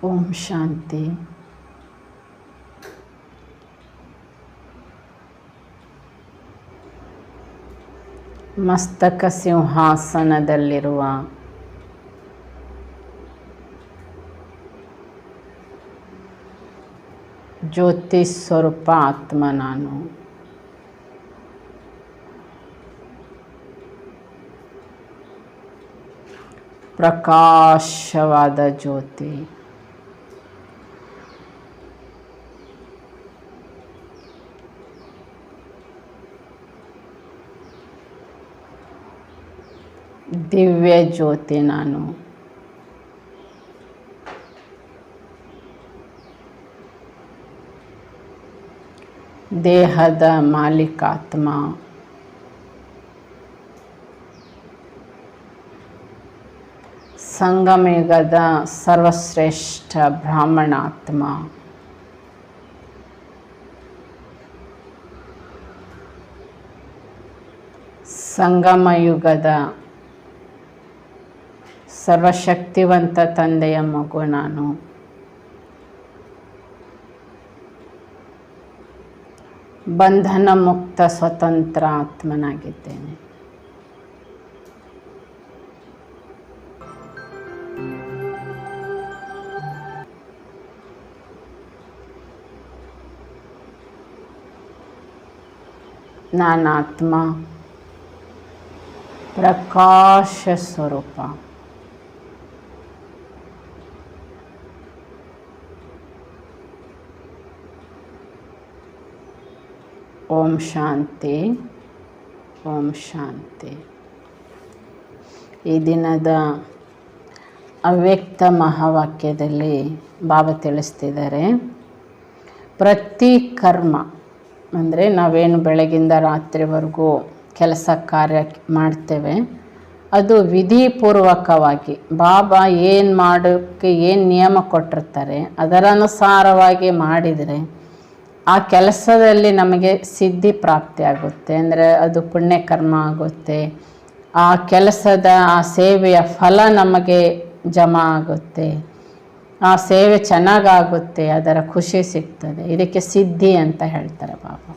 ओम शांति। ಮಸ್ತಕ ಸಿಂಹಾಸನದಲ್ಲಿರುವ ಜ್ಯೋತಿ ಸ್ವರೂಪ ಆತ್ಮ ನಾನು ಪ್ರಕಾಶವಾದ ಜ್ಯೋತಿ ದಿವ್ಯ ಜ್ಯೋತಿ ನಾನು ದೇಹದ ಮಾಲೀಕಾತ್ಮ ಸಂಗಮಯುಗದ ಸರ್ವಶ್ರೇಷ್ಠ ಬ್ರಾಹ್ಮಣಾತ್ಮ ಸಂಗಮಯುಗದ ಸರ್ವಶಕ್ತಿವಂತ ತಂದೆಯ ಮಗು ನಾನು ಬಂಧನ ಮುಕ್ತ ಸ್ವತಂತ್ರ ಆತ್ಮನಾಗಿದ್ದೇನೆ. ನಾನಾತ್ಮ ಪ್ರಕಾಶ ಸ್ವರೂಪ ಓಂ ಶಾಂತಿ, ಓಂ ಶಾಂತಿ. ಈ ದಿನದ ಅವ್ಯಕ್ತ ಮಹಾವಾಕ್ಯದಲ್ಲಿ ಬಾಬಾ ತಿಳಿಸ್ತಿದ್ದಾರೆ, ಪ್ರತಿ ಕರ್ಮ ಅಂದರೆ ನಾವೇನು ಬೆಳಗಿಂದ ರಾತ್ರಿವರೆಗೂ ಕೆಲಸ ಕಾರ್ಯ ಮಾಡ್ತೇವೆ, ಅದು ವಿಧಿಪೂರ್ವಕವಾಗಿ ಬಾಬಾ ಏನು ಮಾಡೋಕ್ಕೆ ಏನು ನಿಯಮ ಕೊಟ್ಟಿರ್ತಾರೆ ಅದರ ಅನುಸಾರವಾಗಿ ಮಾಡಿದರೆ ಆ ಕೆಲಸದಲ್ಲಿ ನಮಗೆ ಸಿದ್ಧಿ ಪ್ರಾಪ್ತಿ ಆಗುತ್ತೆ. ಅಂದರೆ ಅದು ಪುಣ್ಯಕರ್ಮ ಆಗುತ್ತೆ. ಆ ಕೆಲಸದ ಆ ಸೇವೆಯ ಫಲ ನಮಗೆ ಜಮಾ ಆಗುತ್ತೆ. ಆ ಸೇವೆ ಚೆನ್ನಾಗಾಗುತ್ತೆ, ಅದರ ಖುಷಿ ಸಿಗ್ತದೆ. ಇದಕ್ಕೆ ಸಿದ್ಧಿ ಅಂತ ಹೇಳ್ತಾರೆ ಬಾಬಾ.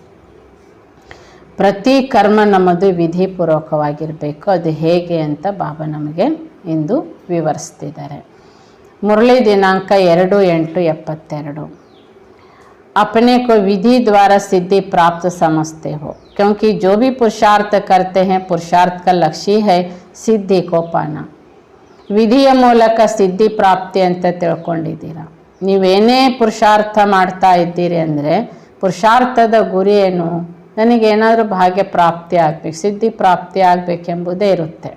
ಪ್ರತಿ ಕರ್ಮ ನಮ್ಮದು ವಿಧಿಪೂರ್ವಕವಾಗಿರಬೇಕು. ಅದು ಹೇಗೆ ಅಂತ ಬಾಬಾ ನಮಗೆ ಇಂದು ವಿವರಿಸ್ತಿದ್ದಾರೆ. ಮುರಳಿ ದಿನಾಂಕ 2/8/72. अपने को विधि द्वारा सिद्धि प्राप्त समझते हो, क्योंकि जो भी पुरुषार्थ करते हैं पुरुषार्थ का लक्ष्य है सिद्धि को पाना. ವಿಧಿಯ ಮೂಲಕ ಸಿದ್ಧಿ ಪ್ರಾಪ್ತಿ ಅಂತ ತಿಳ್ಕೊಂಡಿದ್ದೀರ. ನೀವೇನೇ ಪುರುಷಾರ್ಥ ಮಾಡ್ತಾ ಇದ್ದೀರಿ ಅಂದರೆ ಪುರುಷಾರ್ಥದ ಗುರಿ ಏನು? ನನಗೇನಾದರೂ ಭಾಗ್ಯ ಪ್ರಾಪ್ತಿ ಆಗಬೇಕು, ಸಿದ್ಧಿ ಪ್ರಾಪ್ತಿ ಆಗಬೇಕೆಂಬುದೇ ಇರುತ್ತೆ.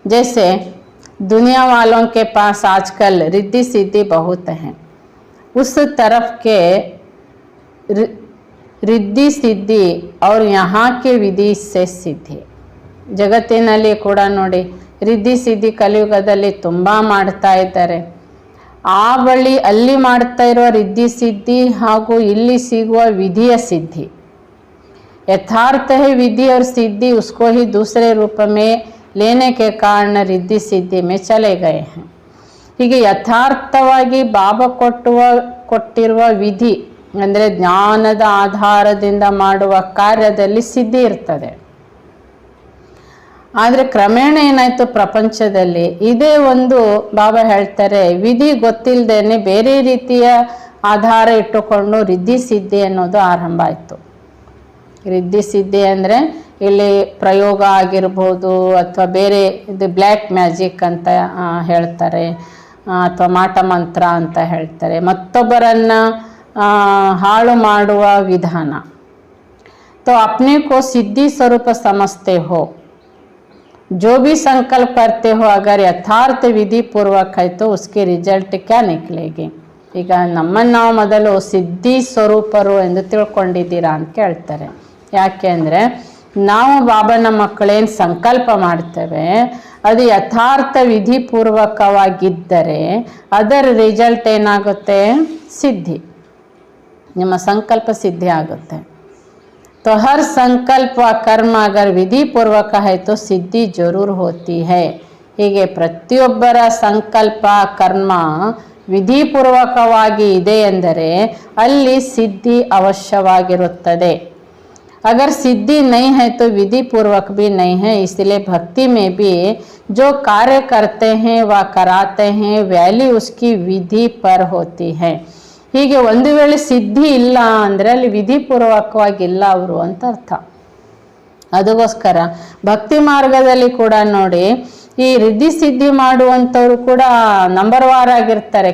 जैसे दुनिया वालों के पास आजकल रिद्धि सिद्धि बहुत हैं, उस तरफ के रिद्धि सिद्धि और यहाँ के विधि से ಸಿದ್ಧಿ. ಜಗತ್ತಿನಲ್ಲಿ ಕೂಡ ನೋಡಿ ರಿದ್ಧಿ ಸಿದ್ಧಿ ಕಲಿಯುಗದಲ್ಲಿ ತುಂಬ ಮಾಡ್ತಾ ಇದ್ದಾರೆ. ಆ ಬಳಿ ಅಲ್ಲಿ ಮಾಡ್ತಾ ಇರುವ ರಿದ್ಧಿ ಸಿದ್ಧಿ ಹಾಗೂ ಇಲ್ಲಿ ಸಿಗುವ ವಿಧಿಯ ಸಿದ್ಧಿ, यथार्थ है विधि और सिद्धि उसको ही दूसरे रूप में लेने के कारण रिद्धि सिद्धि में चले गए हैं. ಹೀಗೆ ಯಥಾರ್ಥವಾಗಿ ಬಾಬಾ ಕೊಟ್ಟಿರುವ ವಿಧಿ ಅಂದರೆ ಜ್ಞಾನದ ಆಧಾರದಿಂದ ಮಾಡುವ ಕಾರ್ಯದಲ್ಲಿ ಸಿದ್ಧಿ ಇರ್ತದೆ. ಆದರೆ ಕ್ರಮೇಣ ಏನಾಯಿತು, ಪ್ರಪಂಚದಲ್ಲಿ ಇದೇ ಒಂದು ಬಾಬಾ ಹೇಳ್ತಾರೆ ವಿಧಿ ಗೊತ್ತಿಲ್ಲದೇನೆ ಬೇರೆ ರೀತಿಯ ಆಧಾರ ಇಟ್ಟುಕೊಂಡು ರಿದ್ಧಿ ಸಿದ್ಧಿ ಅನ್ನೋದು ಆರಂಭ ಆಯಿತು. ರಿದ್ಧಿ ಸಿದ್ಧಿ ಅಂದರೆ ಇಲ್ಲಿ ಪ್ರಯೋಗ ಆಗಿರ್ಬೋದು, ಅಥವಾ ಬೇರೆ ಇದು ಬ್ಲ್ಯಾಕ್ ಮ್ಯಾಜಿಕ್ ಅಂತ ಹೇಳ್ತಾರೆ, ಅಥವಾ ಮಾಟ ಮಂತ್ರ ಅಂತ ಹೇಳ್ತಾರೆ. ಮತ್ತೊಬ್ಬರನ್ನು ಹಾಳು ಮಾಡುವ ವಿಧಾನ. तो अपने को सिद्धि स्वरूप समझते हो, जो भी संकल्प करते हो अगर यथार्थ विधि पूर्वक है तो उसके रिजल्ट क्या निकलेगी. ಈಗ ನಮ್ಮನ್ನು ನಾವು ಮೊದಲು ಸಿದ್ಧಿ ಸ್ವರೂಪರು ಎಂದು ತಿಳ್ಕೊಂಡಿದ್ದೀರಾ ಅಂತ ಕೇಳ್ತಾರೆ. ಯಾಕೆ ಅಂದರೆ ನಾವು ಬಾಬನ ಮಕ್ಕಳೇನು ಸಂಕಲ್ಪ ಮಾಡ್ತೇವೆ ಅದು ಯಥಾರ್ಥ ವಿಧಿಪೂರ್ವಕವಾಗಿದ್ದರೆ ಅದರ ರಿಸಲ್ಟ್ ಏನಾಗುತ್ತೆ? ಸಿದ್ಧಿ. ನಿಮ್ಮ ಸಂಕಲ್ಪ ಸಿದ್ಧಿ ಆಗುತ್ತೆ. तो हर संकल्प व कर्म अगर विधि पूर्वक है तो सिद्धि जरूर होती है. ಹೀಗೆ ಪ್ರತಿಯೊಬ್ಬರ ಸಂಕಲ್ಪ ಕರ್ಮ ವಿಧಿಪೂರ್ವಕವಾಗಿ ಇದೆ ಎಂದರೆ ಅಲ್ಲಿ ಸಿದ್ಧಿ ಅವಶ್ಯವಾಗಿರುತ್ತದೆ. अगर सिद्धि नहीं है तो विधि पूर्वक भी नहीं है. इसलिए भक्ति में भी जो कार्य करते हैं व कराते हैं वैल्यू उसकी विधि पर होती है. ಹೀಗೆ ಒಂದು ವೇಳೆ ಸಿದ್ಧಿ ಇಲ್ಲ ಅಂದರೆ ಅಲ್ಲಿ ವಿಧಿಪೂರ್ವಕವಾಗಿಲ್ಲ ಅವರು ಅಂತ ಅರ್ಥ. ಅದಕ್ಕೋಸ್ಕರ ಭಕ್ತಿ ಮಾರ್ಗದಲ್ಲಿ ಕೂಡ ನೋಡಿ, ಈ ರಿದ್ಧಿ ಸಿದ್ಧಿ ಮಾಡುವಂಥವ್ರು ಕೂಡ ನಂಬರ್ ವಾರ್ ಆಗಿರ್ತಾರೆ.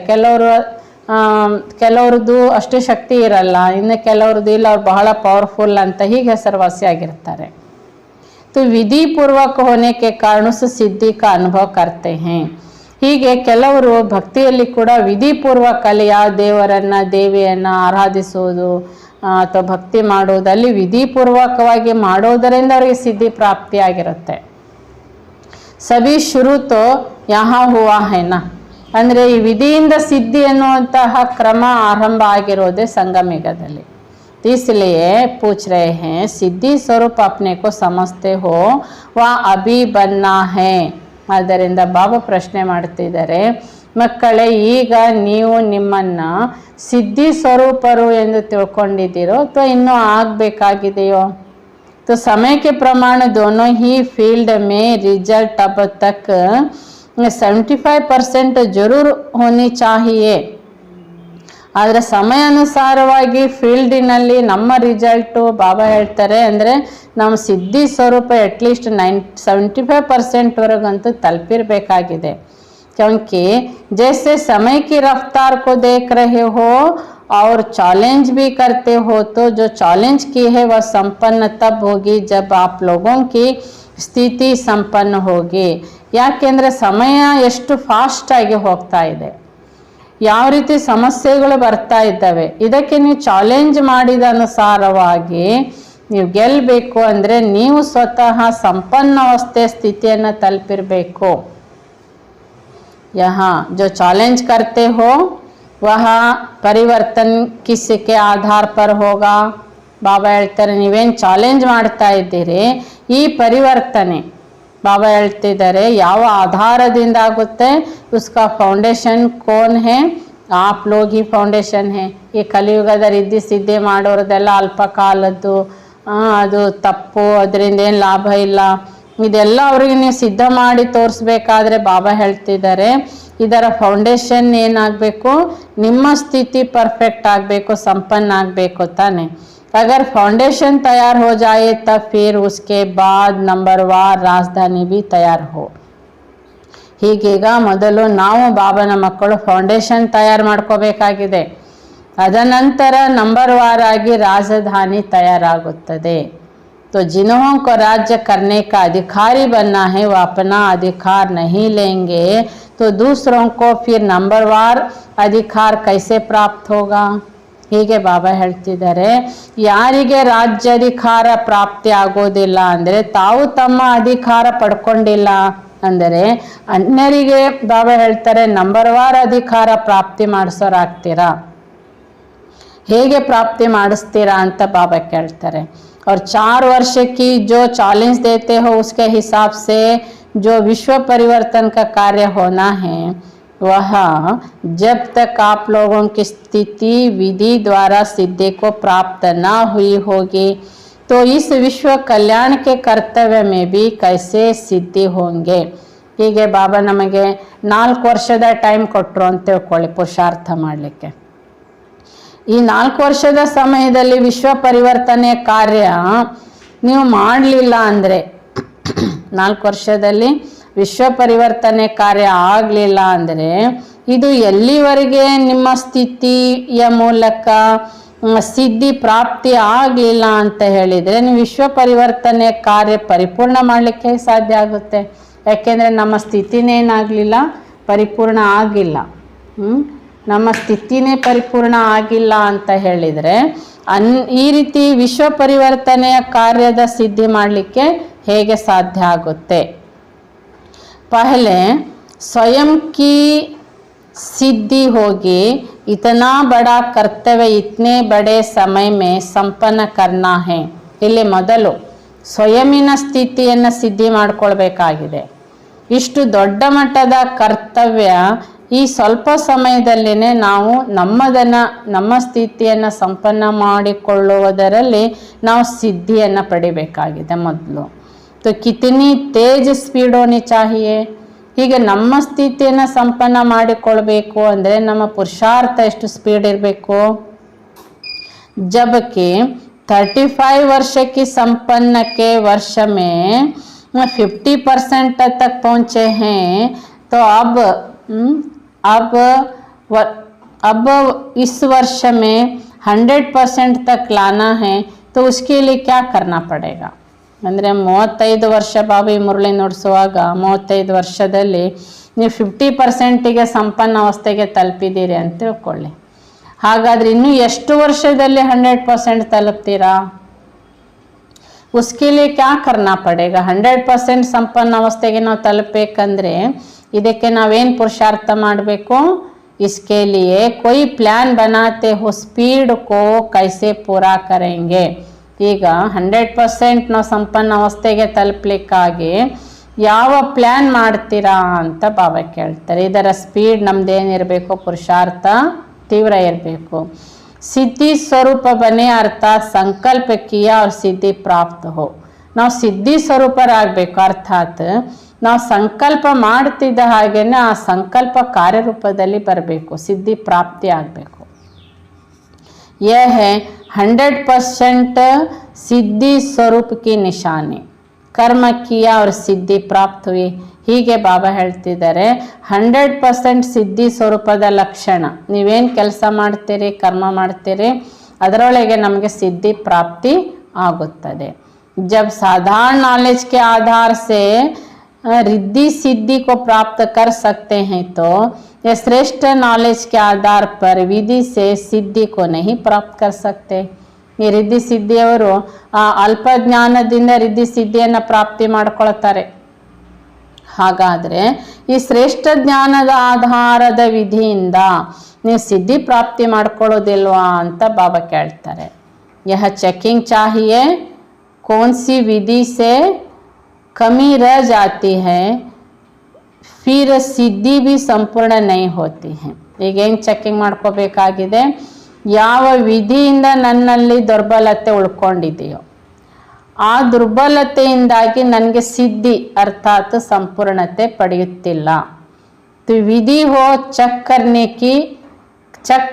ಕೆಲವ್ರದ್ದು ಅಷ್ಟು ಶಕ್ತಿ ಇರಲ್ಲ, ಇನ್ನು ಕೆಲವ್ರದ್ದು ಇಲ್ಲ, ಅವ್ರು ಬಹಳ ಪವರ್ಫುಲ್ ಅಂತ ಹೀಗೆ ಹೆಸರುವಾಸಿ ಆಗಿರ್ತಾರೆ. तो विधि पूर्वक होने के कारण से सिद्धि का अनुभव करते हैं. ಹೀಗೆ ಕೆಲವರು ಭಕ್ತಿಯಲ್ಲಿ ಕೂಡ ವಿಧಿಪೂರ್ವಕ ಅಲ್ಲಿ ಯಾವ ದೇವರನ್ನ ದೇವಿಯನ್ನ ಆರಾಧಿಸುವುದು ಅಥವಾ ಭಕ್ತಿ ಮಾಡುವುದು ಅಲ್ಲಿ ವಿಧಿಪೂರ್ವಕವಾಗಿ ಮಾಡೋದರಿಂದ ಅವರಿಗೆ ಸಿದ್ಧಿ ಪ್ರಾಪ್ತಿಯಾಗಿರುತ್ತೆ. ಸಭಿ ಶುರು ತೋ ಯಹಾ ಹುವಾ ಹೈನಾ, ಅಂದರೆ ಈ ವಿಧಿಯಿಂದ ಸಿದ್ಧಿ ಎನ್ನುವಂತಹ ಕ್ರಮ ಆರಂಭ ಆಗಿರೋದೇ ಸಂಗಮಯುಗದಲ್ಲಿ. इसलिए पूछ रहे हैं सिद्धि स्वरूप अपने को समझते हो वा अभी बनना है. ಆದ್ದರಿಂದ ಬಾಬಾ ಪ್ರಶ್ನೆ ಮಾಡ್ತಿದ್ದಾರೆ, ಮಕ್ಕಳೇ ಈಗ ನೀವು ನಿಮ್ಮನ್ನ ಸಿದ್ಧಿ ಸ್ವರೂಪರು ಎಂದು ತಿಳ್ಕೊಂಡಿದ್ದೀರೋ ಅಥವಾ ಇನ್ನೂ ಆಗಬೇಕಾಗಿದೆಯೋ? तो समय के प्रमाण दोनों ही फील्ड में रिजल्ट अब तक 75% जरूर होनी चाहिए. ಆದರೆ ಸಮಯಾನುಸಾರವಾಗಿ ಫೀಲ್ಡಿನಲ್ಲಿ ನಮ್ಮ ರಿಸಲ್ಟು ಬಾಬಾ ಹೇಳ್ತಾರೆ ಅಂದರೆ ನಮ್ಮ ಸಿದ್ಧಿ ಸ್ವರೂಪ ಅಟ್ಲೀಸ್ಟ್ 75% ತಲುಪಿರಬೇಕಾಗಿದೆ. क्योंकि जैसे समय की रफ्तार को देख रहे हो और चैलेंज भी करते हो, तो जो चैलेंज की है वह संपन्न तब होगी जब आप लोगों की ಸ್ಥಿತಿ ಸಂಪನ್ನ ಹೋಗಿ. ಯಾಕೆಂದರೆ ಸಮಯ ಎಷ್ಟು ಫಾಸ್ಟಾಗಿ ಹೋಗ್ತಾ ಇದೆ, ಯಾವ ರೀತಿ ಸಮಸ್ಯೆಗಳು ಬರ್ತಾ ಇದ್ದಾವೆ, ಇದಕ್ಕೆ ನೀವು ಚಾಲೆಂಜ್ ಮಾಡಿದ ಅನುಸಾರವಾಗಿ ನೀವು ಗೆಲ್ಲಬೇಕು ಅಂದರೆ ನೀವು ಸ್ವತಃ ಸಂಪನ್ನ ಅವಸ್ಥೆ ಸ್ಥಿತಿಯನ್ನು ತಲುಪಿರಬೇಕು. यहाँ जो चैलेंज करते हो वह परिवर्तन किसके आधार पर होगा? ಬಾಬಾ ಹೇಳ್ತಾರೆ, ನೀವೇನು ಚಾಲೆಂಜ್ ಮಾಡ್ತಾ ಇದ್ದೀರಿ ಈ ಪರಿವರ್ತನೆ ಬಾಬಾ ಹೇಳ್ತಿದ್ದಾರೆ ಯಾವ ಆಧಾರದಿಂದ ಆಗುತ್ತೆ? ಉಸ್ಕಾ ಫೌಂಡೇಶನ್ ಕೋನ್ ಹೇ? ಆಪ್ ಲೋಗ್ ಹಿ ಫೌಂಡೇಶನ್ ಹೇ. ಈ ಕಲಿಯುಗದ ರಿದ್ಧಿ ಸಿದ್ಧಿ ಮಾಡೋರದೆಲ್ಲ ಅಲ್ಪ ಕಾಲದ್ದು, ಅದು ತಪ್ಪು, ಅದರಿಂದ ಏನು ಲಾಭ ಇಲ್ಲ, ಇದೆಲ್ಲ ಅವ್ರಿಗೆ ನೀವು ಸಿದ್ಧ ಮಾಡಿ ತೋರಿಸ್ಬೇಕಾದ್ರೆ ಬಾಬಾ ಹೇಳ್ತಿದ್ದಾರೆ ಇದರ ಫೌಂಡೇಶನ್ ಏನಾಗಬೇಕು? ನಿಮ್ಮ ಸ್ಥಿತಿ ಪರ್ಫೆಕ್ಟ್ ಆಗಬೇಕು, ಸಂಪನ್ನ ಆಗಬೇಕು ತಾನೆ. अगर फाउंडेशन तैयार हो जाए तब फिर उसके बाद नंबरवार राजधानी भी तैयार हो. ಹೀಗೀಗ ಮೊದಲು ನಾವು ಬಾಬಾನ ಮಕ್ಕಳು ಫೌಂಡೇಶನ್ ತಯಾರು ಮಾಡ್ಕೋಬೇಕಾಗಿದೆ, ಅದನಂತರ ನಂಬರ್ವಾರ್ ಆಗಿ ರಾಜಧಾನಿ ತಯಾರಾಗುತ್ತದೆ. तो जिन्हों को राज्य करने का अधिकारी बनना है वो अपना अधिकार नहीं लेंगे तो दूसरों को फिर नंबरवार अधिकार कैसे प्राप्त होगा? ಹೀಗೆ ಬಾಬಾ ಹೇಳ್ತಿದ್ದಾರೆ, ಯಾರಿಗೆ ರಾಜ್ಯಾಧಿಕಾರ ಪ್ರಾಪ್ತಿ ಆಗೋದಿಲ್ಲ ಅಂದರೆ ತಾವು ತಮ್ಮ ಅಧಿಕಾರ ಪಡ್ಕೊಂಡಿಲ್ಲ ಅಂದರೆ ಅನ್ಯರಿಗೆ ಬಾಬಾ ಹೇಳ್ತಾರೆ ನಂಬರ್ವಾರ್ ಅಧಿಕಾರ ಪ್ರಾಪ್ತಿ ಮಾಡಿಸೋರಾಗ್ತೀರಾ. ಹೇಗೆ ಪ್ರಾಪ್ತಿ ಮಾಡಿಸ್ತೀರಾ ಅಂತ ಬಾಬಾ ಕೇಳ್ತಾರೆ. और 4 वर्ष की जो चैलेंज देते हो उसके हिसाब से जो विश्व परिवर्तन का कार्य होना है वह जब तक आप लोगों की स्थिति विधि द्वारा सिद्धि को प्राप्त न हुई होगी तो इस विश्व कल्याण के कर्तव्य में भी कैसे सिद्धि होंगे? ಹೀಗೆ ಬಾಬಾ ನಮಗೆ 4 ವರ್ಷದ ಟೈಮ್ ಕೊಟ್ಟರು ಅಂತ ತಿಳ್ಕೊಳ್ಳಿ ಪುರುಷಾರ್ಥ ಮಾಡಲಿಕ್ಕೆ. ಈ 4 ವರ್ಷದ ಸಮಯದಲ್ಲಿ ವಿಶ್ವ ಪರಿವರ್ತನೆ ಕಾರ್ಯ ನೀವು ಮಾಡಲಿಲ್ಲ ಅಂದರೆ 4 ವರ್ಷದಲ್ಲಿ ವಿಶ್ವ ಪರಿವರ್ತನೆ ಕಾರ್ಯ ಆಗಲಿಲ್ಲ ಅಂದರೆ ಇದು ಎಲ್ಲಿವರೆಗೆ ನಿಮ್ಮ ಸ್ಥಿತಿಯ ಮೂಲಕ ಸಿದ್ಧಿ ಪ್ರಾಪ್ತಿ ಆಗಲಿಲ್ಲ ಅಂತ ಹೇಳಿದರೆ ನೀವು ವಿಶ್ವ ಪರಿವರ್ತನೆ ಕಾರ್ಯ ಪರಿಪೂರ್ಣ ಮಾಡಲಿಕ್ಕೆ ಸಾಧ್ಯ ಆಗುತ್ತೆ. ಯಾಕೆಂದರೆ ನಮ್ಮ ಸ್ಥಿತಿನೇನಾಗಲಿಲ್ಲ, ಪರಿಪೂರ್ಣ ಆಗಿಲ್ಲ. ನಮ್ಮ ಸ್ಥಿತಿನೇ ಪರಿಪೂರ್ಣ ಆಗಿಲ್ಲ ಅಂತ ಹೇಳಿದರೆ ಈ ರೀತಿ ವಿಶ್ವ ಪರಿವರ್ತನೆಯ ಕಾರ್ಯದ ಸಿದ್ಧಿ ಮಾಡಲಿಕ್ಕೆ ಹೇಗೆ ಸಾಧ್ಯ ಆಗುತ್ತೆ? पहले स्वयं की सिद्धि होगी, इतना बड़ा कर्तव्य इतने बड़े समय में संपन्न करना है. ಇಲ್ಲಿ ಮೊದಲು ಸ್ವಯಂನ ಸ್ಥಿತಿಯನ್ನು ಸಿದ್ಧಿ ಮಾಡ್ಕೊಳ್ಬೇಕಾಗಿದೆ. ಇಷ್ಟು ದೊಡ್ಡ ಮಟ್ಟದ ಕರ್ತವ್ಯ ಈ ಸ್ವಲ್ಪ ಸಮಯದಲ್ಲಿನೇ ನಾವು ನಮ್ಮ ಸ್ಥಿತಿಯನ್ನು ಸಂಪನ್ನ ಮಾಡಿಕೊಳ್ಳುವುದರಲ್ಲಿ ನಾವು ಸಿದ್ಧಿಯನ್ನು ಪಡಿಬೇಕಾಗಿದೆ ಮೊದಲು. तो कितनी तेज स्पीड होनी चाहिए. ಹೀಗೆ ನಮ್ಮ ಸ್ಥಿತಿಯನ್ನು ಸಂಪನ್ನ ಮಾಡಿಕೊಳ್ಬೇಕು ಅಂದರೆ ನಮ್ಮ ಪುರುಷಾರ್ಥ ಎಷ್ಟು ಸ್ಪೀಡ್ ಇರಬೇಕು. जबकि 35 वर्ष की संपन्न के वर्ष में 50% तक पहुँचे हैं, तो अब इस वर्ष में 100% तक लाना है, तो उसके लिए क्या करना पड़ेगा. ಅಂದರೆ 35 ವರ್ಷ ಬಾಬಾ ಈ ಮುರಳಿ ನುಡಿಸುವಾಗ 35 ವರ್ಷದಲ್ಲಿ ನೀವು 50%ಗೆ ಸಂಪನ್ನ ಅವಸ್ಥೆಗೆ ತಲುಪಿದ್ದೀರಿ ಅಂತ ತಿಳ್ಕೊಳ್ಳಿ. ಹಾಗಾದರೆ ಇನ್ನೂ ಎಷ್ಟು ವರ್ಷದಲ್ಲಿ 100% ತಲುಪ್ತೀರಾ. उसके लिए क्या करना पड़ेगा. 100% ಸಂಪನ್ನ ಅವಸ್ಥೆಗೆ ನಾವು ತಲುಪಬೇಕಂದ್ರೆ ಇದಕ್ಕೆ ನಾವೇನು ಪುರುಷಾರ್ಥ ಮಾಡಬೇಕು. इसके लिए कोई प्लान बनाते हो, स्पीड को कैसे पूरा करेंगे. ಈಗ 100% ನಾವು ಸಂಪನ್ನ ಅವಸ್ಥೆಗೆ ತಲುಪಲಿಕ್ಕಾಗಿ ಯಾವ ಪ್ಲ್ಯಾನ್ ಮಾಡ್ತೀರಾ ಅಂತ ಬಾಬಾ ಕೇಳ್ತಾರೆ. ಇದರ ಸ್ಪೀಡ್ ನಮ್ದೇನಿರಬೇಕು, ಪುರುಷಾರ್ಥ ತೀವ್ರ ಇರಬೇಕು. ಸಿದ್ಧಿ ಸ್ವರೂಪ ಬನೆ ಅರ್ಥಾತ್ ಸಂಕಲ್ಪ ಕಿಯ ಅವ್ರ ಸಿದ್ಧಿ ಪ್ರಾಪ್ತ ಹೋ. ನಾವು ಸಿದ್ಧಿ ಸ್ವರೂಪರಾಗಬೇಕು, ಅರ್ಥಾತ್ ನಾವು ಸಂಕಲ್ಪ ಮಾಡ್ತಿದ್ದ ಹಾಗೇನೆ ಆ ಸಂಕಲ್ಪ ಕಾರ್ಯರೂಪದಲ್ಲಿ ಬರಬೇಕು, ಸಿದ್ಧಿ ಪ್ರಾಪ್ತಿ ಆಗಬೇಕು. यह है 100% सिद्धि स्वरूप की निशानी. कर्म किया और सिद्धि प्राप्त हुई. ಹೀಗೆ ಬಾಬಾ ಹೇಳ್ತಿದ್ದಾರೆ 100% ಸಿದ್ಧಿ ಸ್ವರೂಪದ ಲಕ್ಷಣ. ನೀವೇನು ಕೆಲಸ ಮಾಡ್ತೀರಿ, ಕರ್ಮ ಮಾಡ್ತೀರಿ, ಅದರೊಳಗೆ ನಮಗೆ ಸಿದ್ಧಿ ಪ್ರಾಪ್ತಿ ಆಗುತ್ತದೆ. जब साधारण नॉलेज के आधार से रिद्धि सिद्धि को प्राप्त कर सकते हैं, तो ये श्रेष्ठ नॉलेज के आधार पर विधि से सिद्धि को नहीं प्राप्त कर सकते. ಈ ರಿದ್ಧಿ ಸಿದ್ಧಿಯವರು ಅಲ್ಪ ಜ್ಞಾನದಿಂದ ರಿದ್ಧಿ ಸಿದ್ಧಿಯನ್ನು ಪ್ರಾಪ್ತಿ ಮಾಡ್ಕೊಳ್ತಾರೆ. ಹಾಗಾದರೆ ಈ ಶ್ರೇಷ್ಠ ಜ್ಞಾನದ ಆಧಾರದ ವಿಧಿಯಿಂದ ನೀವು ಸಿದ್ಧಿ ಪ್ರಾಪ್ತಿ ಮಾಡ್ಕೊಳ್ಳೋದಿಲ್ವಾ ಅಂತ ಬಾಬಾ ಕೇಳ್ತಾರೆ. ಯಹ ಚೆಕಿಂಗ್ ಚಾಹಿಯೇ ಕೌನ್ ಸಿ ವಿಧಿ ಸೆ कमी रह जाती है, फिर सिद्धि भी संपूर्ण नहीं होती है. ಈಗ ಏನು ಚೆಕಿಂಗ್ ಮಾಡ್ಕೋಬೇಕಾಗಿದೆ, ಯಾವ ವಿಧಿಯಿಂದ ನನ್ನಲ್ಲಿ ದುರ್ಬಲತೆ ಉಳ್ಕೊಂಡಿದೆಯೋ ಆ ದುರ್ಬಲತೆಯಿಂದಾಗಿ ನನಗೆ ಸಿದ್ಧಿ ಅರ್ಥಾತ್ ಸಂಪೂರ್ಣತೆ ಪಡೆಯುತ್ತಿಲ್ಲ. तो विधि हो चेक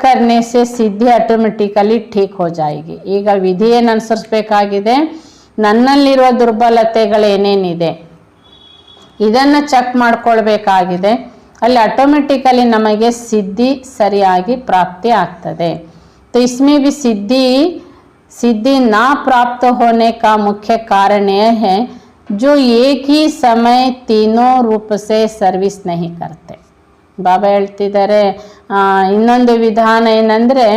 करने से सिद्धि ಆಟೋಮೆಟಿಕಲಿ ठीक हो जाएगी. ಈಗ ವಿಧಿ ಏನು ಅನುಸರಿಸಬೇಕಾಗಿದೆ, ನನ್ನಲ್ಲಿರುವ ದುರ್ಬಲತೆಗಳೇನೇನಿದೆ ಇದನ್ನು ಚೆಕ್ ಮಾಡ್ಕೊಳ್ಬೇಕಾಗಿದೆ. ಅಲ್ಲಿ ಆಟೋಮೆಟಿಕಲಿ ನಮಗೆ ಸಿದ್ಧಿ ಸರಿಯಾಗಿ ಪ್ರಾಪ್ತಿ ಆಗ್ತದೆ. तो इसमें भी सिद्धि ना प्राप्त होने का मुख्य कारण यह है जो एक ही समय तीनों रूप से सर्विस नहीं करते. ಬಾಬಾ ಹೇಳ್ತಿದ್ದಾರೆ ಇನ್ನೊಂದು ವಿಧಾನ ಏನಂದರೆ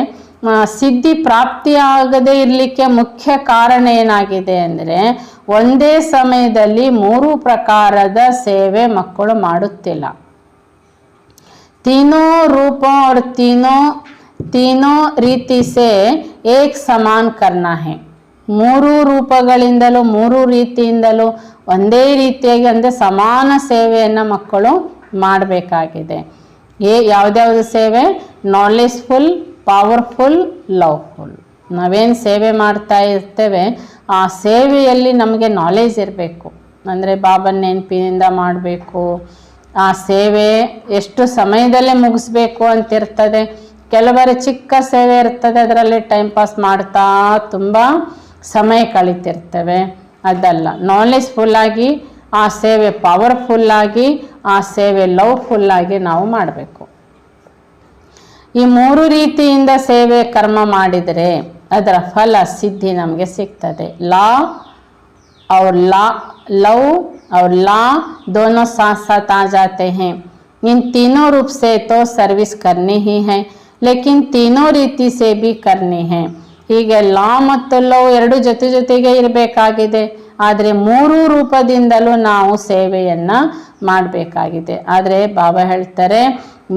ಸಿದ್ಧಿ ಪ್ರಾಪ್ತಿಯಾಗದೇ ಇರಲಿಕ್ಕೆ ಮುಖ್ಯ ಕಾರಣ ಏನಾಗಿದೆ ಅಂದರೆ ಒಂದೇ ಸಮಯದಲ್ಲಿ 3 ಪ್ರಕಾರದ ಸೇವೆ ಮಕ್ಕಳು ಮಾಡುತ್ತಿಲ್ಲ. तीनों रूपों और तीनों ರೀತಿ से एक समान करना है. 3 ರೂಪಗಳಿಂದಲೂ 3 ರೀತಿಯಿಂದಲೂ ಒಂದೇ ರೀತಿಯಾಗಿ ಅಂದರೆ ಸಮಾನ ಸೇವೆಯನ್ನು ಮಕ್ಕಳು ಮಾಡಬೇಕಾಗಿದೆ. ಯಾವುದ್ಯಾವುದು ಸೇವೆ? Knowledgeful, powerful, loveful. ನಾವೇನು ಸೇವೆ ಮಾಡ್ತಾ ಇರ್ತೇವೆ ಆ ಸೇವೆಯಲ್ಲಿ ನಮಗೆ ನಾಲೆಜ್ ಇರಬೇಕು. ಅಂದರೆ ಬಾಬನ ನೆನಪಿನಿಂದ ಮಾಡಬೇಕು. ಆ ಸೇವೆ ಎಷ್ಟು ಸಮಯದಲ್ಲೇ ಮುಗಿಸ್ಬೇಕು ಅಂತಿರ್ತದೆ. ಕೆಲವರ ಚಿಕ್ಕ ಸೇವೆ ಇರ್ತದೆ, ಅದರಲ್ಲಿ ಟೈಮ್ ಪಾಸ್ ಮಾಡ್ತಾ ತುಂಬ ಸಮಯ ಕಳೀತಿರ್ತೇವೆ. ಅದಲ್ಲ, ನಾಲೆಜ್ಫುಲ್ಲಾಗಿ ಆ ಸೇವೆ, ಪವರ್ಫುಲ್ಲಾಗಿ ಆ ಸೇವೆ, ಲವ್ಫುಲ್ಲಾಗಿ ನಾವು ಮಾಡಬೇಕು. ಈ 3 ರೀತಿಯಿಂದ ಸೇವೆ ಕರ್ಮ ಮಾಡಿದರೆ ಅದರ ಫಲ ಸಿದ್ಧಿ ನಮಗೆ ಸಿಗ್ತದೆ. लव और ला दोनों साथ साथ आ जाते हैं. इन तीनों रूप से तो सर्विस करनी ही है, लेकिन तीनों ರೀತಿ से भी करनी है. ಹೀಗೆ ಲಾ ಮತ್ತು ಲವ್ 2 ಜೊತೆಗೆ ಇರಬೇಕಾಗಿದೆ. ಆದರೆ 3 ರೂಪದಿಂದಲೂ ನಾವು ಸೇವೆಯನ್ನು ಮಾಡಬೇಕಾಗಿದೆ. ಆದರೆ ಬಾಬಾ ಹೇಳ್ತಾರೆ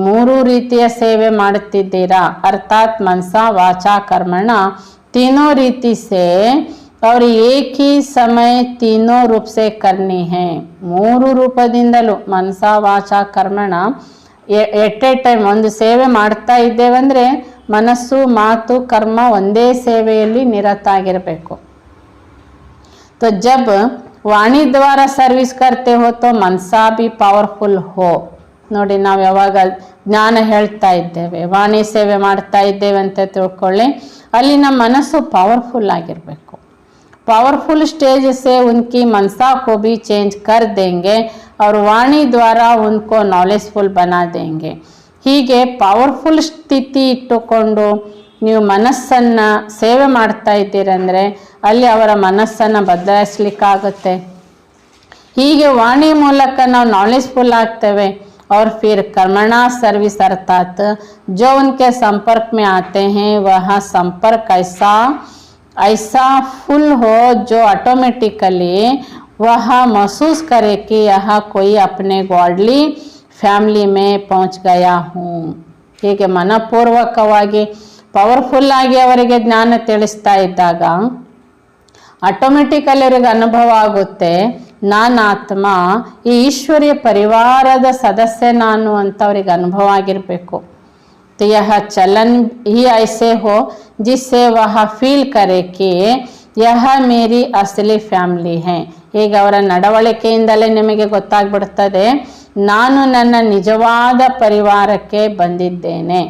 3 ರೀತಿಯ ಸೇವೆ ಮಾಡುತ್ತಿದ್ದೀರಾ, ಅರ್ಥಾತ್ ಮನಸ ವಾಚಾ ಕರ್ಮಣ तीनों रीति से और एक ही समय तीनों रूप से करनी है। ಮೂರು ರೂಪದಿಂದಲೂ ಮನಸ ವಾಚ ಕರ್ಮಣ ಎಟ್ ಎ ಟೈಮ್ ಒಂದು ಸೇವೆ ಮಾಡ್ತಾ ಇದ್ದೇವಂದ್ರೆ ಮನಸ್ಸು ಮಾತು ಕರ್ಮ ಒಂದೇ ಸೇವೆಯಲ್ಲಿ ನಿರತಾಗಿರಬೇಕು. तो जब ವಾಣಿ ದ್ವಾರ ಸರ್ವಿಸ್ करते हो तो ಮನಸಾ भी ಪವರ್ಫುಲ್ हो. ನೋಡಿ, ನಾವು ಯಾವಾಗ ಜ್ಞಾನ ಹೇಳ್ತಾ ಇದ್ದೇವೆ, ವಾಣಿ ಸೇವೆ ಮಾಡ್ತಾ ಇದ್ದೇವೆ ಅಂತ ತಿಳ್ಕೊಳ್ಳಿ, ಅಲ್ಲಿ ನಮ್ಮ ಮನಸ್ಸು ಪವರ್ಫುಲ್ ಆಗಿರಬೇಕು. पावरफुल स्टेज से उनकी मनसा को भी चेंज कर देंगे और वाणी द्वारा उनको नॉलेजफुल बना देंगे. ಹೀಗೆ ಪವರ್ಫುಲ್ ಸ್ಥಿತಿ ಇಟ್ಟುಕೊಂಡು ನೀವು ಮನಸ್ಸನ್ನು ಸೇವೆ ಮಾಡ್ತಾ ಇದ್ದೀರಂದರೆ ಅಲ್ಲಿ ಅವರ ಮನಸ್ಸನ್ನು ಬದಲಾಯಿಸ್ಲಿಕ್ಕಾಗುತ್ತೆ. ಹೀಗೆ ವಾಣಿ ಮೂಲಕ ನಾವು ನಾಲೆಜ್ಫುಲ್ ಆಗ್ತೇವೆ. और फिर कर्मणा सर्विस अर्थात जो उनके संपर्क में आते हैं वह संपर्क ऐसा फुल हो जो ऑटोमेटिकली वह महसूस करे कि यह कोई अपने गॉडली ಫ್ಯಾಮಿಲಿ ಮೇ ಪहुंच गया हूँ. ಹೀಗೆ ಮನಪೂರ್ವಕವಾಗಿ ಪವರ್ಫುಲ್ ಆಗಿ ಅವರಿಗೆ ಜ್ಞಾನ ತಿಳಿಸ್ತಾ ಇದ್ದಾಗ ಆಟೋಮೆಟಿಕಲಿ ಅವರಿಗೆ ಅನುಭವ ಆಗುತ್ತೆ, ನಾನು ಆತ್ಮ, ಈ ಈಶ್ವರಿಯ ಪರಿವಾರದ ಸದಸ್ಯ ನಾನು ಅಂತ ಅವರಿಗೆ ಅನುಭವ ಆಗಿರಬೇಕು. तो यह चलन ही ऐसे हो जिससे वह फील करे कि यह मेरी असली ಫ್ಯಾಮಿಲಿ है. ಹೀಗೆ ಅವರ ನಡವಳಿಕೆಯಿಂದಲೇ ನಿಮಗೆ ಗೊತ್ತಾಗ್ಬಿಡ್ತದೆ, ನಾನು ನನ್ನ ನಿಜವಾದ ಪರಿವಾರಕ್ಕೆ ಬಂದಿದ್ದೇನೆ.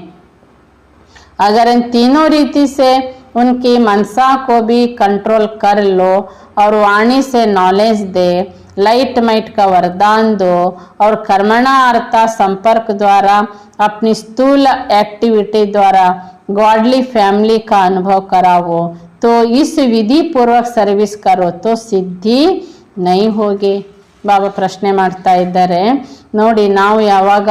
अगर इन तीनों रीति से उनकी मनसा को भी कंट्रोल कर लो और वाणी से नॉलेज दे, लाइट माइट का वरदान दो और कर्मणा अर्थात संपर्क द्वारा अपनी स्थूल एक्टिविटी द्वारा गॉडली फैमिली का अनुभव करावो, तो इस विधि पूर्वक सर्विस करो तो सिद्धि नहीं होगी. ಬಾಬಾ ಪ್ರಶ್ನೆ ಮಾಡ್ತಾ ಇದ್ದಾರೆ, ನೋಡಿ, ನಾವು ಯಾವಾಗ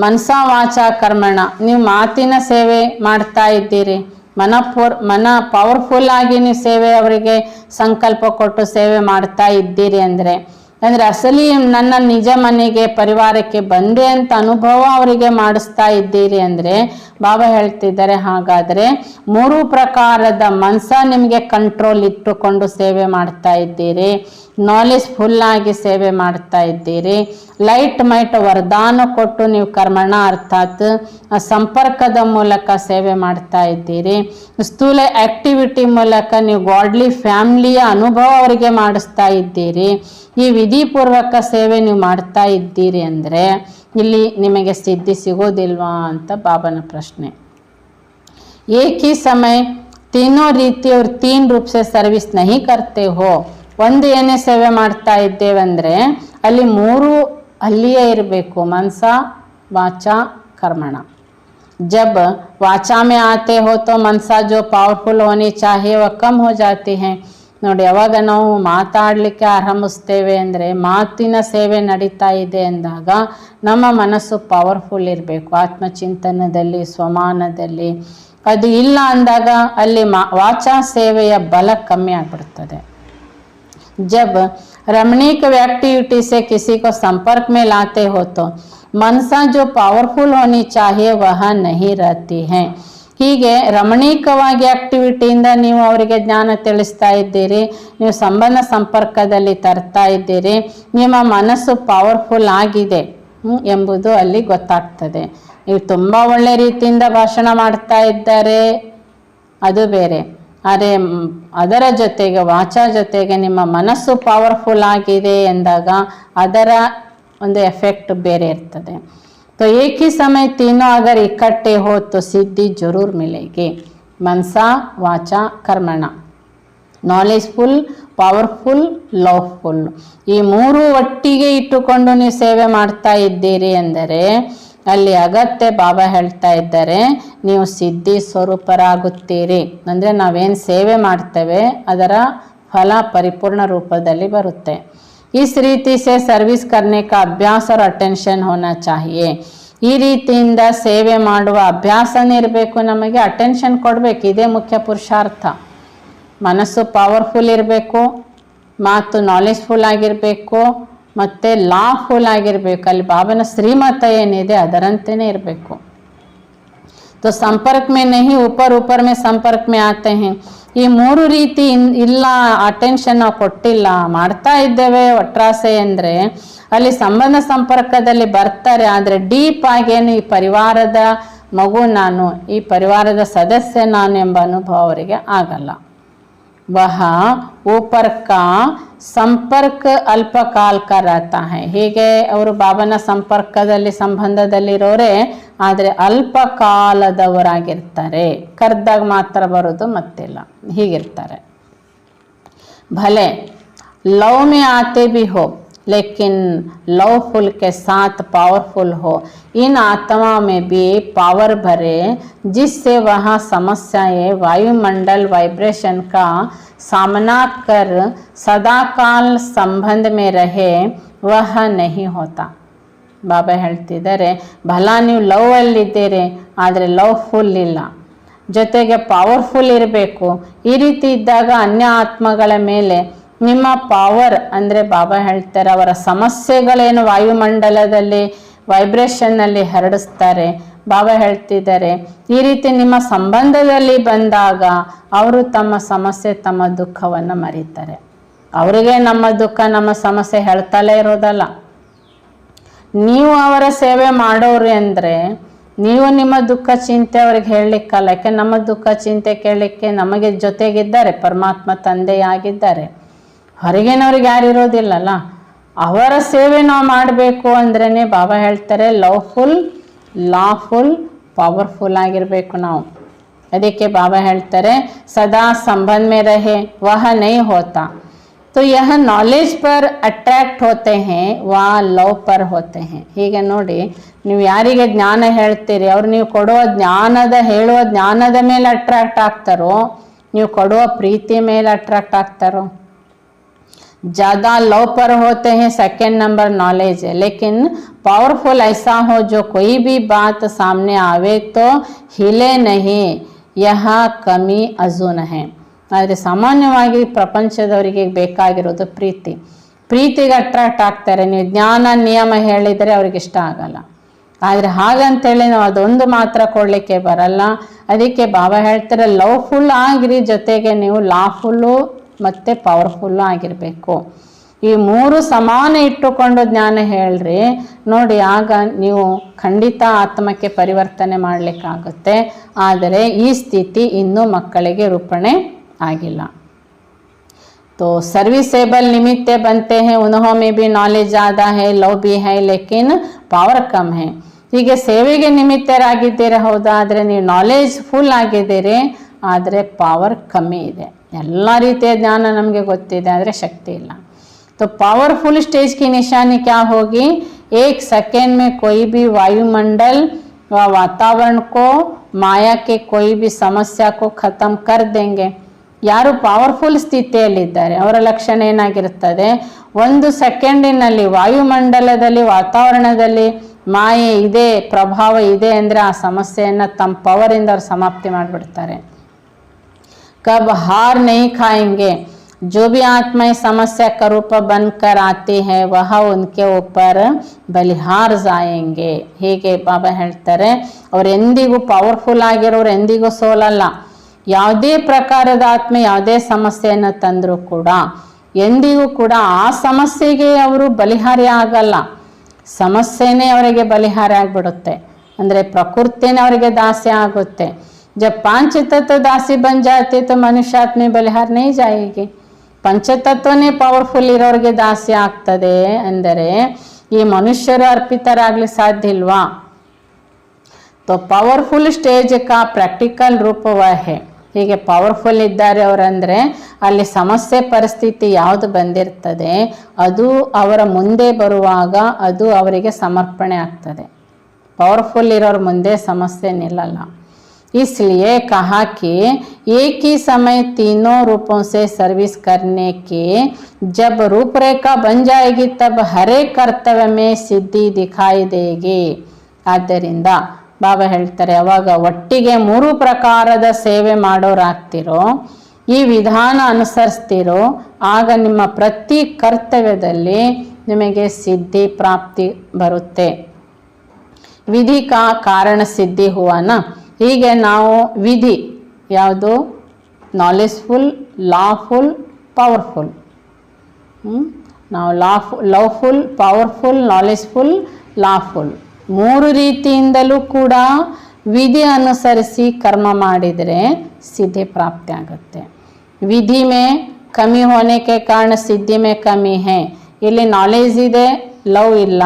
ಮನಸ ವಾಚ ಕರ್ಮಣ ನೀವು ಮಾತಿನ ಸೇವೆ ಮಾಡ್ತಾ ಇದ್ದೀರಿ, ಮನ ಪವರ್ಫುಲ್ ಆಗಿ ನೀವು ಸೇವೆ ಅವರಿಗೆ ಸಂಕಲ್ಪ ಕೊಟ್ಟು ಸೇವೆ ಮಾಡ್ತಾ ಇದ್ದೀರಿ ಅಂದರೆ ಅಸಲಿ ನನ್ನ ನಿಜ ಮನೆಗೆ ಪರಿವಾರಕ್ಕೆ ಬಂದೆ ಅಂತ ಅನುಭವ ಅವರಿಗೆ ಮಾಡಿಸ್ತಾ ಇದ್ದೀರಿ ಅಂದರೆ ಬಾಬಾ ಹೇಳ್ತಿದ್ದಾರೆ, ಹಾಗಾದರೆ 3 ಪ್ರಕಾರದ ಮನಸ ನಿಮಗೆ ಕಂಟ್ರೋಲ್ ಇಟ್ಟುಕೊಂಡು ಸೇವೆ ಮಾಡ್ತಾ ಇದ್ದೀರಿ, ನಾಲೆಜ್ ಫುಲ್ ಆಗಿ ಸೇವೆ ಮಾಡ್ತಾ ಇದ್ದೀರಿ, ಲೈಟ್ ಮೈಟ್ ವರದಾನ ಕೊಟ್ಟು ನೀವು ಕರ್ಮಣ ಅರ್ಥಾತ್ ಸಂಪರ್ಕದ ಮೂಲಕ ಸೇವೆ ಮಾಡ್ತಾ ಇದ್ದೀರಿ, ಸ್ಥೂಲ ಆಕ್ಟಿವಿಟಿ ಮೂಲಕ ನೀವು ಗಾಡ್ಲಿ ಫ್ಯಾಮಿಲಿಯ ಅನುಭವ ಅವರಿಗೆ ಮಾಡಿಸ್ತಾ ಇದ್ದೀರಿ, ಈ ವಿಧಿಪೂರ್ವಕ ಸೇವೆ ನೀವು ಮಾಡ್ತಾ ಇದ್ದೀರಿ ಅಂದರೆ ಇಲ್ಲಿ ನಿಮಗೆ ಸಿದ್ಧಿ ಸಿಗೋದಿಲ್ವಾ ಅಂತ ಬಾಬನ ಪ್ರಶ್ನೆ. एक ही समय तीनों रीति और 3 रूप से सर्विस नहीं करते हो. ಒಂದು ಏನೇ ಸೇವೆ ಮಾಡ್ತಾ ಇದ್ದೇವೆಂದರೆ ಅಲ್ಲಿ 3 ಅಲ್ಲಿಯೇ ಇರಬೇಕು, ಮನಸ ವಾಚ ಕರ್ಮಣ. जब वाचा में आते हो तो मनसा जो पावरफुल होनी चाहिए वह कम हो जाती है. ನೋಡಿ, ಯಾವಾಗ ನಾವು ಮಾತಾಡಲಿಕ್ಕೆ ಆರಂಭಿಸ್ತೇವೆ ಅಂದರೆ ಮಾತಿನ ಸೇವೆ ನಡೀತಾ ಇದೆ ಅಂದಾಗ ನಮ್ಮ ಮನಸ್ಸು ಪವರ್ಫುಲ್ ಇರಬೇಕು, ಆತ್ಮಚಿಂತನದಲ್ಲಿ ಸ್ವಮಾನದಲ್ಲಿ. ಅದು ಇಲ್ಲ ಅಂದಾಗ ಅಲ್ಲಿ ವಾಚಾ ಸೇವೆಯ ಬಲ ಕಮ್ಮಿ ಆಗಿಬಿಡ್ತದೆ. जब रमणीक एक्टिविटी से किसी को संपर्क में लाते हो तो मनसा जो पावरफुल होनी चाहिए वह नहीं रहती है. ಹೀಗೆ ರಮಣೀಕವಾಗಿ ಆಕ್ಟಿವಿಟಿಯಿಂದ ನೀವು ಅವರಿಗೆ ಜ್ಞಾನ ತಿಳಿಸ್ತಾ ಇದ್ದೀರಿ, ನೀವು ಸಂಬಂಧ ಸಂಪರ್ಕದಲ್ಲಿ ತರ್ತಾ ಇದ್ದೀರಿ, ನಿಮ್ಮ ಮನಸ್ಸು ಪವರ್ಫುಲ್ ಆಗಿದೆ ಎಂಬುದು ಅಲ್ಲಿ ಗೊತ್ತಾಗ್ತದೆ. ನೀವು ತುಂಬ ಒಳ್ಳೆ ರೀತಿಯಿಂದ ಭಾಷಣ ಮಾಡ್ತಾ ಇದ್ದಾರೆ ಅದು ಬೇರೆ, ಆದರೆ ಅದರ ಜೊತೆಗೆ ವಾಚಾ ಜೊತೆಗೆ ನಿಮ್ಮ ಮನಸ್ಸು ಪವರ್ಫುಲ್ ಆಗಿದೆ ಎಂದಾಗ ಅದರ ಒಂದು ಎಫೆಕ್ಟ್ ಬೇರೆ ಇರ್ತದೆ. तो एक ही समय तीनों अगर इकट्ठे हो तो सिद्धि जरूर मिलेगी. मनसा वाचा कर्मण, ನಾಲೆಜ್ಫುಲ್, ಪವರ್ಫುಲ್, ಲವ್ಫುಲ್, ಈ 3 ಒಟ್ಟಿಗೆ ಇಟ್ಟುಕೊಂಡು ನೀವು ಸೇವೆ ಮಾಡ್ತಾ ಇದ್ದೀರಿ ಎಂದರೆ ಅಲ್ಲಿ ಅಗತ್ಯ ಬಾಬಾ ಹೇಳ್ತಾ ಇದ್ದಾರೆ, ನೀವು ಸಿದ್ಧಿ ಸ್ವರೂಪರಾಗುತ್ತೀರಿ. ಅಂದರೆ ನಾವೇನು ಸೇವೆ ಮಾಡ್ತೇವೆ ಅದರ ಫಲ ಪರಿಪೂರ್ಣ ರೂಪದಲ್ಲಿ ಬರುತ್ತೆ. इस रीति से सर्विस करने का अभ्यास और अटेंशन होना चाहिए. ಈ ರೀತಿಯಿಂದ ಸೇವೆ ಮಾಡುವ ಅಭ್ಯಾಸನೇ ಇರಬೇಕು, ನಮಗೆ ಅಟೆನ್ಷನ್ ಕೊಡಬೇಕು. ಇದೇ ಮುಖ್ಯ ಪುರುಷಾರ್ಥ. ಮನಸ್ಸು ಪವರ್ಫುಲ್ ಇರಬೇಕು, ಮಾತು ನಾಲೆಜ್ಫುಲ್ ಆಗಿರಬೇಕು, ಮತ್ತು ಲಾಫುಲ್ ಆಗಿರಬೇಕು. ಅಲ್ಲಿ ಬಾಬನ ಶ್ರೀಮತ ಏನಿದೆ ಅದರಂತೆಯೇ ಇರಬೇಕು. तो संपर्क में नहीं, ऊपर ऊपर में संपर्क में आते हैं. ಈ ಮೂರು ರೀತಿ ಇಲ್ಲ, ಅಟೆನ್ಷನ್ ನಾವು ಕೊಟ್ಟಿಲ್ಲ, ಮಾಡ್ತಾ ಇದ್ದೇವೆ ಒಟ್ರಾಸೆ ಅಂದರೆ ಅಲ್ಲಿ ಸಂಬಂಧ ಸಂಪರ್ಕದಲ್ಲಿ ಬರ್ತಾರೆ. ಆದರೆ ಡೀಪ್ ಆಗೇನು ಈ ಪರಿವಾರದ ಮಗು ನಾನು, ಈ ಪರಿವಾರದ ಸದಸ್ಯ ನಾನು ಎಂಬ ಅನುಭವ ಅವರಿಗೆ ಆಗಲ್ಲ. ವಹ ऊपर का ಸಂಪರ್ಕ ಅಲ್ಪಕಾಲ का रहता है. ಹೀಗೆ ಅವರು ಬಾಬನ ಸಂಪರ್ಕದಲ್ಲಿ ಸಂಬಂಧದಲ್ಲಿರೋರೆ, ಆದರೆ ಅಲ್ಪಕಾಲದವರಾಗಿರ್ತಾರೆ. ಕರೆದಾಗ ಮಾತ್ರ ಬರೋದು, ಮತ್ತಿಲ್ಲ, ಹೀಗಿರ್ತಾರೆ. भले लव में आते भी हो लेकिन लवफुल के साथ पावरफुल हो. इन आत्माओं में भी पावर भरे जिससे वहाँ समस्याएं वायुमंडल वाइब्रेशन का सामना कर सदाकाल संबंध में रहे, वह नहीं होता. ಬಾಬಾ ಹೇಳ್ತಿದ್ದಾರೆ, ಭಲ ನೀವು ಲವ್ ಅಲ್ಲಿದ್ದೀರಿ, ಆದರೆ ಲವ್ಫುಲ್ ಇಲ್ಲ, ಜೊತೆಗೆ ಪವರ್ಫುಲ್ ಇರಬೇಕು. ಈ ರೀತಿ ಇದ್ದಾಗ ಅನ್ಯ ಆತ್ಮಗಳ ಮೇಲೆ ನಿಮ್ಮ ಪವರ್ ಅಂದರೆ ಬಾಬಾ ಹೇಳ್ತಾರೆ ಅವರ ಸಮಸ್ಯೆಗಳೇನು ವಾಯುಮಂಡಲದಲ್ಲಿ ವೈಬ್ರೇಷನ್ನಲ್ಲಿ ಹರಡಿಸ್ತಾರೆ. ಬಾಬಾ ಹೇಳ್ತಿದ್ದಾರೆ ಈ ರೀತಿ ನಿಮ್ಮ ಸಂಬಂಧದಲ್ಲಿ ಬಂದಾಗ ಅವರು ತಮ್ಮ ಸಮಸ್ಯೆ ತಮ್ಮ ದುಃಖವನ್ನು ಮರೀತಾರೆ. ಅವರಿಗೆ ನಮ್ಮ ದುಃಖ ನಮ್ಮ ಸಮಸ್ಯೆ ಹೇಳ್ತಲೇ ಇರೋದಲ್ಲ. ನೀವು ಅವರ ಸೇವೆ ಮಾಡೋರು ಅಂದರೆ ನೀವು ನಿಮ್ಮ ದುಃಖ ಚಿಂತೆ ಅವ್ರಿಗೆ ಹೇಳಲಿಕ್ಕಲ್ಲ. ಯಾಕೆ ನಮ್ಮ ದುಃಖ ಚಿಂತೆ ಕೇಳಲಿಕ್ಕೆ ನಮಗೆ ಜೊತೆಗಿದ್ದಾರೆ, ಪರಮಾತ್ಮ ತಂದೆಯಾಗಿದ್ದಾರೆ. ಹೊರಗಿನವ್ರಿಗೆ ಯಾರು ಇರೋದಿಲ್ಲಲ್ಲ. ಅವರ ಸೇವೆ ನಾವು ಮಾಡಬೇಕು ಅಂದ್ರೇ ಬಾಬಾ ಹೇಳ್ತಾರೆ ಲವ್ಫುಲ್, ಲಾಫುಲ್, ಪವರ್ಫುಲ್ ಆಗಿರಬೇಕು ನಾವು. ಅದಕ್ಕೆ ಬಾಬಾ ಹೇಳ್ತಾರೆ ಸದಾ ಸಂಬಂಧ में रहे वह नहीं होता. तो यह नॉलेज पर अट्रैक्ट होते हैं, वह लव पर होते हैं. ಹೀಗೆ ನೋಡಿ, ನೀವು ಯಾರಿಗೆ ಜ್ಞಾನ ಹೇಳ್ತೀರಿ ಅವ್ರು ನೀವು ಕೊಡುವ ಹೇಳುವ ಜ್ಞಾನದ ಮೇಲೆ ಅಟ್ರಾಕ್ಟ್ ಆಗ್ತಾರೋ, ನೀವು ಕೊಡುವ ಪ್ರೀತಿ ಮೇಲೆ ಅಟ್ರಾಕ್ಟ್ ಆಗ್ತಾರೋ. ज़्यादा लव पर होते हैं, सेकेंड नंबर नॉलेज है. लेकिन पावरफुल ऐसा हो जो कोई भी बात सामने आवे तो हिले नहीं, यह कमी अजून है. ಆದರೆ ಸಾಮಾನ್ಯವಾಗಿ ಪ್ರಪಂಚದವರಿಗೆ ಬೇಕಾಗಿರೋದು ಪ್ರೀತಿಗೆ ಅಟ್ರಾಕ್ಟ್ ಆಗ್ತಾರೆ. ನೀವು ಜ್ಞಾನ ನಿಯಮ ಹೇಳಿದರೆ ಅವ್ರಿಗೆ ಇಷ್ಟ ಆಗಲ್ಲ. ಆದರೆ ಹಾಗಂತೇಳಿ ನಾವು ಅದೊಂದು ಮಾತ್ರ ಕೊಡಲಿಕ್ಕೆ ಬರಲ್ಲ. ಅದಕ್ಕೆ ಬಾಬಾ ಹೇಳ್ತಾರೆ ಲವ್ಫುಲ್ ಆಗಿರಿ, ಜೊತೆಗೆ ನೀವು ಲಾಫುಲ್ಲು ಮತ್ತು ಪವರ್ಫುಲ್ಲು ಆಗಿರಬೇಕು. ಈ ಮೂರು ಸಮಾನ ಇಟ್ಟುಕೊಂಡು ಜ್ಞಾನ ಹೇಳ್ರಿ ನೋಡಿ, ಆಗ ನೀವು ಖಂಡಿತ ಆತ್ಮಕ್ಕೆ ಪರಿವರ್ತನೆ ಮಾಡಲಿಕ್ಕಾಗುತ್ತೆ. ಆದರೆ ಈ ಸ್ಥಿತಿ ಇನ್ನೂ ಮಕ್ಕಳಿಗೆ ರೂಪಣೆ ಆಗಿಲ್ಲ. तो सर्विसेबल निमित्त बनते हैं, उन्हों में भी नॉलेज ज़्यादा है, लव भी है, लेकिन पावर कम है. ಹೀಗೆ ಸೇವೆಗೆ ನಿಮಿತ್ತರಾಗಿದ್ದೀರಾ, ಹೌದಾ, ಆದರೆ ನೀವು ನಾಲೆಜ್ ಫುಲ್ ಆಗಿದ್ದೀರಿ, ಆದರೆ ಪವರ್ ಕಮ್ಮಿ ಇದೆ. ಎಲ್ಲ ರೀತಿಯ ಜ್ಞಾನ ನಮಗೆ ಗೊತ್ತಿದೆ, ಆದರೆ ಶಕ್ತಿ ಇಲ್ಲ. तो पावरफुल स्टेज की निशानी क्या होगी? एक सेकेंड में कोई भी वायुमंडल व वातावरण को, माया के कोई भी समस्या को खत्म कर देंगे. ಯಾರು ಪವರ್ಫುಲ್ ಸ್ಥಿತಿಯಲ್ಲಿದ್ದಾರೆ ಅವರ ಲಕ್ಷಣ ಏನಾಗಿರುತ್ತದೆ? ಒಂದು ಸೆಕೆಂಡಿನಲ್ಲಿ ವಾಯುಮಂಡಲದಲ್ಲಿ ವಾತಾವರಣದಲ್ಲಿ ಮಾಯೆ ಇದೆ, ಪ್ರಭಾವ ಇದೆ ಅಂದರೆ ಆ ಸಮಸ್ಯೆಯನ್ನು ತಮ್ಮ ಪವರಿಂದ ಅವ್ರು ಸಮಾಪ್ತಿ ಮಾಡಿಬಿಡ್ತಾರೆ. ಕಬ್ ಹಾರ್ ನಹೀ ಖಾಯೆಂಗೆ. जो भी आत्माएं समस्या का रूप बनकर आती है वह उनके ऊपर बलिहार जाएंगे. ಹೀಗೆ ಬಾಬಾ ಹೇಳ್ತಾರೆ ಅವ್ರು ಎಂದಿಗೂ ಪವರ್ಫುಲ್ ಆಗಿರೋರು ಎಂದಿಗೂ ಸೋಲಲ್ಲ. ಯಾವುದೇ ಪ್ರಕಾರದ ಆತ್ಮೆ ಯಾವುದೇ ಸಮಸ್ಯೆಯನ್ನು ತಂದರೂ ಕೂಡ ಎಂದಿಗೂ ಕೂಡ ಆ ಸಮಸ್ಯೆಗೆ ಅವರು ಬಲಿಹಾರಿ ಆಗಲ್ಲ. ಸಮಸ್ಯೆನೇ ಅವರಿಗೆ ಬಲಿಹಾರಿ ಆಗಿಬಿಡುತ್ತೆ. ಅಂದರೆ ಪ್ರಕೃತಿನೇ ಅವರಿಗೆ ದಾಸಿ ಆಗುತ್ತೆ. जब पांच तत्व दासी बन जाते तो मनुष्य आत्मे बलिहार नहीं जाएगी. ಪಂಚತತ್ವನೇ ಪವರ್ಫುಲ್ ಇರೋರಿಗೆ ದಾಸಿ ಆಗ್ತದೆ ಅಂದರೆ ಈ ಮನುಷ್ಯರು ಅರ್ಪಿತರಾಗಲಿ ಸಾಧ್ಯ ಇಲ್ವಾ? तो पावरफुल स्टेज का प्रैक्टिकल रूप वह है. ಹೀಗೆ ಪವರ್ಫುಲ್ ಇದ್ದಾರೆ ಅವರಂದರೆ ಅಲ್ಲಿ ಸಮಸ್ಯೆ ಪರಿಸ್ಥಿತಿ ಯಾವುದು ಬಂದಿರ್ತದೆ ಅದು ಅವರ ಮುಂದೆ ಬರುವಾಗ ಅದು ಅವರಿಗೆ ಸಮರ್ಪಣೆ ಆಗ್ತದೆ. ಪವರ್ಫುಲ್ ಇರೋರ ಮುಂದೆ ಸಮಸ್ಯೆ ನಿಲ್ಲಲ್ಲ. इसलिए कहा कि एक ही समय तीनों रूपों से सर्विस करने की जब रूपरेखा बन जाएगी तब हर एक कर्तव्य में सिद्धि दिखाई देगी. ಆದ್ದರಿಂದ ಬಾಬಾ ಹೇಳ್ತಾರೆ ಅವಾಗ ಒಟ್ಟಿಗೆ ಮೂರು ಪ್ರಕಾರದ ಸೇವೆ ಮಾಡೋರಾಗ್ತಿರೋ, ಈ ವಿಧಾನ ಅನುಸರಿಸ್ತಿರೋ, ಆಗ ನಿಮ್ಮ ಪ್ರತಿ ಕರ್ತವ್ಯದಲ್ಲಿ ನಿಮಗೆ ಸಿದ್ಧಿ ಪ್ರಾಪ್ತಿ ಬರುತ್ತೆ. ವಿಧಿ ಕಾ ಕಾರಣ ಸಿದ್ಧಿ ಹುವಾನ. ಹೀಗೆ ನಾವು ವಿಧಿ ಯಾವುದು ನಾಲೆಜ್ಫುಲ್, ಲಾಫುಲ್, ಪವರ್ಫುಲ್. ನಾವು ಲವ್ಫುಲ್, ಪವರ್ಫುಲ್, ನಾಲೆಜ್ಫುಲ್, ಲಾಫುಲ್ 3 ರೀತಿಯಿಂದಲೂ ಕೂಡ ವಿಧಿ ಅನುಸರಿಸಿ ಕರ್ಮ ಮಾಡಿದರೆ ಸಿದ್ಧಿ ಪ್ರಾಪ್ತಿ ಆಗುತ್ತೆ. ವಿಧಿ ಮೇ ಕಮ್ಮಿ ಹೋನೆಕೆ ಕಾರಣ ಸಿದ್ಧಿ ಮೇ ಕಮ್ಮಿ ಹೇ. ಇಲ್ಲಿ ನಾಲೆಜ್ ಇದೆ, ಲವ್ ಇಲ್ಲ,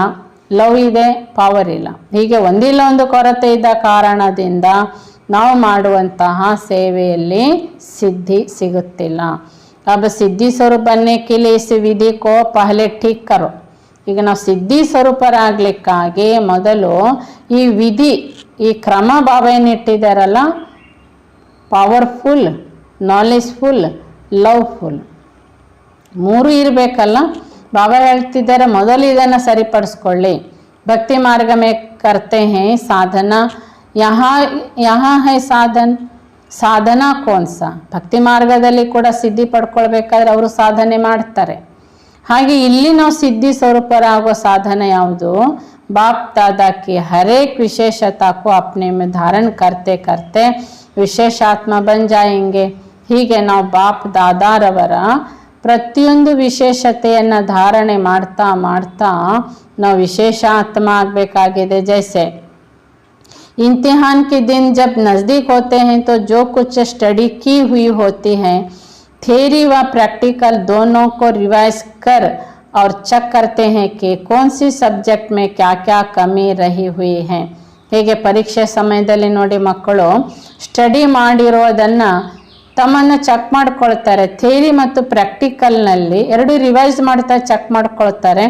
ಲವ್ ಇದೆ, ಪವರ್ ಇಲ್ಲ. ಹೀಗೆ ಒಂದಿಲ್ಲ ಒಂದು ಕೊರತೆ ಇದ್ದ ಕಾರಣದಿಂದ ನಾವು ಮಾಡುವಂತಹ ಸೇವೆಯಲ್ಲಿ ಸಿದ್ಧಿ ಸಿಗುತ್ತಿಲ್ಲ. अब ಸಿದ್ಧಿ ಸ್ವರೂಪ बनने के लिए इस विधि को पहले ठीक करो. ಈಗ ನಾವು ಸಿದ್ಧಿ ಸ್ವರೂಪರಾಗಲಿಕ್ಕಾಗಿ ಮೊದಲು ಈ ವಿಧಿ, ಈ ಕ್ರಮ ಭಾವ ಏನಿಟ್ಟಿದ್ದಾರಲ್ಲ, ಪವರ್ಫುಲ್, ನಾಲೆಜ್ಫುಲ್, ಲವ್ಫುಲ್ 3 ಇರಬೇಕಲ್ಲ. ಬಾಬಾ ಹೇಳ್ತಿದ್ದಾರೆ ಮೊದಲು ಇದನ್ನು ಸರಿಪಡಿಸ್ಕೊಳ್ಳಿ. ಭಕ್ತಿ ಮಾರ್ಗ ಮೇ ಕರ್ತೆ ಹೇ ಸಾಧನ, ಯಹಾ ಹೈ ಸಾಧನ ಕೋನ್ಸ. ಭಕ್ತಿ ಮಾರ್ಗದಲ್ಲಿ ಕೂಡ ಸಿದ್ಧಿ ಪಡ್ಕೊಳ್ಬೇಕಾದ್ರೆ ಅವರು ಸಾಧನೆ ಮಾಡ್ತಾರೆ. ಹಾಗೆ ಇಲ್ಲಿ ನಾವು ಸಿದ್ಧಿ ಸ್ವರೂಪರಾಗುವ ಸಾಧನ ಯಾವುದು? ಬಾಪ್ दादा की हर एक विशेषता को अपने में धारण करते करते ವಿಶೇಷಾತ್ಮ ಬನ್ ಜಾಯೆಂಗೆ. ಹೀಗೆ ನಾವು ಬಾಪ್ ದಾದಾರವರ ಪ್ರತಿಯೊಂದು ವಿಶೇಷತೆಯನ್ನು ಧಾರಣೆ ಮಾಡ್ತಾ ಮಾಡ್ತಾ ನಾವು ವಿಶೇಷ ಆತ್ಮ ಆಗಬೇಕಾಗಿದೆ. ಜೈಸೆ इम्तिहान के दिन जब नज़दीक होते हैं तो जो कुछ स्टडी की हुई होती है, थ्योरी व प्रैक्टिकल दोनों को रिवाइज कर और चेक करते हैं कि कौन सी सब्जेक्ट में क्या क्या कमी रही हुई है. ಹೀಗೆ ಪರೀಕ್ಷೆ ಸಮಯದಲ್ಲಿ ನೋಡಿ ಮಕ್ಕಳು ಸ್ಟಡಿ ಮಾಡಿರೋದನ್ನು ತಮ್ಮನ್ನು ಚೆಕ್ ಮಾಡ್ಕೊಳ್ತಾರೆ. ಥಿಯರಿ ಮತ್ತು ಪ್ರಾಕ್ಟಿಕಲ್ನಲ್ಲಿ 2 ರಿವೈಸ್ ಮಾಡ್ತಾ ಚೆಕ್ ಮಾಡ್ಕೊಳ್ತಾರೆ.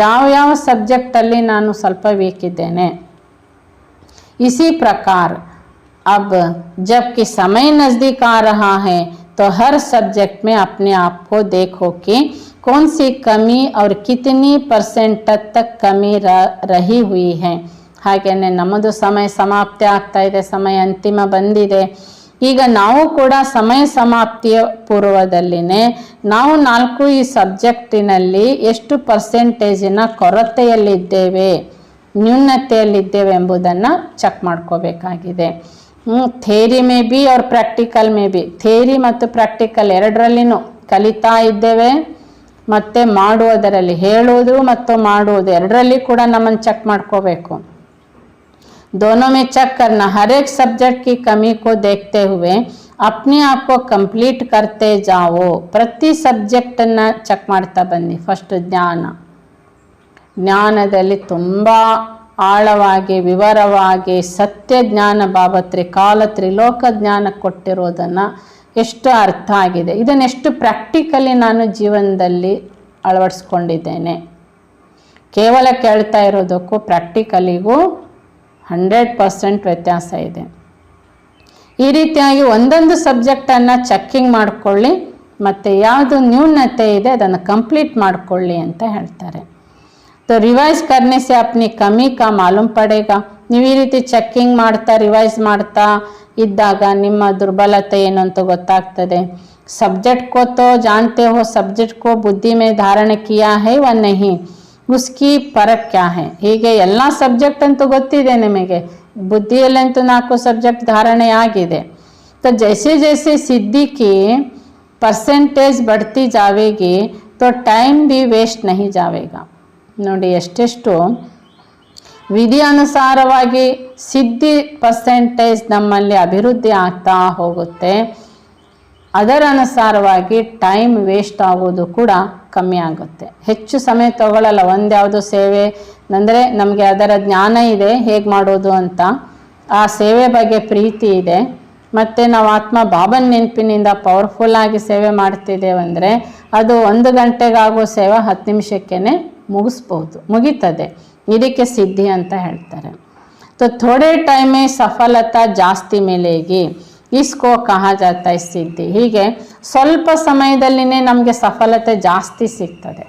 ಯಾವ ಸಬ್ಜೆಕ್ಟಲ್ಲಿ ನಾನು ಸ್ವಲ್ಪ ವೀಕ್ ಇದ್ದೇನೆ. इसी प्रकार अब जबकि समय नज़दीक आ रहा है तो हर सब्जेक्ट में अपने आप को देखो कि कौन सी कमी और कितनी % तक कमी रही हुई है. ಹಾಗೆಯೇ ನಮ್ಮದು ಸಮಯ ಸಮಾಪ್ತಿ ಆಗ್ತಾ ಇದೆ, ಸಮಯ ಅಂತಿಮ ಬಂದಿದೆ. ಈಗ ನಾವು ಕೂಡ ಸಮಯ ಸಮಾಪ್ತಿಯ ಪೂರ್ವದಲ್ಲಿನೇ ನಾವು 4 ಈ ಸಬ್ಜೆಕ್ಟಿನಲ್ಲಿ ಎಷ್ಟು ಪರ್ಸೆಂಟೇಜಿನ ಕೊರತೆಯಲ್ಲಿದ್ದೇವೆ, ನ್ಯೂನತೆಯಲ್ಲಿದ್ದೇವೆ ಎಂಬುದನ್ನು ಚೆಕ್ ಮಾಡ್ಕೋಬೇಕಾಗಿದೆ. ಥಿಯರಿ ಮೇ ಬಿ ಅವ್ರ ಪ್ರಾಕ್ಟಿಕಲ್ ಮೇ ಬಿ, ಥಿಯರಿ ಮತ್ತು ಪ್ರಾಕ್ಟಿಕಲ್ ಎರಡರಲ್ಲಿನೂ ಕಲಿತಾ ಇದ್ದೇವೆ. ಮತ್ತು ಮಾಡುವುದರಲ್ಲಿ, ಹೇಳುವುದು ಮತ್ತು ಮಾಡುವುದು ಎರಡರಲ್ಲಿ ಕೂಡ ನಮ್ಮನ್ನು ಚೆಕ್ ಮಾಡ್ಕೋಬೇಕು. दोनों में चेक करना, हर एक सब्जेक्ट की कमी को देखते हुए अपने आप को कंप्लीट करते जाओ. ಪ್ರತಿ ಸಬ್ಜೆಕ್ಟನ್ನು ಚೆಕ್ ಮಾಡ್ತಾ ಬನ್ನಿ. ಫಸ್ಟ್ ಜ್ಞಾನದಲ್ಲಿ ತುಂಬ ಆಳವಾಗಿ ವಿವರವಾಗಿ ಸತ್ಯ ಜ್ಞಾನ ಬಾಬಾ ತ್ರಿಲೋಕ ಜ್ಞಾನ ಕೊಟ್ಟಿರೋದನ್ನು ಎಷ್ಟು ಅರ್ಥ ಆಗಿದೆ, ಇದನ್ನೆಷ್ಟು ಪ್ರಾಕ್ಟಿಕಲಿ ನಾನು ಜೀವನದಲ್ಲಿ ಅಳವಡಿಸ್ಕೊಂಡಿದ್ದೇನೆ. ಕೇವಲ ಕೇಳ್ತಾ ಇರೋದಕ್ಕೂ ಪ್ರಾಕ್ಟಿಕಲಿಗೂ 100% ವ್ಯತ್ಯಾಸ ಇದೆ. ಈ ರೀತಿಯಾಗಿ ಒಂದೊಂದು ಸಬ್ಜೆಕ್ಟನ್ನು ಚೆಕ್ಕಿಂಗ್ ಮಾಡಿಕೊಳ್ಳಿ ಮತ್ತು ಯಾವುದು ನ್ಯೂನತೆ ಇದೆ ಅದನ್ನು ಕಂಪ್ಲೀಟ್ ಮಾಡಿಕೊಳ್ಳಿ ಅಂತ ಹೇಳ್ತಾರೆ. तो रिवाइज करने से अपनी कमी का मालूम पड़ेगा. ನೀವು ಈ ರೀತಿ ಚೆಕ್ಕಿಂಗ್ ಮಾಡ್ತಾ ರಿವೈಸ್ ಮಾಡ್ತಾ ಇದ್ದಾಗ ನಿಮ್ಮ ದುರ್ಬಲತೆ ಏನು ಅಂತ ಗೊತ್ತಾಗ್ತದೆ. सब्जेक्ट को तो जानते हो, सब्जेक्ट को बुद्धि में धारण किया है व नहीं, उसकी फर्क क्या है. ಹೀಗೆ ಎಲ್ಲ ಸಬ್ಜೆಕ್ಟ್ ಅಂತೂ ಗೊತ್ತಿದೆ ನಿಮಗೆ, ಬುದ್ಧಿಯಲ್ಲಂತೂ 4 ಸಬ್ಜೆಕ್ಟ್ ಧಾರಣೆ ಆಗಿದೆ. तो जैसे जैसे सिद्धि की परसेंटेज बढ़ती जाएगी तो टाइम भी वेस्ट नहीं जाएगा. ನೋಡಿ ಎಷ್ಟೆಷ್ಟು ವಿಧಿ ಅನುಸಾರವಾಗಿ ಸಿದ್ಧಿ ಪರ್ಸೆಂಟೇಜ್ ನಮ್ಮಲ್ಲಿ ಅಭಿವೃದ್ಧಿ ಆಗ್ತಾ ಹೋಗುತ್ತೆ, ಅದರ ಅನುಸಾರವಾಗಿ ಟೈಮ್ ವೇಸ್ಟ್ ಆಗೋದು ಕೂಡ ಕಮ್ಮಿ ಆಗುತ್ತೆ. ಹೆಚ್ಚು ಸಮಯ ತಗೊಳ್ಳಲ್ಲ. ಒಂದ್ಯಾವುದು ಸೇವೆ ಅಂದರೆ ನಮಗೆ ಅದರ ಜ್ಞಾನ ಇದೆ ಹೇಗೆ ಮಾಡೋದು ಅಂತ, ಆ ಸೇವೆ ಬಗ್ಗೆ ಪ್ರೀತಿ ಇದೆ, ಮತ್ತು ನಾವು ಆತ್ಮ ಬಾಬನ ನೆನಪಿನಿಂದ ಪವರ್ಫುಲ್ಲಾಗಿ ಸೇವೆ ಮಾಡ್ತಿದ್ದೇವೆ ಅಂದರೆ ಅದು 1 ಗಂಟೆಗಾಗೋ ಸೇವೆ 10 ನಿಮಿಷಕ್ಕೇ ಮುಗೀತದೆ. ಇದಕ್ಕೆ ಸಿದ್ಧಿ ಅಂತ ಹೇಳ್ತಾರೆ. तो थोड़े टाइम में सफलता ಜಾಸ್ತಿ मिलेगी, इसको कहा जाता है ಸಿದ್ಧಿ. ಹೀಗೆ ಸ್ವಲ್ಪ ಸಮಯದಲ್ಲಿನೇ ನಮಗೆ ಸಫಲತೆ ಜಾಸ್ತಿ ಸಿಗ್ತದೆ.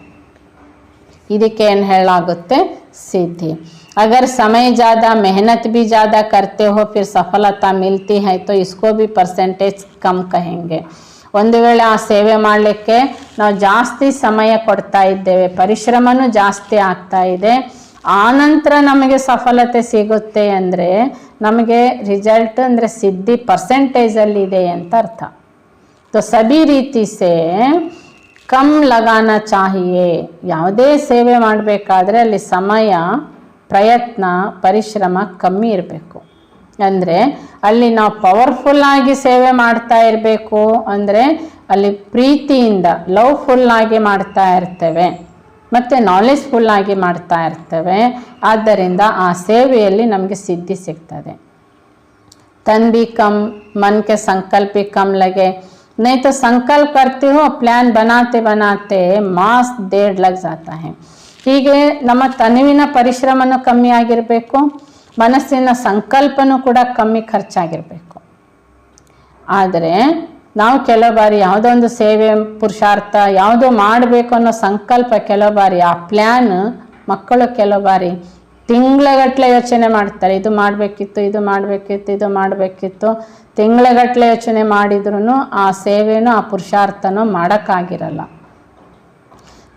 ಇದಕ್ಕೆ ಏನು ಹೇಳಾಗುತ್ತೆ? ಸಿದ್ಧಿ. अगर समय ज़्यादा मेहनत भी ज़्यादा करते हो फिर सफलता मिलती है तो इसको भी परसेंटेज कम कहेंगे. ಒಂದು ವೇಳೆ ಆ ಸೇವೆ ಮಾಡಲಿಕ್ಕೆ ನಾವು ಜಾಸ್ತಿ ಸಮಯ ಕೊಡ್ತಾ ಇದ್ದೇವೆ, ಪರಿಶ್ರಮನೂ ಜಾಸ್ತಿ ಆಗ್ತಾ ಇದೆ, ಆನಂತರ ನಮಗೆ ಸಫಲತೆ ಸಿಗುತ್ತೆ ಅಂದರೆ ನಮಗೆ ರಿಸಲ್ಟ್ ಅಂದರೆ ಸಿದ್ಧಿ ಪರ್ಸೆಂಟೇಜಲ್ಲಿದೆ ಅಂತ ಅರ್ಥ. तो सभी ರೀತಿ ಸೇ ಕಮ್ ಲಗಾನ ಚಾಹಿಯೇ. ಯಾವುದೇ ಸೇವೆ ಮಾಡಬೇಕಾದ್ರೆ ಅಲ್ಲಿ ಸಮಯ, ಪ್ರಯತ್ನ, ಪರಿಶ್ರಮ ಕಮ್ಮಿ ಇರಬೇಕು. ಅಂದರೆ ಅಲ್ಲಿ ನಾವು ಪವರ್ಫುಲ್ಲಾಗಿ ಸೇವೆ ಮಾಡ್ತಾ ಇರಬೇಕು. ಅಂದರೆ ಅಲ್ಲಿ ಪ್ರೀತಿಯಿಂದ ಲವ್ಫುಲ್ಲಾಗಿ ಮಾಡ್ತಾ ಇರ್ತೇವೆ ಮತ್ತು ನಾಲೆಜ್ಫುಲ್ಲಾಗಿ ಮಾಡ್ತಾ ಇರ್ತೇವೆ. ಆದ್ದರಿಂದ ಆ ಸೇವೆಯಲ್ಲಿ ನಮಗೆ ಸಿದ್ಧಿ ಸಿಗ್ತದೆ. तन भी कम, मन के संकल्प भी कम लगे. नहीं तो संकल्प करते हो, प्लान बनाते बनाते मास देर लग जाता है. ಹೀಗೆ ನಮ್ಮ ತನುವಿನ ಪರಿಶ್ರಮನೂ ಕಮ್ಮಿ ಆಗಿರಬೇಕು, ಮನಸ್ಸಿನ ಸಂಕಲ್ಪನೂ ಕೂಡ ಕಮ್ಮಿ ಖರ್ಚಾಗಿರಬೇಕು. ಆದರೆ ನಾವು ಕೆಲವು ಬಾರಿ ಯಾವುದೋ ಒಂದು ಸೇವೆ ಪುರುಷಾರ್ಥ ಯಾವುದೋ ಮಾಡಬೇಕು ಅನ್ನೋ ಸಂಕಲ್ಪ, ಕೆಲವು ಬಾರಿ ಆ ಪ್ಲ್ಯಾನ್ ಮಕ್ಕಳು ಕೆಲವು ಬಾರಿ ತಿಂಗಳಗಟ್ಟಲೆ ಯೋಚನೆ ಮಾಡ್ತಾರೆ. ಇದು ಮಾಡಬೇಕಿತ್ತು, ಇದು ಮಾಡಬೇಕಿತ್ತು, ಇದು ಮಾಡಬೇಕಿತ್ತು. ತಿಂಗಳಗಟ್ಟಲೆ ಯೋಚನೆ ಮಾಡಿದ್ರೂ ಆ ಸೇವೆನೂ ಆ ಪುರುಷಾರ್ಥನೂ ಮಾಡೋಕ್ಕಾಗಿರಲ್ಲ.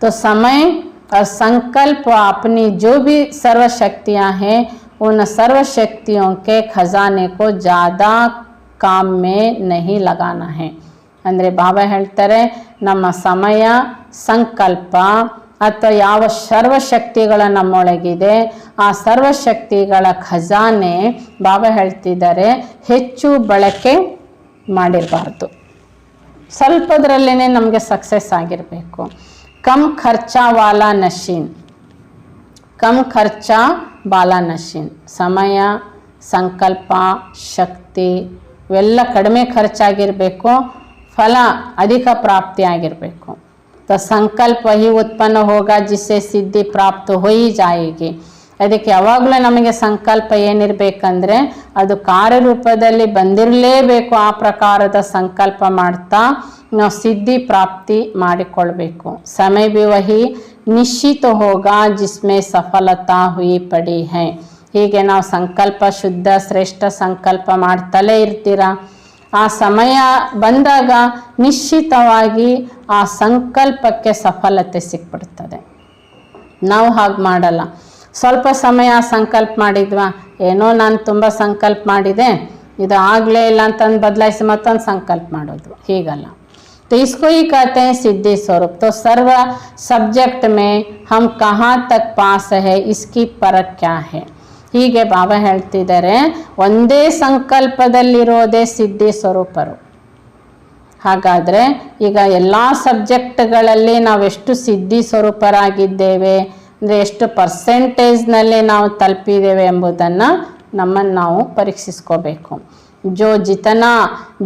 तो समय और संकल्प अपनी जो भी सर्वशक्तियाँ हैं उन सर्वशक्तियों के खजाने को ज़्यादा काम में नहीं लगाना है. ಅಂದರೆ ಬಾಬಾ ಹೇಳ್ತಾರೆ, ನಮ್ಮ ಸಮಯ, ಸಂಕಲ್ಪ ಅಥವಾ ಯಾವ ಸರ್ವಶಕ್ತಿಗಳ ನಮ್ಮೊಳಗಿದೆ ಆ ಸರ್ವಶಕ್ತಿಗಳ ಖಜಾನೆ ಬಾಬಾ ಹೇಳ್ತಿದ್ದಾರೆ ಹೆಚ್ಚು ಬಳಕೆ ಮಾಡಿರಬಾರ್ದು. ಸ್ವಲ್ಪದರಲ್ಲೇ ನಮಗೆ ಸಕ್ಸಸ್ ಆಗಿರಬೇಕು. ಕಮ್ ಖರ್ಚಾ ವಾಲಾ ನಶೀನ್, ಕಮ್ ಖರ್ಚಾ ಬಾಲಾ ನಶೀನ್. ಸಮಯ, ಸಂಕಲ್ಪ, ಶಕ್ತಿ ಇವೆಲ್ಲ ಕಡಿಮೆ ಖರ್ಚಾಗಿರಬೇಕು, ಫಲ ಅಧಿಕ ಪ್ರಾಪ್ತಿ ಆಗಿರಬೇಕು. तो संकल्प वही उत्पन्न होगा जिससे सिद्धि प्राप्त हो ही जाएगी. ಅದಕ್ಕೆ ಯಾವಾಗಲೂ ನಮಗೆ ಸಂಕಲ್ಪ ಏನಿರಬೇಕಂದ್ರೆ ಅದು ಕಾರ್ಯರೂಪದಲ್ಲಿ ಬಂದಿರಲೇಬೇಕು. ಆ ಪ್ರಕಾರದ ಸಂಕಲ್ಪ ಮಾಡ್ತಾ ನಾವು ಸಿದ್ಧಿ ಪ್ರಾಪ್ತಿ ಮಾಡಿಕೊಳ್ಬೇಕು. ಸಮಯ भी वही निश्चित होगा जिसमें सफलता हुई पड़ी है. ಹೀಗೆ ನಾವು ಸಂಕಲ್ಪ ಶುದ್ಧ ಶ್ರೇಷ್ಠ ಸಂಕಲ್ಪ ಮಾಡ್ತಲೇ ಇರ್ತೀರಾ. ಆ ಸಮಯ ಬಂದಾಗ ನಿಶ್ಚಿತವಾಗಿ ಆ ಸಂಕಲ್ಪಕ್ಕೆ ಸಫಲತೆ ಸಿಕ್ಬಿಡ್ತದೆ. ನಾವು ಹಾಗೆ ಮಾಡಲ್ಲ. ಸ್ವಲ್ಪ ಸಮಯ ಸಂಕಲ್ಪ ಮಾಡಿದ್ವಾ, ಏನೋ ನಾನು ತುಂಬ ಸಂಕಲ್ಪ ಮಾಡಿದೆ, ಇದು ಆಗಲೇ ಇಲ್ಲ ಅಂತಂದು ಬದಲಾಯಿಸಿ ಮತ್ತೊಂದು ಸಂಕಲ್ಪ ಮಾಡೋದು, ಹೀಗಲ್ಲ. तो इसको ही कहते हैं सिद्धि स्वरूप. तो सर्व सब्जेक्ट में हम कहाँ तक पास है इसकी परख क्या है. ಹೀಗೆ ಬಾಬಾ ಹೇಳ್ತಿದ್ದಾರೆ, ಒಂದೇ ಸಂಕಲ್ಪದಲ್ಲಿರೋದೇ ಸಿದ್ಧಿ ಸ್ವರೂಪರು. ಹಾಗಾದರೆ ಈಗ ಎಲ್ಲ ಸಬ್ಜೆಕ್ಟ್ಗಳಲ್ಲಿ ನಾವೆಷ್ಟು ಸಿದ್ಧಿ ಸ್ವರೂಪರಾಗಿದ್ದೇವೆ ಅಂದರೆ ಎಷ್ಟು ಪರ್ಸೆಂಟೇಜ್ನಲ್ಲಿ ನಾವು ತಲುಪಿದ್ದೇವೆ ಎಂಬುದನ್ನು ನಮ್ಮನ್ನು ನಾವು ಪರೀಕ್ಷಿಸ್ಕೋಬೇಕು. जो जितना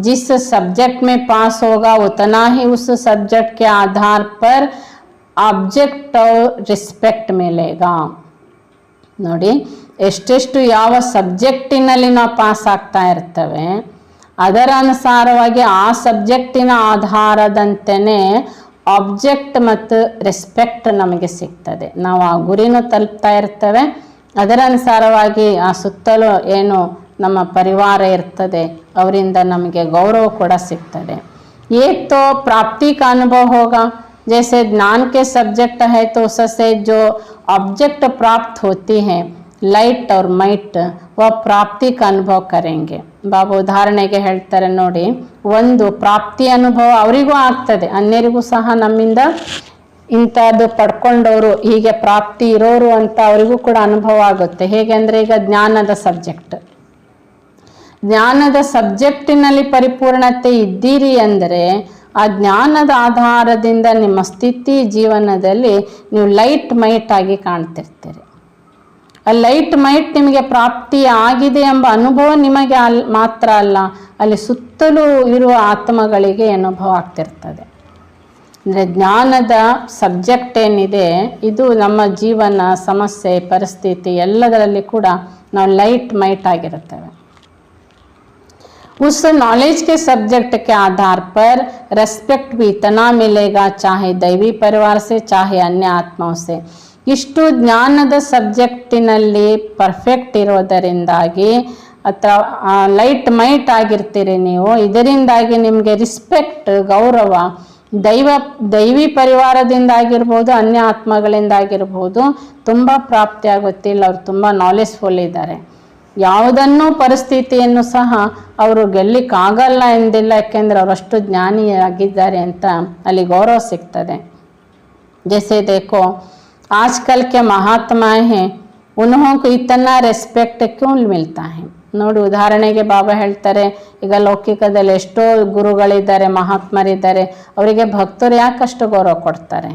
जिस सब्जेक्ट में पास होगा उतना ही उस सब्जेक्ट के आधार पर ऑब्जेक्ट और रिस्पेक्ट मिलेगा. ನೋಡಿ, ಎಷ್ಟೆಷ್ಟು ಯಾವ ಸಬ್ಜೆಕ್ಟಿನಲ್ಲಿ ನಾವು ಪಾಸ್ ಆಗ್ತಾ ಇರ್ತೇವೆ ಅದರ ಅನುಸಾರವಾಗಿ ಆ ಸಬ್ಜೆಕ್ಟಿನ ಆಧಾರದಂತೆಯೇ ಆಬ್ಜೆಕ್ಟ್ ಮತ್ತು ರೆಸ್ಪೆಕ್ಟ್ ನಮಗೆ ಸಿಗ್ತದೆ. ನಾವು ಆ ಗುರಿನೂ ತಲುಪ್ತಾ ಇರ್ತೇವೆ, ಅದರ ಅನುಸಾರವಾಗಿ ಆ ಸುತ್ತಲೂ ಏನು ನಮ್ಮ ಪರಿವಾರ ಇರ್ತದೆ ಅವರಿಂದ ನಮಗೆ ಗೌರವ ಕೂಡ ಸಿಗ್ತದೆ. एक तो प्राप्ति का अनुभव होगा, जैसे ज्ञान के सब्जेक्ट है तो उससे जो ऑब्जेक्ट प्राप्त होती हैं लाइट और माइट वह प्राप्ति का अनुभव करेंगे. ಬಾಬಾ ಉದಾಹರಣೆಗೆ ಹೇಳ್ತಾರೆ ನೋಡಿ, ಒಂದು ಪ್ರಾಪ್ತಿ ಅನುಭವ ಅವರಿಗೂ ಆಗ್ತದೆ, ಅನ್ಯರಿಗೂ ಸಹ ನಮ್ಮಿಂದ ಇಂಥದ್ದು ಪಡ್ಕೊಂಡವರು ಹೀಗೆ ಪ್ರಾಪ್ತಿ ಇರೋರು ಅಂತ ಅವರಿಗೂ ಕೂಡ ಅನುಭವ ಆಗುತ್ತೆ. ಹೇಗೆ ಅಂದರೆ ಈಗ ಜ್ಞಾನದ ಸಬ್ಜೆಕ್ಟಿನಲ್ಲಿ ಪರಿಪೂರ್ಣತೆ ಇದ್ದೀರಿ ಅಂದರೆ ಆ ಜ್ಞಾನದ ಆಧಾರದಿಂದ ನಿಮ್ಮ ಸ್ಥಿತಿ ಜೀವನದಲ್ಲಿ ನೀವು ಲೈಟ್ ಮೈಟ್ ಆಗಿ ಕಾಣ್ತಿರ್ತೀರಿ. ಆ ಲೈಟ್ ಮೈಟ್ ನಿಮಗೆ ಪ್ರಾಪ್ತಿ ಆಗಿದೆ ಎಂಬ ಅನುಭವ ನಿಮಗೆ ಮಾತ್ರ ಅಲ್ಲ, ಅಲ್ಲಿ ಸುತ್ತಲೂ ಇರುವ ಆತ್ಮಗಳಿಗೆ ಅನುಭವ ಆಗ್ತಿರ್ತದೆ. ಅಂದರೆ ಜ್ಞಾನದ ಸಬ್ಜೆಕ್ಟ್ ಏನಿದೆ ಇದು ನಮ್ಮ ಜೀವನ ಸಮಸ್ಯೆ ಪರಿಸ್ಥಿತಿ ಎಲ್ಲದರಲ್ಲಿ ಕೂಡ ನಾವು ಲೈಟ್ ಮೈಟ್ ಆಗಿರುತ್ತೇವೆ. उस नॉलेज के सब्जेक्ट के आधार पर रेस्पेक्ट भी इतना मिलेगा, चाहे दैवी परिवार से चाहे अन्य आत्माओं से. ಇಷ್ಟು ಜ್ಞಾನದ ಸಬ್ಜೆಕ್ಟಿನಲ್ಲಿ ಪರ್ಫೆಕ್ಟ್ ಇರೋದರಿಂದಾಗಿ ಅಥವಾ ಲೈಟ್ ಮೈಟ್ ಆಗಿರ್ತೀರಿ ನೀವು, ಇದರಿಂದಾಗಿ ನಿಮಗೆ ರಿಸ್ಪೆಕ್ಟ್ ಗೌರವ ದೈವಿ ಪರಿವಾರದಿಂದಾಗಿರ್ಬೋದು, ಅನ್ಯ ಆತ್ಮಗಳಿಂದಾಗಿರ್ಬೋದು ತುಂಬ ಪ್ರಾಪ್ತಿ ಆಗುತ್ತಿಲ್ಲ. ಅವ್ರು ತುಂಬ ನಾಲೆಜ್ಫುಲ್ ಇದ್ದಾರೆ. ಯಾವುದನ್ನು ಪರಿಸ್ಥಿತಿಯನ್ನು ಸಹ ಅವರು ಗೆಲ್ಲಿಕ್ಕಾಗಲ್ಲ ಎಂದಿಲ್ಲ, ಯಾಕೆಂದರೆ ಅವರಷ್ಟು ಜ್ಞಾನಿಯಾಗಿದ್ದಾರೆ ಅಂತ ಅಲ್ಲಿ ಗೌರವ ಸಿಗ್ತದೆ. जैसे देखो आजकल के महात्मा हैं, उन्हों को इतना ರೆಸ್ಪೆಕ್ಟ್ क्यों मिलता है? ನೋಡಿ, ಉದಾಹರಣೆಗೆ ಬಾಬಾ ಹೇಳ್ತಾರೆ, ಈಗ ಲೌಕಿಕದಲ್ಲಿ ಎಷ್ಟೋ ಗುರುಗಳಿದ್ದಾರೆ, ಮಹಾತ್ಮರಿದ್ದಾರೆ, ಅವರಿಗೆ ಭಕ್ತರು ಯಾಕಷ್ಟು ಗೌರವ ಕೊಡ್ತಾರೆ?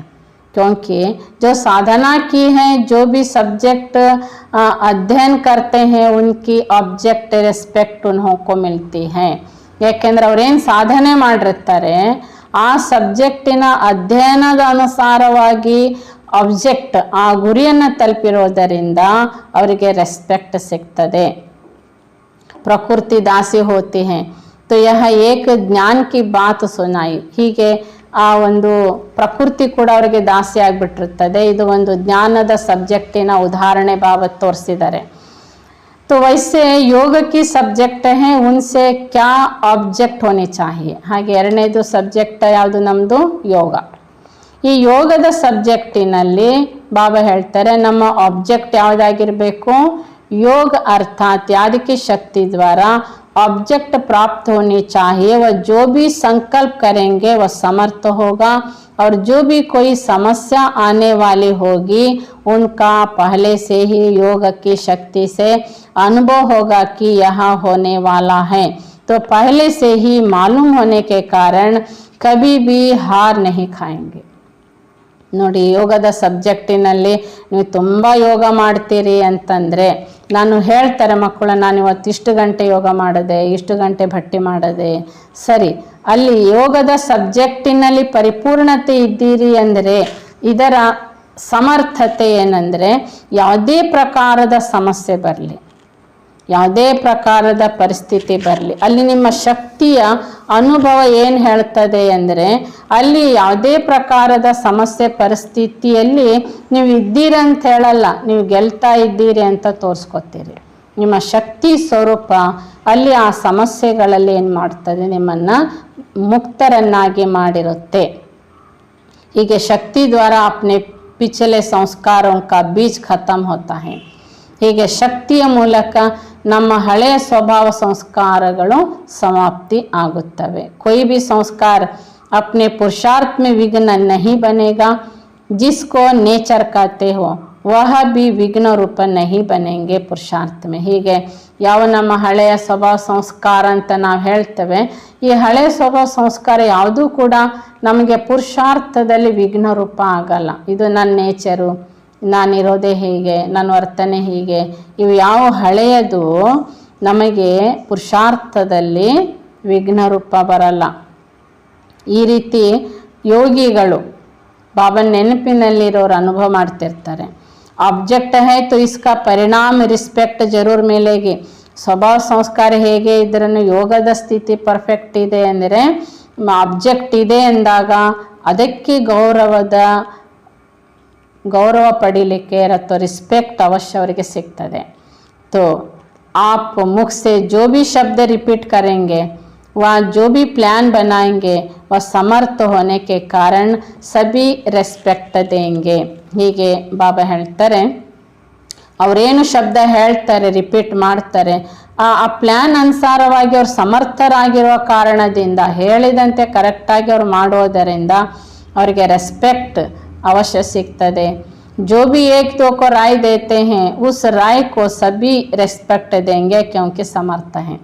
क्योंकि जो साधना की है, जो भी सब्जेक्ट अध्ययन करते हैं, उनकी ऑब्जेक्ट रिस्पेक्ट उन्हों को मिलती है. ಯಾಕೆಂದ್ರೆ ಅವ್ರೇನು ಸಾಧನೆ ಮಾಡಿರ್ತಾರೆ ಆ ಸಬ್ಜೆಕ್ಟಿನ ಅಧ್ಯಯನದ ಅನುಸಾರವಾಗಿ ಆಬ್ಜೆಕ್ಟ್ ಆ ಗುರಿಯನ್ನು ತಲುಪಿರೋದರಿಂದ ಅವರಿಗೆ ರೆಸ್ಪೆಕ್ಟ್ ಸಿಗ್ತದೆ. ಪ್ರಕೃತಿ ದಾಸಿ ಹೋತಿ ಹೈ तो यह एक ज्ञान की बात सुनाई. ಹೀಗೆ ಆ ಒಂದು ಪ್ರಕೃತಿ ಕೂಡ ಅವರಿಗೆ ದಾಸಿ ಆಗಿಬಿಟ್ಟಿರ್ತದೆ. ಇದು ಒಂದು ಜ್ಞಾನದ ಸಬ್ಜೆಕ್ಟಿನ ಉದಾಹರಣೆ ಬಾಬಾ ತೋರಿಸಿದ್ದಾರೆ. तो वैसे योग की सब्जेक्ट है, उनसे क्या ऑब्जेक्ट होने चाहिए. ಹಾಗೆ ಎರಡನೇದು ಸಬ್ಜೆಕ್ಟ್ ಯಾವುದು? ನಮ್ಮದು ಯೋಗ. ಈ ಯೋಗದ ಸಬ್ಜೆಕ್ಟಿನಲ್ಲಿ ಬಾಬಾ ಹೇಳ್ತಾರೆ ನಮ್ಮ ಆಬ್ಜೆಕ್ಟ್ ಯಾವುದಾಗಿರಬೇಕು? योग अर्थात याद की शक्ति द्वारा ऑब्जेक्ट प्राप्त होनी चाहिए. वह जो भी संकल्प करेंगे वह समर्थ होगा, और जो भी कोई समस्या आने वाली होगी उनका पहले से ही योग की शक्ति से अनुभव होगा कि यह होने वाला है. तो पहले से ही मालूम होने के कारण कभी भी हार नहीं खाएंगे. ನೋಡಿ, ಯೋಗದ ಸಬ್ಜೆಕ್ಟಿನಲ್ಲಿ ನೀವು ತುಂಬ ಯೋಗ ಮಾಡ್ತೀರಿ ಅಂತಂದರೆ ನಾನು ಹೇಳ್ತಾರೆ ಮಕ್ಕಳು, ನಾನು ಇವತ್ತು ಇಷ್ಟು ಗಂಟೆ ಯೋಗ ಮಾಡಿದೆ, ಇಷ್ಟು ಗಂಟೆ ಭಟ್ಟಿ ಮಾಡಿದೆ, ಸರಿ. ಅಲ್ಲಿ ಯೋಗದ ಸಬ್ಜೆಕ್ಟಿನಲ್ಲಿ ಪರಿಪೂರ್ಣತೆ ಇದ್ದೀರಿ ಅಂದರೆ ಇದರ ಸಮರ್ಥತೆ ಏನಂದರೆ ಯಾವುದೇ ಪ್ರಕಾರದ ಸಮಸ್ಯೆ ಬರಲಿ, ಯಾವುದೇ ಪ್ರಕಾರದ ಪರಿಸ್ಥಿತಿ ಬರಲಿ, ಅಲ್ಲಿ ನಿಮ್ಮ ಶಕ್ತಿಯ ಅನುಭವ ಏನು ಹೇಳ್ತದೆ ಅಂದರೆ ಅಲ್ಲಿ ಯಾವುದೇ ಪ್ರಕಾರದ ಸಮಸ್ಯೆ ಪರಿಸ್ಥಿತಿಯಲ್ಲಿ ನೀವು ಇದ್ದೀರಿ ಅಂತ ಹೇಳಲ್ಲ, ನೀವು ಗೆಲ್ತಾ ಇದ್ದೀರಿ ಅಂತ ತೋರಿಸ್ಕೊತೀರಿ. ನಿಮ್ಮ ಶಕ್ತಿ ಸ್ವರೂಪ ಅಲ್ಲಿ ಆ ಸಮಸ್ಯೆಗಳಲ್ಲಿ ಏನು ಮಾಡ್ತದೆ? ನಿಮ್ಮನ್ನು ಮುಕ್ತರನ್ನಾಗಿ ಮಾಡಿರುತ್ತೆ. ಹೀಗೆ ಶಕ್ತಿ ದ್ವಾರ अपने पिछले संस्कारों का बीज खत्म होता है. ಹೀಗೆ ಶಕ್ತಿಯ ಮೂಲಕ ನಮ್ಮ ಹಳೆಯ ಸ್ವಭಾವ ಸಂಸ್ಕಾರಗಳು ಸಮಾಪ್ತಿ ಆಗುತ್ತವೆ. कोई भी संस्कार अपने पुरुषार्थ में विघ्न नहीं बनेगा. जिसको नेचर कहते हो वह भी विघ्न रूप नहीं बनेंगे पुरुषार्थ में. ಹೀಗೆ ಯಾವ ನಮ್ಮ ಹಳೆಯ ಸ್ವಭಾವ ಸಂಸ್ಕಾರ ಅಂತ ನಾವು ಹೇಳ್ತೇವೆ, ಈ ಹಳೆಯ ಸ್ವಭಾವ ಸಂಸ್ಕಾರ ಯಾವುದೂ ಕೂಡ ನಮಗೆ ಪುರುಷಾರ್ಥದಲ್ಲಿ ವಿಘ್ನ ರೂಪ ಆಗಲ್ಲ. ಇದು ನನ್ನ ನೇಚರು, ನಾನಿರೋದೇ ಹೀಗೆ, ನನ್ನ ವರ್ತನೆ ಹೀಗೆ, ಇವು ಯಾವ ಹಳೆಯದು ನಮಗೆ ಪುರುಷಾರ್ಥದಲ್ಲಿ ವಿಘ್ನ ರೂಪ ಬರಲ್ಲ. ಈ ರೀತಿ ಯೋಗಿಗಳು ಬಾಬಾ ನೆನಪಿನಲ್ಲಿರೋರು ಅನುಭವ ಮಾಡ್ತಿರ್ತಾರೆ. ಆಬ್ಜೆಕ್ಟ್ है तो इसका परिणाम रिस्पेक्ट जरूर मिलेगी. ಸ್ವಭಾವ ಸಂಸ್ಕಾರ ಹೇಗೆ ಇದ್ರೂ ಯೋಗದ ಸ್ಥಿತಿ ಪರ್ಫೆಕ್ಟ್ ಇದೆ ಅಂದರೆ ಆಬ್ಜೆಕ್ಟ್ ಇದೆ ಎಂದಾಗ ಅದಕ್ಕೆ ಗೌರವ ಪಡೀಲಿಕ್ಕೆ ಅಥವಾ ರಿಸ್ಪೆಕ್ಟ್ ಅವಶ್ಯ ಅವರಿಗೆ ಸಿಗ್ತದೆ. तो आप मुख से जो भी शब्द रिपीट करेंगे, वह जो भी प्लान बनाएंगे, वह समर्थ होने के कारण सभी रेस्पेक्ट देंगे. ಹೀಗೆ ಬಾಬಾ ಹೇಳ್ತಾರೆ, ಅವರೇನು ಶಬ್ದ ಹೇಳ್ತಾರೆ, ರಿಪೀಟ್ ಮಾಡ್ತಾರೆ, ಆ ಪ್ಲ್ಯಾನ್ ಅನುಸಾರವಾಗಿ ಅವ್ರು ಸಮರ್ಥರಾಗಿರುವ ಕಾರಣದಿಂದ ಹೇಳಿದಂತೆ ಕರೆಕ್ಟಾಗಿ ಅವ್ರು ಮಾಡೋದರಿಂದ ಅವರಿಗೆ ರೆಸ್ಪೆಕ್ಟ್ ಅವಶ್ಯ ಸಿಗ್ತದೆ. जो भी एक दो को राय देते हैं उस राय को सभी रेस्पेक्ट देंगे क्योंकि समर्थ हैं.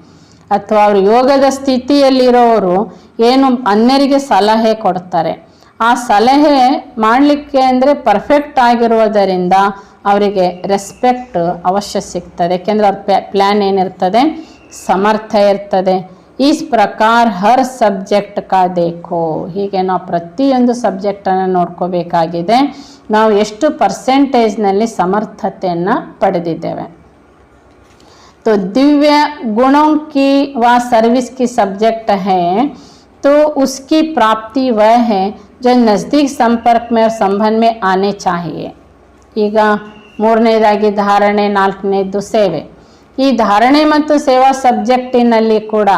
ಅಥವಾ ಅವರು ಯೋಗದ ಸ್ಥಿತಿಯಲ್ಲಿರೋರು ಏನು ಅನ್ಯರಿಗೆ ಸಲಹೆ ಕೊಡ್ತಾರೆ, ಆ ಸಲಹೆ ಮಾಡಲಿಕ್ಕೆ ಅಂದರೆ ಪರ್ಫೆಕ್ಟ್ ಆಗಿರುವುದರಿಂದ ಅವರಿಗೆ ರೆಸ್ಪೆಕ್ಟ್ ಅವಶ್ಯ ಸಿಗ್ತದೆ. ಯಾಕೆಂದರೆ ಅವ್ರ ಪ್ಲ್ಯಾನ್ ಏನಿರ್ತದೆ, ಸಮರ್ಥ ಇರ್ತದೆ. ಈ ಪ್ರಕಾರ ಹರ್ ಸಬ್ಜೆಕ್ಟ್ ಕಾ ದೇಖೋ. ಹೀಗೆ ನಾವು ಪ್ರತಿಯೊಂದು ಸಬ್ಜೆಕ್ಟನ್ನು ನೋಡ್ಕೋಬೇಕಾಗಿದೆ, ನಾವು ಎಷ್ಟು ಪರ್ಸೆಂಟೇಜ್ನಲ್ಲಿ ಸಮರ್ಥತೆಯನ್ನು ಪಡೆದಿದ್ದೇವೆ. तो दिव्य गुणों की व सर्विस की सब्जेक्ट है, तो उसकी प्राप्ति वह है जो नज़दीक संपर्क में और संबंध में आने चाहिए. ಈಗ ಮೂರನೇದಾಗಿ ಧಾರಣೆ, ನಾಲ್ಕನೇದು ಸೇವೆ. ಈ ಧಾರಣೆ ಮತ್ತು ಸೇವಾ ಸಬ್ಜೆಕ್ಟಿನಲ್ಲಿ ಕೂಡ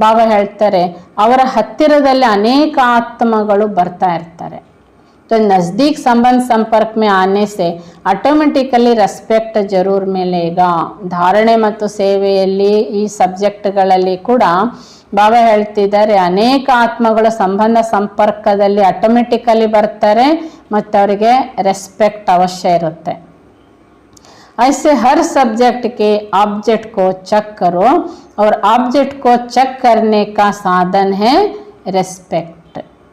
ಬಾಬಾ ಹೇಳ್ತಾರೆ ಅವರ ಹತ್ತಿರದಲ್ಲಿ ಅನೇಕ ಆತ್ಮಗಳು ಬರ್ತಾ ಇರ್ತಾರೆ. तो नज़दीक संबंध संपर्क में आने से ಆಟೋಮೆಟಿಕಲಿ ರೆಸ್ಪೆಕ್ಟ್ ಜರೂರ್ ಮಿಲೇಗಾ. ಧಾರಣೆ ಮತ್ತು ಸೇವೆಯಲ್ಲಿ ಈ ಸಬ್ಜೆಕ್ಟ್ಗಳಲ್ಲಿ ಕೂಡ ಬಾಬಾ ಹೇಳ್ತಿದ್ದಾರೆ ಅನೇಕ ಆತ್ಮಗಳು ಸಂಬಂಧ ಸಂಪರ್ಕದಲ್ಲಿ ಆಟೋಮೆಟಿಕಲಿ ಬರ್ತಾರೆ ಮತ್ತು ಅವರಿಗೆ ರೆಸ್ಪೆಕ್ಟ್ ಅವಶ್ಯ ಇರುತ್ತೆ. ऐसे हर सब्जेक्ट के ऑब्जेक्ट को चेक करो और ऑब्जेक्ट को चेक करने का साधन है ರೆಸ್ಪೆಕ್ಟ್.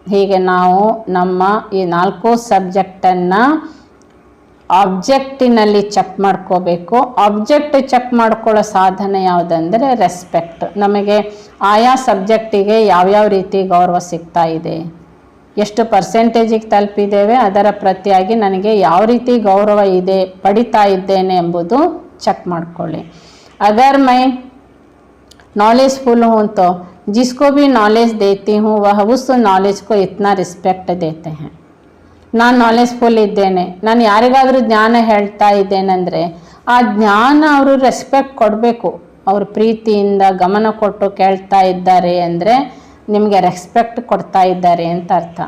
ಹೀಗೆ ನಾವು ನಮ್ಮ ಈ 4 ಸಬ್ಜೆಕ್ಟನ್ನು ಆಬ್ಜೆಕ್ಟಿನಲ್ಲಿ ಚೆಕ್ ಮಾಡ್ಕೋಬೇಕು. ಆಬ್ಜೆಕ್ಟ್ ಚೆಕ್ ಮಾಡ್ಕೊಳ್ಳೋ ಸಾಧನ ಯಾವುದಂದರೆ ರೆಸ್ಪೆಕ್ಟ್. ನಮಗೆ ಆಯಾ ಸಬ್ಜೆಕ್ಟಿಗೆ ಯಾವ್ಯಾವ ರೀತಿ ಗೌರವ ಸಿಗ್ತಾ ಇದೆ, ಎಷ್ಟು ಪರ್ಸೆಂಟೇಜಿಗೆ ತಲುಪಿದ್ದೇವೆ, ಅದರ ಪ್ರತಿಯಾಗಿ ನನಗೆ ಯಾವ ರೀತಿ ಗೌರವ ಇದೆ ಪಡಿತಾ ಇದ್ದೇನೆ ಎಂಬುದು ಚೆಕ್ ಮಾಡ್ಕೊಳ್ಳಿ. अगर मैं नॉलेजफुल हूँ तो जिसको भी नॉलेज देती हूँ वह उस नॉलेज को इतना रिस्पेक्ट देते हैं. ನಾನು ನಾಲೆಜ್ಫುಲ್ ಇದ್ದೇನೆ, ನಾನು ಯಾರಿಗಾದರೂ ಜ್ಞಾನ ಹೇಳ್ತಾ ಇದ್ದೇನೆಂದರೆ ಆ ಜ್ಞಾನ ಅವರು ರೆಸ್ಪೆಕ್ಟ್ ಕೊಡಬೇಕು. ಅವರು ಪ್ರೀತಿಯಿಂದ ಗಮನ ಕೊಟ್ಟು ಕೇಳ್ತಾ ಇದ್ದಾರೆ ಅಂದರೆ ನಿಮಗೆ ರೆಸ್ಪೆಕ್ಟ್ ಕೊಡ್ತಾ ಇದ್ದಾರೆ ಅಂತ ಅರ್ಥ.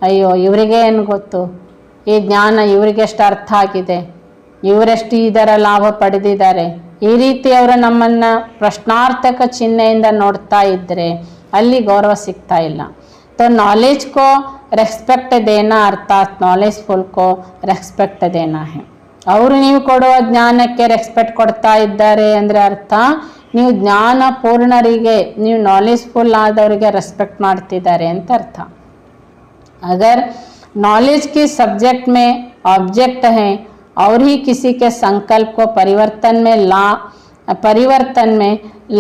ಅಯ್ಯೋ ಇವರಿಗೆ ಏನು ಗೊತ್ತು, ಈ ಜ್ಞಾನ ಇವರಿಗೆಷ್ಟು ಅರ್ಥ ಆಗಿದೆ, ಇವರೆಷ್ಟು ಇದರ ಲಾಭ ಪಡೆದಿದ್ದಾರೆ, ಈ ರೀತಿ ಅವರು ನಮ್ಮನ್ನು ಪ್ರಶ್ನಾರ್ಥಕ ಚಿಹ್ನೆಯಿಂದ ನೋಡ್ತಾ ಇದ್ದರೆ ಅಲ್ಲಿ ಗೌರವ ಸಿಗ್ತಾ ಇಲ್ಲ. तो नॉलेज को रेस्पेक्ट देना अर्थात नॉलेजफुल को रेस्पेक्ट देना है. ಅವರು ನೀವು ಕೊಡುವ ಜ್ಞಾನಕ್ಕೆ ರೆಸ್ಪೆಕ್ಟ್ ಕೊಡ್ತಾ ಇದ್ದಾರೆ ಅಂದರೆ ಅರ್ಥ ನೀವು ಜ್ಞಾನ ಪೂರ್ಣರಿಗೆ, ನೀವು ನಾಲೆಜ್ಫುಲ್ ಆದವರಿಗೆ ರೆಸ್ಪೆಕ್ಟ್ ಮಾಡ್ತಿದ್ದಾರೆ ಅಂತ ಅರ್ಥ. अगर नॉलेज की सब्जेक्ट में ऑब्जेक्ट हैं और ही किसी के संकल्प को परिवर्तन में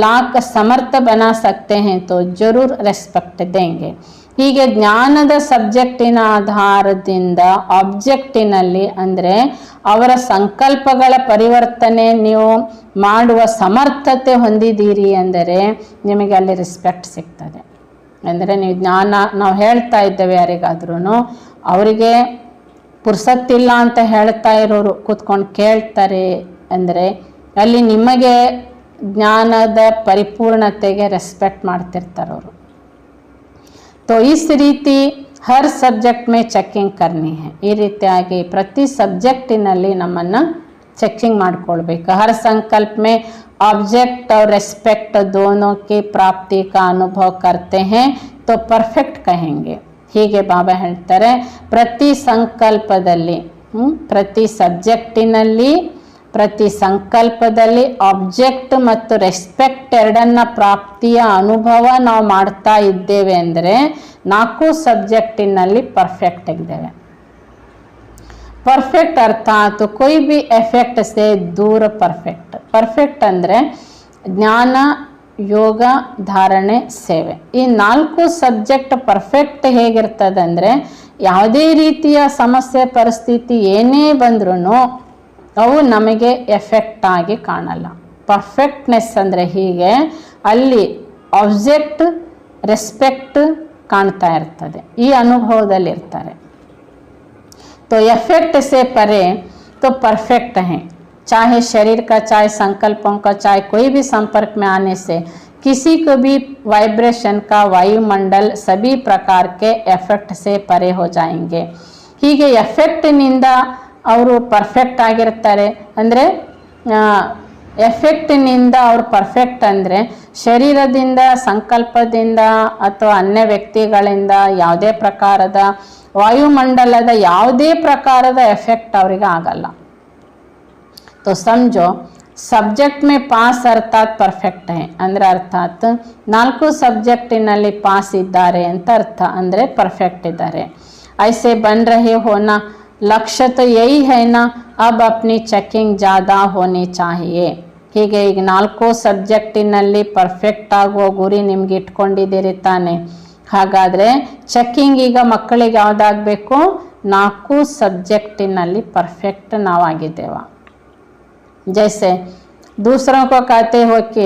लाख समर्थ बना सकते हैं तो जरूर रेस्पेक्ट देंगे. ಹೀಗೆ ಜ್ಞಾನದ ಸಬ್ಜೆಕ್ಟಿನ ಆಧಾರದಿಂದ ಆಬ್ಜೆಕ್ಟಿನಲ್ಲಿ ಅಂದರೆ ಅವರ ಸಂಕಲ್ಪಗಳ ಪರಿವರ್ತನೆ ನೀವು ಮಾಡುವ ಸಮರ್ಥತೆ ಹೊಂದಿದ್ದೀರಿ ಅಂದರೆ ನಿಮಗೆ ಅಲ್ಲಿ ರೆಸ್ಪೆಕ್ಟ್ ಸಿಗ್ತದೆ. ಅಂದರೆ ನೀವು ಜ್ಞಾನ ನಾವು ಹೇಳ್ತಾ ಇದ್ದೇವೆ ಯಾರಿಗಾದ್ರೂ ಅವರಿಗೆ ಪುರ್ಸತ್ತಿಲ್ಲ ಅಂತ ಹೇಳ್ತಾ ಇರೋರು ಕೂತ್ಕೊಂಡು ಕೇಳ್ತಾರೆ ಅಂದರೆ ಅಲ್ಲಿ ನಿಮಗೆ ಜ್ಞಾನದ ಪರಿಪೂರ್ಣತೆಗೆ ರೆಸ್ಪೆಕ್ಟ್ ಮಾಡ್ತಿರ್ತಾರೆ ಅವರು. तो इस ರೀತಿ हर सब्जेक्ट में ಚೆಕಿಂಗ್ करनी है. ಈ ರೀತಿಯಾಗಿ ಪ್ರತಿ ಸಬ್ಜೆಕ್ಟಿನಲ್ಲಿ ನಮ್ಮನ್ನು ಚೆಕಿಂಗ್ ಮಾಡ್ಕೊಳ್ಬೇಕು. हर संकल्प में ऑब्जेक्ट और रेस्पेक्ट दोनों की प्राप्ति का अनुभव करते हैं तो परफेक्ट कहेंगे. ಹೀಗೆ ಬಾಬಾ ಹೇಳ್ತಾರೆ ಪ್ರತಿ ಸಂಕಲ್ಪದಲ್ಲಿ ಪ್ರತಿ ಸಬ್ಜೆಕ್ಟಿನಲ್ಲಿ ಪ್ರತಿ ಸಂಕಲ್ಪದಲ್ಲಿ ಆಬ್ಜೆಕ್ಟ್ ಮತ್ತು ರೆಸ್ಪೆಕ್ಟ್ ಎರಡನ್ನ ಪ್ರಾಪ್ತಿಯ ಅನುಭವ ನಾವು ಮಾಡ್ತಾ ಇದ್ದೇವೆ ಅಂದರೆ 4 ಸಬ್ಜೆಕ್ಟಿನಲ್ಲಿ ಪರ್ಫೆಕ್ಟ್ ಇದ್ದೇವೆ. ಪರ್ಫೆಕ್ಟ್ ಅರ್ಥಾತ್ ಕೊಯ್ ಬಿ ಎಫೆಕ್ಟ್ ಸೇ ದೂರ ಪರ್ಫೆಕ್ಟ್. ಪರ್ಫೆಕ್ಟ್ ಅಂದರೆ ಜ್ಞಾನ, ಯೋಗ, ಧಾರಣೆ, ಸೇವೆ. ಈ 4 ಸಬ್ಜೆಕ್ಟ್ ಪರ್ಫೆಕ್ಟ್ ಹೇಗಿರ್ತದೆ ಅಂದರೆ ಯಾವುದೇ ರೀತಿಯ ಸಮಸ್ಯೆ ಪರಿಸ್ಥಿತಿ ಏನೇ ಬಂದ್ರೂ ಅವು ನಮಗೆ ಎಫೆಕ್ಟ್ ಆಗಿ ಕಾಣಲ್ಲ. ಪರ್ಫೆಕ್ಟ್ನೆಸ್ ಅಂದರೆ ಹೀಗೆ ಅಲ್ಲಿ ಆಬ್ಜೆಕ್ಟ್ ರೆಸ್ಪೆಕ್ಟ್ ಕಾಣ್ತಾ ಇರ್ತದೆ, ಈ ಅನುಭವದಲ್ಲಿ ಇರ್ತಾರೆ. तो इफेक्ट से परे तो परफेक्ट हैं. चाहे शरीर का, चाहे संकल्पों का, चाहे कोई भी संपर्क में आने से किसी को भी वाइब्रेशन का वायुमंडल सभी प्रकार के एफेक्ट से परे हो जाएंगे. ಹೀಗೆ ಎಫೆಕ್ಟ್ನಿಂದ ಅವರು ಪರ್ಫೆಕ್ಟ್ ಆಗಿರ್ತಾರೆ. ಅಂದರೆ ಎಫೆಕ್ಟ್ನಿಂದ ಅವರು ಪರ್ಫೆಕ್ಟ್ ಅಂದರೆ ಶರೀರದಿಂದ, ಸಂಕಲ್ಪದಿಂದ ಅಥವಾ ಅನ್ಯ ವ್ಯಕ್ತಿಗಳಿಂದ ಯಾವುದೇ ಪ್ರಕಾರದ ವಾಯುಮಂಡಲದ ಯಾವುದೇ ಪ್ರಕಾರದ ಎಫೆಕ್ಟ್ ಅವರಿಗೆ ಆಗಲ್ಲ. तो समझो ಸಬ್ಜೆಕ್ಟ್ ಮೇ ಪಾಸ್ ಅರ್ಥಾತ್ ಪರ್ಫೆಕ್ಟ್ ಹೇ ಅಂದರೆ ಅರ್ಥಾತ್ 4 ಸಬ್ಜೆಕ್ಟಿನಲ್ಲಿ ಪಾಸ್ ಇದ್ದಾರೆ ಅಂತ ಅರ್ಥ. ಅಂದರೆ ಪರ್ಫೆಕ್ಟ್ ಇದ್ದಾರೆ. ऐसे बन रहे हो ना, लक्ष्य तो यही है ना, अब अपनी चेकिंग ज़्यादा होनी चाहिए. ಹೀಗೆ ಈಗ 4 ಸಬ್ಜೆಕ್ಟಿನಲ್ಲಿ ಪರ್ಫೆಕ್ಟ್ ಆಗುವ ಗುರಿ ನಿಮ್ಗೆ ಇಟ್ಕೊಂಡಿದ್ದೀರಿ ತಾನೆ. ಹಾಗಾದರೆ ಚೆಕ್ಕಿಂಗ್ ಈಗ ಮಕ್ಕಳಿಗೆ ಯಾವುದಾಗಬೇಕು, 4 ಸಬ್ಜೆಕ್ಟಿನಲ್ಲಿ ಪರ್ಫೆಕ್ಟ್ ನಾವಾಗಿದ್ದೇವ. जैसे दूसरों को कहते हो कि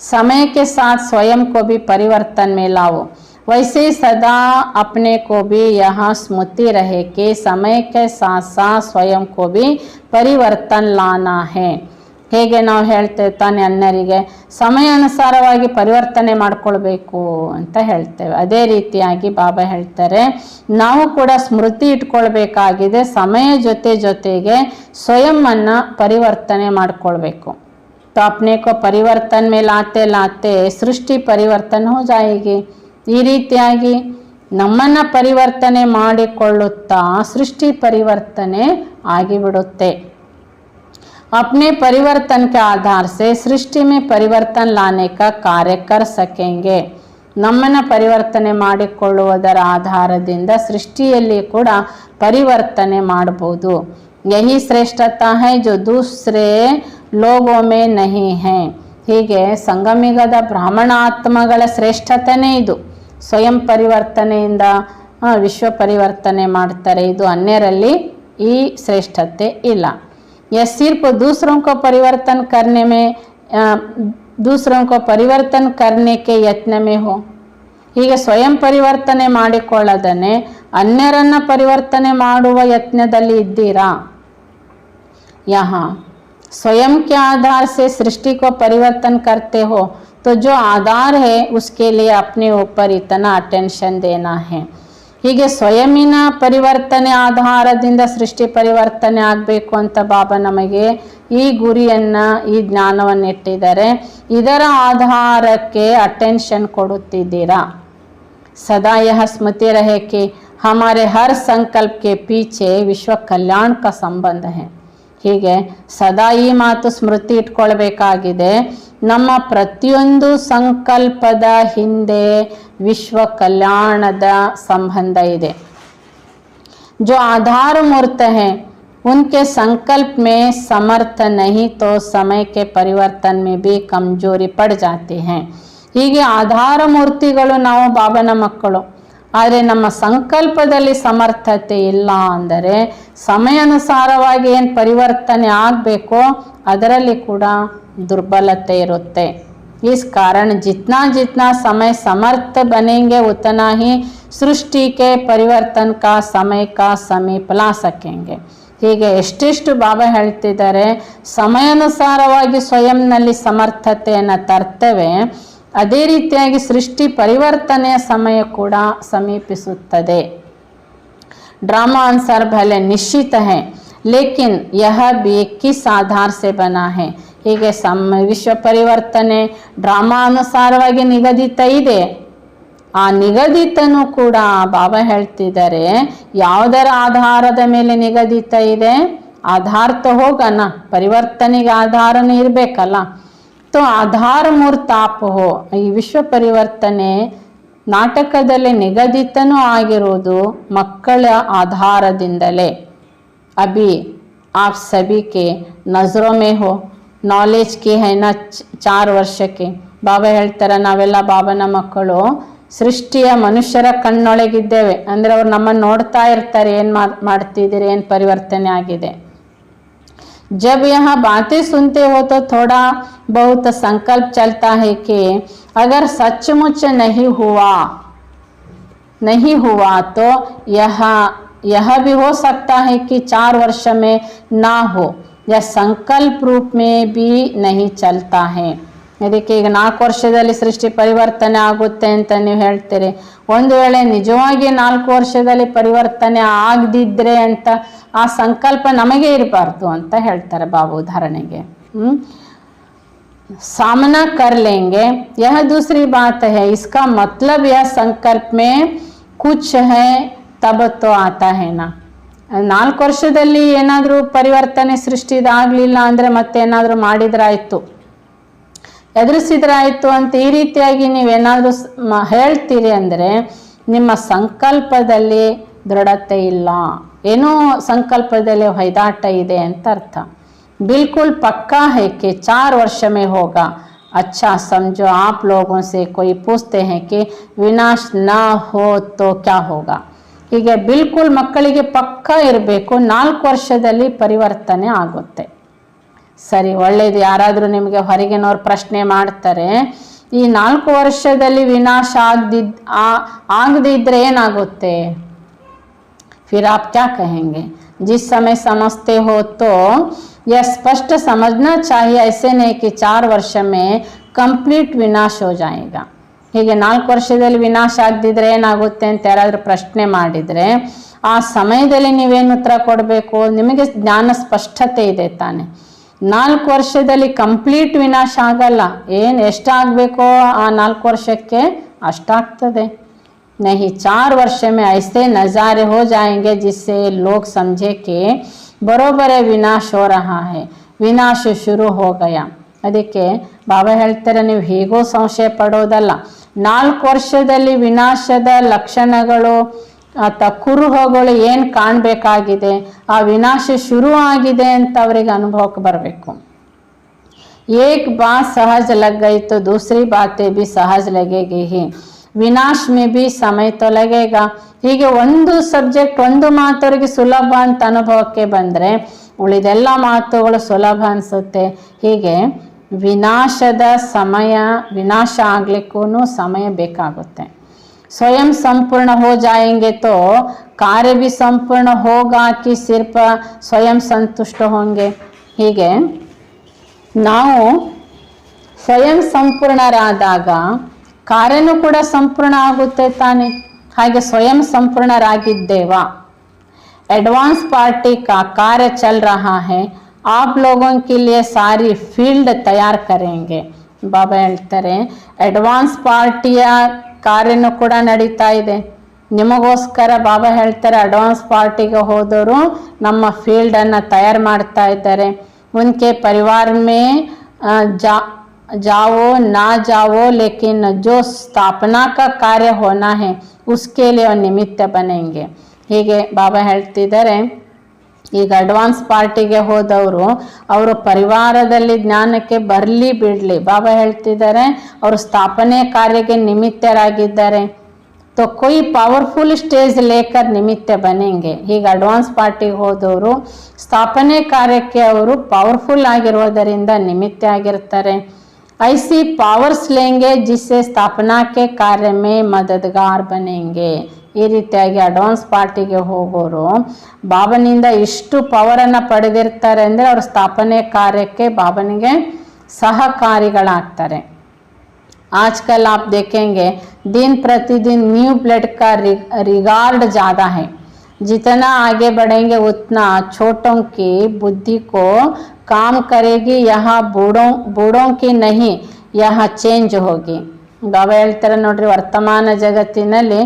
समय के साथ स्वयं को भी परिवर्तन में लाओ, वैसे ही सदा अपने को भी यहाँ स्मृति रहे कि समय के साथ साथ स्वयं को भी परिवर्तन लाना है. ಹೇಗೆ ನಾವು ಹೇಳ್ತೇವೆ ತಾನೆ ಅನ್ಯರಿಗೆ ಸಮಯಾನುಸಾರವಾಗಿ ಪರಿವರ್ತನೆ ಮಾಡ್ಕೊಳ್ಬೇಕು ಅಂತ ಹೇಳ್ತೇವೆ, ಅದೇ ರೀತಿಯಾಗಿ ಬಾಬಾ ಹೇಳ್ತಾರೆ ನಾವು ಕೂಡ ಸ್ಮೃತಿ ಇಟ್ಕೊಳ್ಬೇಕಾಗಿದೆ, ಸಮಯ ಜೊತೆಗೆ ಸ್ವಯಂ ಅನ್ನ ಪರಿವರ್ತನೆ ಮಾಡ್ಕೊಳ್ಬೇಕು. तो अपने को परिवर्तन में लाते लाते सृष्टि परिवर्तन हो जाएगी. ಈ ರೀತಿಯಾಗಿ ನಮ್ಮನ್ನ ಪರಿವರ್ತನೆ ಮಾಡಿಕೊಳ್ಳುತ್ತಾ ಸೃಷ್ಟಿ ಪರಿವರ್ತನೆ ಆಗಿಬಿಡುತ್ತೆ. अपने परिवर्तन के आधार से सृष्टि में परिवर्तन लाने का कार्य कर सकेंगे. ನಮ್ಮನ್ನ ಪರಿವರ್ತನೆ ಮಾಡಿಕೊಳ್ಳುವುದರ ಆಧಾರದಿಂದ ಸೃಷ್ಟಿಯಲ್ಲಿ ಕೂಡ ಪರಿವರ್ತನೆ ಮಾಡಬಹುದು. यही श्रेष्ठता है जो दूसरे लोगों में नहीं है. ಹೀಗೆ ಸಂಗಮಿಗದ ಬ್ರಾಹ್ಮಣ ಆತ್ಮಗಳ ಶ್ರೇಷ್ಠತೆನೇ ಇದು. ಸ್ವಯಂ ಪರಿವರ್ತನೆಯಿಂದ ವಿಶ್ವ ಪರಿವರ್ತನೆ ಮಾಡ್ತಾರೆ, ಇದು ಅನ್ಯರಲ್ಲಿ ಈ ಶ್ರೇಷ್ಠತೆ ಇಲ್ಲ. यह सिर्फ दूसरों को परिवर्तन करने के यत्न में हो. ಹೀಗೆ ಸ್ವಯಂ ಪರಿವರ್ತನೆ ಮಾಡಿಕೊಳ್ಳದನೆ ಅನ್ಯರನ್ನ ಪರಿವರ್ತನೆ ಮಾಡುವ ಯತ್ನದಲ್ಲಿ ಇದ್ದೀರಾ? यहाँ स्वयं के आधार से सृष्टि को परिवर्तन करते हो तो जो आधार है उसके लिए अपने ऊपर इतना अटेंशन देना है. ಹೀಗೆ ಸ್ವಯಂನ ಪರಿವರ್ತನೆ ಆಧಾರದಿಂದ ಸೃಷ್ಟಿ ಪರಿವರ್ತನೆ ಆಗಬೇಕು ಅಂತ ಬಾಬಾ ನಮಗೆ ಈ ಗುರಿಯನ್ನ ಈ ಜ್ಞಾನವನ್ನು ಇಟ್ಟಿದ್ದಾರೆ. ಇದರ ಆಧಾರಕ್ಕೆ ಅಟೆನ್ಷನ್ ಕೊಡುತ್ತಿದ್ದೀರಾ. सदा यह स्मृति रहे कि हमारे हर संकल्प के पीछे विश्व कल्याण का संबंध है. ಹೀಗೆ ಸದಾ ಈ ಮಾತು ಸ್ಮೃತಿ ಇಟ್ಕೊಳ್ಬೇಕಾಗಿದೆ, ನಮ್ಮ ಪ್ರತಿಯೊಂದು ಸಂಕಲ್ಪದ ಹಿಂದೆ ವಿಶ್ವ ಕಲ್ಯಾಣದ ಸಂಬಂಧ ಇದೆ. जो आधार मूर्त है उनके संकल्प में समर्थ नहीं तो समय के परिवर्तन में भी कमजोरी पड़ जाती है. ಹೀಗೆ ಆಧಾರ ಮೂರ್ತಿಗಳು ನಾವು ಬಾಬನ ಮಕ್ಕಳು, ಆದರೆ ನಮ್ಮ ಸಂಕಲ್ಪದಲ್ಲಿ ಸಮರ್ಥತೆ ಇಲ್ಲ ಅಂದರೆ ಸಮಯಾನುಸಾರವಾಗಿ ಏನು ಪರಿವರ್ತನೆ ಆಗಬೇಕೋ ಅದರಲ್ಲಿ ಕೂಡ ದುರ್ಬಲತೆ ಇರುತ್ತೆ. इस कारण जितना समय समर्थ बनेंगे उतना ही सृष्टि के परिवर्तन का समय का समीप ला सकेंगे. ಹೀಗೆ ಎಷ್ಟೆಷ್ಟು ಬಾಬಾ ಹೇಳ್ತಿದ್ದಾರೆ, ಸಮಯಾನುಸಾರವಾಗಿ ಸ್ವಯಂನಲ್ಲಿ ಸಮರ್ಥತೆಯನ್ನು ತರ್ತೇವೆ, ಅದೇ ರೀತಿಯಾಗಿ ಸೃಷ್ಟಿ ಪರಿವರ್ತನೆಯ ಸಮಯ ಕೂಡ ಸಮೀಪಿಸುತ್ತದೆ. ड्रामा अनुसार भले निश्चित है लेकिन यह भी किस आधार से बना है. ಹೀಗೆ ವಿಶ್ವ ಪರಿವರ್ತನೆ ಡ್ರಾಮಾ ಅನುಸಾರವಾಗಿ ನಿಗದಿತ ಇದೆ, ಆ ನಿಗದಿತನೂ ಕೂಡ ಬಾಬಾ ಹೇಳ್ತಿದ್ದಾರೆ ಯಾವುದರ ಆಧಾರದ ಮೇಲೆ ನಿಗದಿತ ಇದೆ. ಆಧಾರ तो होगा ना, ಪರಿವರ್ತನೆಗೆ ಆಧಾರನೂ ಇರಬೇಕಲ್ಲ. तो आधार मूर्त आप हो. ಈ ವಿಶ್ವ ಪರಿವರ್ತನೆ ನಾಟಕದಲ್ಲಿ ನಿಗದಿತನೂ ಆಗಿರುವುದು ಮಕ್ಕಳ ಆಧಾರದಿಂದಲೇ. अभी आप सभी के नजरों में हो, नॉलेज की है ना 4 ವರ್ಷಕ್ಕೆ. ಬಾಬಾ ಹೇಳ್ತಾರೆ ನಾವೆಲ್ಲ ಬಾಬನ ಮಕ್ಕಳು ಸೃಷ್ಟಿಯ ಮನುಷ್ಯರ ಕಣ್ಣೊಳಗಿದ್ದೇವೆ, ಅಂದರೆ ಅವ್ರು ನಮ್ಮನ್ನು ನೋಡ್ತಾ ಇರ್ತಾರೆ, ಏನು ಮಾಡ್ತಿದ್ದೀರಿ, ಏನು ಪರಿವರ್ತನೆ ಆಗಿದೆ. जब यहाँ बातें सुनते हो तो थोड़ा बहुत संकल्प चलता है कि अगर सचमुच नहीं हुआ तो यह भी हो सकता है कि 4 वर्ष में ना हो, या संकल्प रूप में भी नहीं चलता है. ಅದಕ್ಕೆ ಈಗ 4 ವರ್ಷದಲ್ಲಿ ಸೃಷ್ಟಿ ಪರಿವರ್ತನೆ ಆಗುತ್ತೆ ಅಂತ ನೀವು ಹೇಳ್ತೀರಿ, ಒಂದು ವೇಳೆ ನಿಜವಾಗಿ 4 ವರ್ಷದಲ್ಲಿ ಪರಿವರ್ತನೆ ಆಗದಿದ್ರೆ ಅಂತ ಆ ಸಂಕಲ್ಪ ನಮಗೆ ಇರಬಾರ್ದು ಅಂತ ಹೇಳ್ತಾರೆ ಬಾಬಾ. ಉದಾಹರಣೆಗೆ सामना कर लेंगे, यह दूसरी बात है. इसका मतलब यह संकल्प में कुछ है तब तो आता है ना. 4 ವರ್ಷದಲ್ಲಿ ಏನಾದರೂ ಪರಿವರ್ತನೆ ಸೃಷ್ಟಿದಾಗಲಿಲ್ಲ ಅಂದರೆ ಮತ್ತೇನಾದರೂ ಮಾಡಿದ್ರಾಯ್ತು, ಎದುರಿಸಿದ್ರಾಯ್ತು ಅಂತ ಈ ರೀತಿಯಾಗಿ ನೀವೇನಾದರೂ ಹೇಳ್ತೀರಿ ಅಂದರೆ ನಿಮ್ಮ ಸಂಕಲ್ಪದಲ್ಲಿ ದೃಢತೆ ಇಲ್ಲ, ಏನೋ ಸಂಕಲ್ಪದಲ್ಲಿ ಹೊಯ್ದಾಟ ಇದೆ ಅಂತ ಅರ್ಥ. बिल्कुल पक्का है कि 4 वर्ष में होगा. अच्छा समझो, आप लोगों से कोई पूछते हैं कि विनाश ना हो तो क्या होगा. ಹೀಗೆ ಬಿಲ್ಕುಲ್ ಮಕ್ಕಳಿಗೆ ಪಕ್ಕ ಇರಬೇಕು, 4 ವರ್ಷದಲ್ಲಿ ಪರಿವರ್ತನೆ ಆಗುತ್ತೆ. ಸರಿ, ಒಳ್ಳೆಯದು. ಯಾರಾದರೂ ನಿಮಗೆ ಹೊರಗಿನವ್ರು ಪ್ರಶ್ನೆ ಮಾಡ್ತಾರೆ, ಈ 4 ವರ್ಷದಲ್ಲಿ ವಿನಾಶ ಆಗದಿದ್ದರೆ ಏನಾಗುತ್ತೆ, फिर आप क्या कहेंगे. जिस समय समझते हो तो यह स्पष्ट समझना चाहिए, ऐसे नहीं कि 4 ವರ್ಷ में ಕಂಪ್ಲೀಟ್ ವಿನಾಶ हो जाएगा. ಹೀಗೆ 4 ವರ್ಷದಲ್ಲಿ ವಿನಾಶ ಆಗದಿದ್ರೆ ಏನಾಗುತ್ತೆ ಅಂತ ಯಾರಾದರೂ ಪ್ರಶ್ನೆ ಮಾಡಿದರೆ ಆ ಸಮಯದಲ್ಲಿ ನೀವೇನು ಉತ್ತರ ಕೊಡಬೇಕು? ನಿಮಗೆ ಜ್ಞಾನ ಸ್ಪಷ್ಟತೆ ಇದೆ ತಾನೆ. 4 ವರ್ಷದಲ್ಲಿ ಕಂಪ್ಲೀಟ್ ವಿನಾಶ ಆಗಲ್ಲ. ಎಷ್ಟಾಗಬೇಕೋ ಆ 4 ವರ್ಷಕ್ಕೆ ಅಷ್ಟಾಗ್ತದೆ. नहीं, 4 ವರ್ಷ में ऐसे नज़ारे हो जाएंगे जिससे लोग समझे कि बरोबर विनाश हो रहा है, विनाश शुरू हो गया. ಅದಕ್ಕೆ ಬಾಬಾ ಹೇಳ್ತಾರೆ, ನೀವು ಹೇಗೋ ಸಂಶಯ ಪಡೋದಲ್ಲ. 4 ವರ್ಷದಲ್ಲಿ ವಿನಾಶದ ಲಕ್ಷಣಗಳು ಅಥವಾ ಕುರುಹುಗಳು ಏನು ಕಾಣಬೇಕಾಗಿದೆ, ಆ ವಿನಾಶ ಶುರು ಆಗಿದೆ ಅಂತ ಅವರಿಗೆ ಅನುಭವಕ್ಕೆ ಬರಬೇಕು. एक बात सहज लग गई तो दूसरी बातें भी सहज लगेगी ही. ವಿನಾಶ ಮೇ ಬಿ ಸಮಯ ತೋ ಲಗೇಗಾ. ಹೀಗೆ ಒಂದು ಸಬ್ಜೆಕ್ಟ್, ಒಂದು ಮಾತವರಿಗೆ ಸುಲಭ ಅಂತ ಅನುಭವಕ್ಕೆ ಬಂದರೆ ಉಳಿದೆಲ್ಲ ಮಾತುಗಳು ಸುಲಭ ಅನಿಸುತ್ತೆ. ಹೀಗೆ ವಿನಾಶದ ಸಮಯ, ವಿನಾಶ ಆಗಲಿಕ್ಕೂ ಸಮಯ ಬೇಕಾಗುತ್ತೆ. ಸ್ವಯಂ ಸಂಪೂರ್ಣ ಹೋ ಜಾಯೆಂಗೆ ತೋ ಕಾರ್ಯ ಭಿ ಸಂಪೂರ್ಣ ಹೋಗಾ ಕಿ ಸಿರ್ಫ ಸ್ವಯಂ ಸಂತುಷ್ಟ ಹೋಂಗೆ. ಹೀಗೆ ನಾವು ಸ್ವಯಂ ಸಂಪೂರ್ಣರಾದಾಗ ಕಾರ್ಯನೂ ಕೂಡ ಸಂಪೂರ್ಣ ಆಗುತ್ತೆ ತಾನೆ. ಹಾಗೆ ಸ್ವಯಂ ಸಂಪೂರ್ಣರಾಗಿದ್ದೇವಾ? एडवांस पार्टी का कार्य चल रहा है, आप लोगों के लिए सारी फील्ड तैयार करेंगे. ಬಾಬಾ ಹೇಳ್ತಾರೆ, ಅಡ್ವಾನ್ಸ್ ಪಾರ್ಟಿಯ ಕಾರ್ಯನೂ ಕೂಡ ನಡೀತಾ ಇದೆ ನಿಮಗೋಸ್ಕರ. ಬಾಬಾ ಹೇಳ್ತಾರೆ, ಅಡ್ವಾನ್ಸ್ ಪಾರ್ಟಿಗೆ ಹೋದವರು ನಮ್ಮ ಫೀಲ್ಡನ್ನು ತಯಾರು ಮಾಡ್ತಾ ಇದ್ದಾರೆ. ಉನ್ಕೆ ಪರಿವಾರ ಮೇ जाओ ना जाओ, लेकिन जो स्थापना का कार्य होना है उसके लिए निमित्त बनेंगे. ಹೀಗೆ ಬಾಬಾ ಹೇಳ್ತಿದ್ದಾರೆ, ಈಗ ಅಡ್ವಾನ್ಸ್ ಪಾರ್ಟಿಗೆ ಹೋದವರು ಅವರು ಪರಿವಾರದಲ್ಲಿ ಜ್ಞಾನಕ್ಕೆ ಬರಲಿ ಬಿಡಲಿ, ಬಾಬಾ ಹೇಳ್ತಿದ್ದಾರೆ ಅವರು ಸ್ಥಾಪನೆ ಕಾರ್ಯಕ್ಕೆ ನಿಮಿತ್ತರಾಗಿದ್ದಾರೆ. तो कोई पावरफुल स्टेज लेकर निमित्त बनेंगे. ಹೀಗೆ ಅಡ್ವಾನ್ಸ್ ಪಾರ್ಟಿಗೆ ಹೋದವರು ಸ್ಥಾಪನೆ ಕಾರ್ಯಕ್ಕೆ ಅವರು ಪವರ್ಫುಲ್ ಆಗಿರೋದರಿಂದ ನಿಮಿತ್ತ ಆಗಿರ್ತಾರೆ. ऐसी पावर्स लेंगे जिससे स्थापना के कार्य में मददगार बनेंगे. ಈ ರೀತಿಯಾಗಿ ಅಡ್ವಾನ್ಸ್ ಪಾರ್ಟಿಗೆ ಹೋಗೋರು ಬಾಬನಿಂದ ಇಷ್ಟು ಪವರನ್ನು ಪಡೆದಿರ್ತಾರೆ ಅಂದರೆ ಅವರು ಸ್ಥಾಪನೆ ಕಾರ್ಯಕ್ಕೆ ಬಾಬನಿಗೆ ಸಹಕಾರಿಗಳಾಗ್ತಾರೆ. आजकल आप देखेंगे दिन प्रतिदिन न्यू ब्लड का रिगार्ड ज़्यादा है. जितना आगे बढ़ेंगे उतना छोटों की बुद्धि को काम करेगी. यहाँ बूढ़ों की नहीं, यहाँ चेंज होगी. ಬಾಬಾ ಹೇಳ್ತಾರೆ ನೋಡ್ರಿ, ವರ್ತಮಾನ ಜಗತ್ತಿನಲ್ಲಿ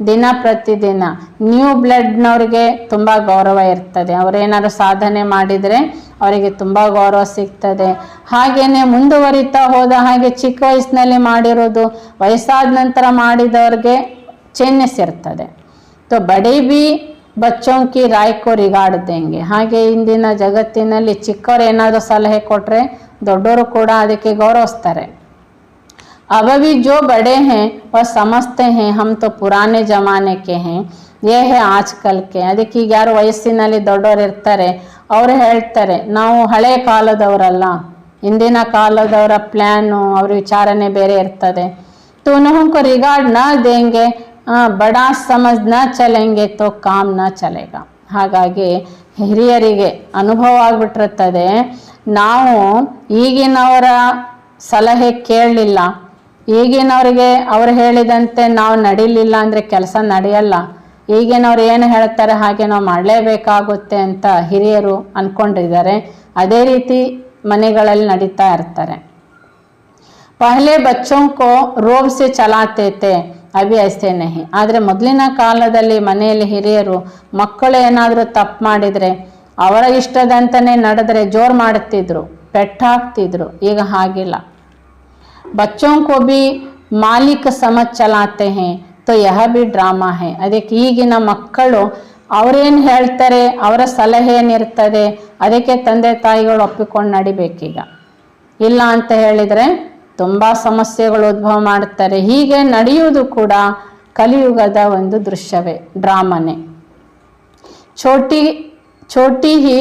ದಿನ ಪ್ರತಿದಿನ ನ್ಯೂ ಬ್ಲಡ್ನವ್ರಿಗೆ ತುಂಬ ಗೌರವ ಇರ್ತದೆ. ಅವರೇನಾದ್ರು ಸಾಧನೆ ಮಾಡಿದರೆ ಅವರಿಗೆ ತುಂಬ ಗೌರವ ಸಿಗ್ತದೆ. ಹಾಗೆಯೇ ಮುಂದುವರಿತಾ ಹೋದ ಹಾಗೆ ಚಿಕ್ಕ ವಯಸ್ಸಿನಲ್ಲಿ ಮಾಡಿರೋದು ವಯಸ್ಸಾದ ನಂತರ ಮಾಡಿದವ್ರಿಗೆ ಚೇಂಜಸ್ ಇರ್ತದೆ. तो बड़े भी बच्चों की राय को रिगार्ड देंगे. ಹಾಗೆ ಇಂದಿನ ಜಗತ್ತಿನಲ್ಲಿ ಚಿಕ್ಕವರು ಏನಾದರೂ ಸಲಹೆ ಕೊಟ್ಟರೆ ದೊಡ್ಡವರು ಕೂಡ ಅದಕ್ಕೆ ಗೌರವಿಸ್ತಾರೆ. अब भी जो बड़े हैं वह समझते हैं हम तो पुराने ज़माने के हैं, ये है आजकल के. ಅದಕ್ಕೆ ಈಗ ಯಾರು ವಯಸ್ಸಿನಲ್ಲಿ ದೊಡ್ಡವರು ಇರ್ತಾರೆ ಅವರು ಹೇಳ್ತಾರೆ, ನಾವು ಹಳೆ ಕಾಲದವರಲ್ಲ, ಇಂದಿನ ಕಾಲದವರ ಪ್ಲ್ಯಾನು ಅವ್ರ ವಿಚಾರನೆ ಬೇರೆ ಇರ್ತದೆ. तो उन्हों को रिगार्ड ना देंगे, बड़ा समझ ना चलेंगे तो काम ना चलेगा. ಹಾಗಾಗಿ ಹಿರಿಯರಿಗೆ ಅನುಭವ ಆಗಿಬಿಟ್ಟಿರ್ತದೆ, ನಾವು ಈಗಿನವರ ಸಲಹೆ ಕೇಳಲಿಲ್ಲ, ಈಗಿನವ್ರಿಗೆ ಅವ್ರು ಹೇಳಿದಂತೆ ನಾವು ನಡೀಲಿಲ್ಲ ಅಂದರೆ ಕೆಲಸ ನಡೆಯಲ್ಲ. ಈಗಿನವ್ರು ಏನು ಹೇಳ್ತಾರೆ ಹಾಗೆ ನಾವು ಮಾಡಲೇಬೇಕಾಗುತ್ತೆ ಅಂತ ಹಿರಿಯರು ಅಂದ್ಕೊಂಡಿದ್ದಾರೆ. ಅದೇ ರೀತಿ ಮನೆಗಳಲ್ಲಿ ನಡೀತಾ ಇರ್ತಾರೆ. ಪಹಲೆ ಬಚ್ಚೋं को रोब से चलाते थे, ಅಭಿ ಐಸೆ ನಹಿ. ಆದರೆ ಮೊದಲಿನ ಕಾಲದಲ್ಲಿ ಮನೆಯಲ್ಲಿ ಹಿರಿಯರು ಮಕ್ಕಳು ಏನಾದರೂ ತಪ್ಪು ಮಾಡಿದರೆ ಅವರ ಇಷ್ಟದಂತನೇ ನಡೆದರೆ ಜೋರು ಮಾಡುತ್ತಿದ್ರು, ಪೆಟ್ಟಾಗ್ತಿದ್ರು. ಈಗ ಹಾಗಿಲ್ಲ. बच्चों को भी मालिक समझ चलाते हैं तो यह भी ಡ್ರಾಮಾ है. ಅದಕ್ಕೆ ಈಗಿನ ಮಕ್ಕಳು ಅವರೇನು ಹೇಳ್ತಾರೆ, ಅವರ ಸಲಹೆ ಏನಿರ್ತದೆ ಅದಕ್ಕೆ ತಂದೆ ತಾಯಿಗಳು ಒಪ್ಪಿಕೊಂಡು ನಡಿಬೇಕೀಗ. ಇಲ್ಲ ಅಂತ ಹೇಳಿದರೆ ತುಂಬ ಸಮಸ್ಯೆಗಳು ಉದ್ಭವ ಮಾಡುತ್ತಾರೆ. ಹೀಗೆ ನಡೆಯುವುದು ಕೂಡ ಕಲಿಯುಗದ ಒಂದು ದೃಶ್ಯವೇ, ಡ್ರಾಮನೆ. छोटी ही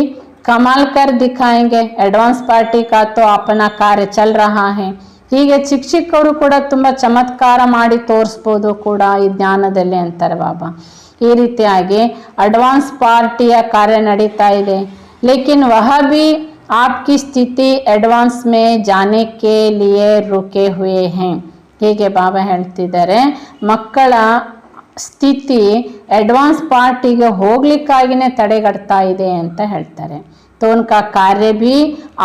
कमाल कर दिखाएंगे, एडवांस पार्टी का तो अपना कार्य चल रहा है. ಹೀಗೆ ಚಿಕ್ಕ ಚಿಕ್ಕವರು ಕೂಡ ತುಂಬ ಚಮತ್ಕಾರ ಮಾಡಿ ತೋರಿಸ್ಬೋದು ಕೂಡ ಈ ಜ್ಞಾನದಲ್ಲಿ ಅಂತಾರೆ ಬಾಬಾ. ಈ ರೀತಿಯಾಗಿ ಅಡ್ವಾನ್ಸ್ ಪಾರ್ಟಿಯ ಕಾರ್ಯ ನಡೀತಾ ಇದೆ. लेकिन वह भी आपकी स्थिति एडवांस में जाने के लिए रुके हुए हैं. ಹೀಗೆ ಬಾಬಾ ಹೇಳ್ತಿದ್ದಾರೆ, ಮಕ್ಕಳ ಸ್ಥಿತಿ ಅಡ್ವಾನ್ಸ್ ಪಾರ್ಟಿಗೆ ಹೋಗ್ಲಿಕ್ಕಾಗಿನೇ ತಡೆಗಟ್ತಾ ಇದೆ ಅಂತ ಹೇಳ್ತಾರೆ. तो उनका कार्य भी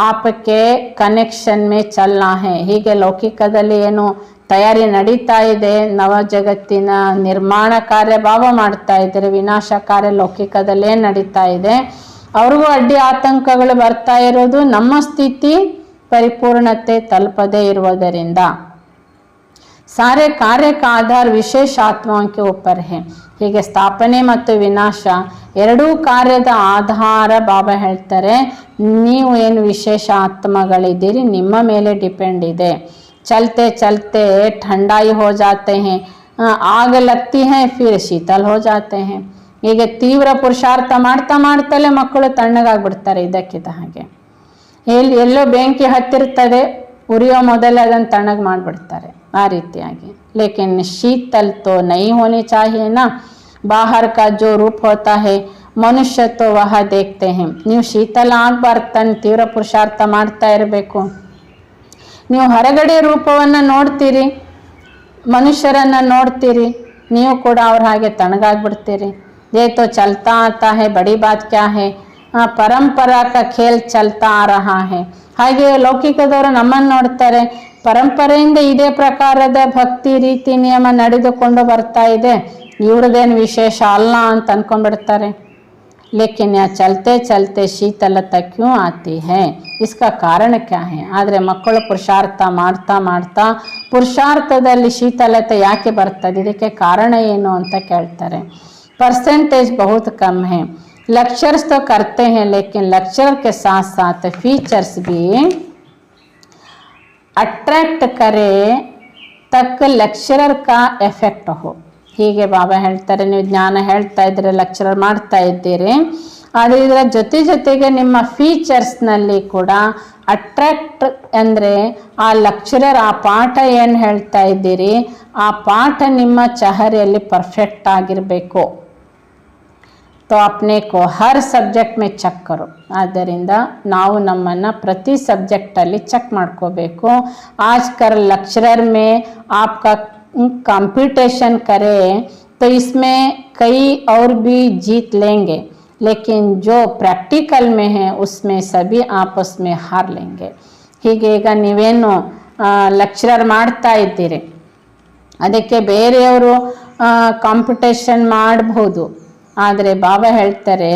आपके कनेक्शन में चलना है. ಹೀಗೆ ಲೌಕಿಕದಲ್ಲಿ ಏನು ತಯಾರಿ ನಡೀತಾ ಇದೆ, ನವ ಜಗತ್ತಿನ ನಿರ್ಮಾಣ ಕಾರ್ಯ ಬಾಬಾ ಮಾಡ್ತಾ ಇದ್ದಾರೆ, ವಿನಾಶ ಕಾರ್ಯ ಲೌಕಿಕದಲ್ಲೇ ನಡೀತಾ ಇದೆ. ಅವ್ರಿಗೂ ಅಡ್ಡಿ ಆತಂಕಗಳು ಬರ್ತಾ ಇರೋದು ನಮ್ಮ ಸ್ಥಿತಿ ಪರಿಪೂರ್ಣತೆ ತಲುಪದೇ ಇರುವುದರಿಂದ. ಸಾರೆ ಕಾರ್ಯ का आधार विशेष आत्माओं के ऊपर है. ಹೀಗೆ ಸ್ಥಾಪನೆ ಮತ್ತು ವಿನಾಶ ಎರಡೂ ಕಾರ್ಯದ ಆಧಾರ ಬಾಬಾ ಹೇಳ್ತಾರೆ, ನೀವು ಏನು ವಿಶೇಷ ಆತ್ಮಗಳಿದ್ದೀರಿ ನಿಮ್ಮ ಮೇಲೆ ಡಿಪೆಂಡ್ ಇದೆ. चलते चलते ठंडाई हो जाते हैं, आग लगती है फिर शीतल हो जाते हैं. ಹೀಗೆ ತೀವ್ರ ಪುರುಷಾರ್ಥ ಮಾಡ್ತಾ ಮಾಡ್ತಲೇ ಮಕ್ಕಳು ತಣ್ಣಗಾಗ್ಬಿಡ್ತಾರೆ. ಇದಕ್ಕಿದ್ದ ಹಾಗೆ ಎಲ್ಲೋ ಬೆಂಕಿ ಹತ್ತಿರ್ತದೆ, ಉರಿಯೋ ಮೊದಲೇ ಅದನ್ನು ತಣ್ಣಗೆ ಮಾಡಿಬಿಡ್ತಾರೆ. ಆ ರೀತಿಯಾಗಿ ಲೇಕಿನ್ शीतल तो नहीं होनी चाहिए ना. बाहर का जो रूप होता है मनुष्य तो वह देखते हैं. ನೀವು ಶೀತಲ ಆಗ್ಬಾರ್ದು, ತನ್ನ ತೀವ್ರ ಪುರುಷಾರ್ಥ ಮಾಡ್ತಾ ಇರಬೇಕು. ನೀವು ಹೊರಗಡೆ ರೂಪವನ್ನು ನೋಡ್ತೀರಿ, ಮನುಷ್ಯರನ್ನು ನೋಡ್ತೀರಿ, ನೀವು ಕೂಡ ಅವ್ರ ಹಾಗೆ ತಣ್ಣಗಾಗ್ಬಿಡ್ತೀರಿ. ये तो चलता आता है, बड़ी बात क्या है, परंपरा का खेल चलता आ रहा है. ಹಾಗೆ ಲೌಕಿಕದವರು ನಮ್ಮನ್ನು ನೋಡ್ತಾರೆ, ಪರಂಪರೆಯಿಂದ ಇದೇ ಪ್ರಕಾರದ ಭಕ್ತಿ ರೀತಿ ನಿಯಮ ನಡೆದುಕೊಂಡು ಬರ್ತಾ ಇದೆ, ಇವ್ರದ್ದೇನು ವಿಶೇಷ ಅಲ್ಲ ಅಂತ ಅನ್ಕೊಂಡ್ಬಿಡ್ತಾರೆ. ಲೇಕಿನ್ ಯಾ ಚಲ್ತೆ ಚಲ್ತೆ ಶೀತಲತಾ ಕ್ಯೂ ಆತಿ ಹೈ, ಇಸ್ಕಾ ಕಾರಣ ಕ್ಯಾ ಹೈ. ಆದರೆ ಮಕ್ಕಳು ಪುರುಷಾರ್ಥ ಮಾಡ್ತಾ ಮಾಡ್ತಾ ಪುರುಷಾರ್ಥದಲ್ಲಿ ಶೀತಲತೆ ಯಾಕೆ ಬರ್ತದೆ, ಇದಕ್ಕೆ ಕಾರಣ ಏನು ಅಂತ ಕೇಳ್ತಾರೆ. परसेंटेज बहुत कम है. लेक्चर्स तो करते हैं लेकिन लेक्चर के साथ साथ फीचर्स भी अट्रैक्ट करे तक लेक्चरर का ಎಫೆಕ್ಟ್ हो. ಹೀಗೆ ಬಾಬಾ ಹೇಳ್ತಾರೆ, ನೀವು ಜ್ಞಾನ ಹೇಳ್ತಾ ಇದ್ರೆ ಲೆಕ್ಚರರ್ ಮಾಡ್ತಾ ಇದ್ದೀರಿ, ಆದರೆ ಇದರ ಜೊತೆಗೆ ನಿಮ್ಮ ಫೀಚರ್ಸ್ನಲ್ಲಿ ಕೂಡ ಅಟ್ರಾಕ್ಟ್ ಅಂದರೆ ಆ ಲೆಕ್ಚರರ್ ಆ ಪಾಠ ಏನು ಹೇಳ್ತಾ ಇದ್ದೀರಿ ಆ ಪಾಠ ನಿಮ್ಮ ಚಹರೆಯಲ್ಲಿ ಪರ್ಫೆಕ್ಟ್ ಆಗಿರಬೇಕು. तो अपने को हर सब्जेक्ट में ಚೆಕ್ करो. ಆದ್ದರಿಂದ ನಾವು ನಮ್ಮನ್ನು ಪ್ರತಿ ಸಬ್ಜೆಕ್ಟಲ್ಲಿ ಚೆಕ್ ಮಾಡ್ಕೋಬೇಕು. आज कर लेक्चरर में आपका कंपटीशन करे तो इसमें कई और भी जीत लेंगे, लेकिन जो प्रैक्टिकल में है उसमें सभी आपस में हार लेंगे. ಹೀಗೆ ಈಗ ನೀವೇನು ಲೆಕ್ಚರರ್ ಮಾಡ್ತಾ ಇದ್ದೀರಿ, ಅದಕ್ಕೆ ಬೇರೆಯವರು ಕಾಂಪಿಟೇಷನ್ ಮಾಡಬಹುದು, ಆದರೆ ಬಾಬಾ ಹೇಳ್ತಾರೆ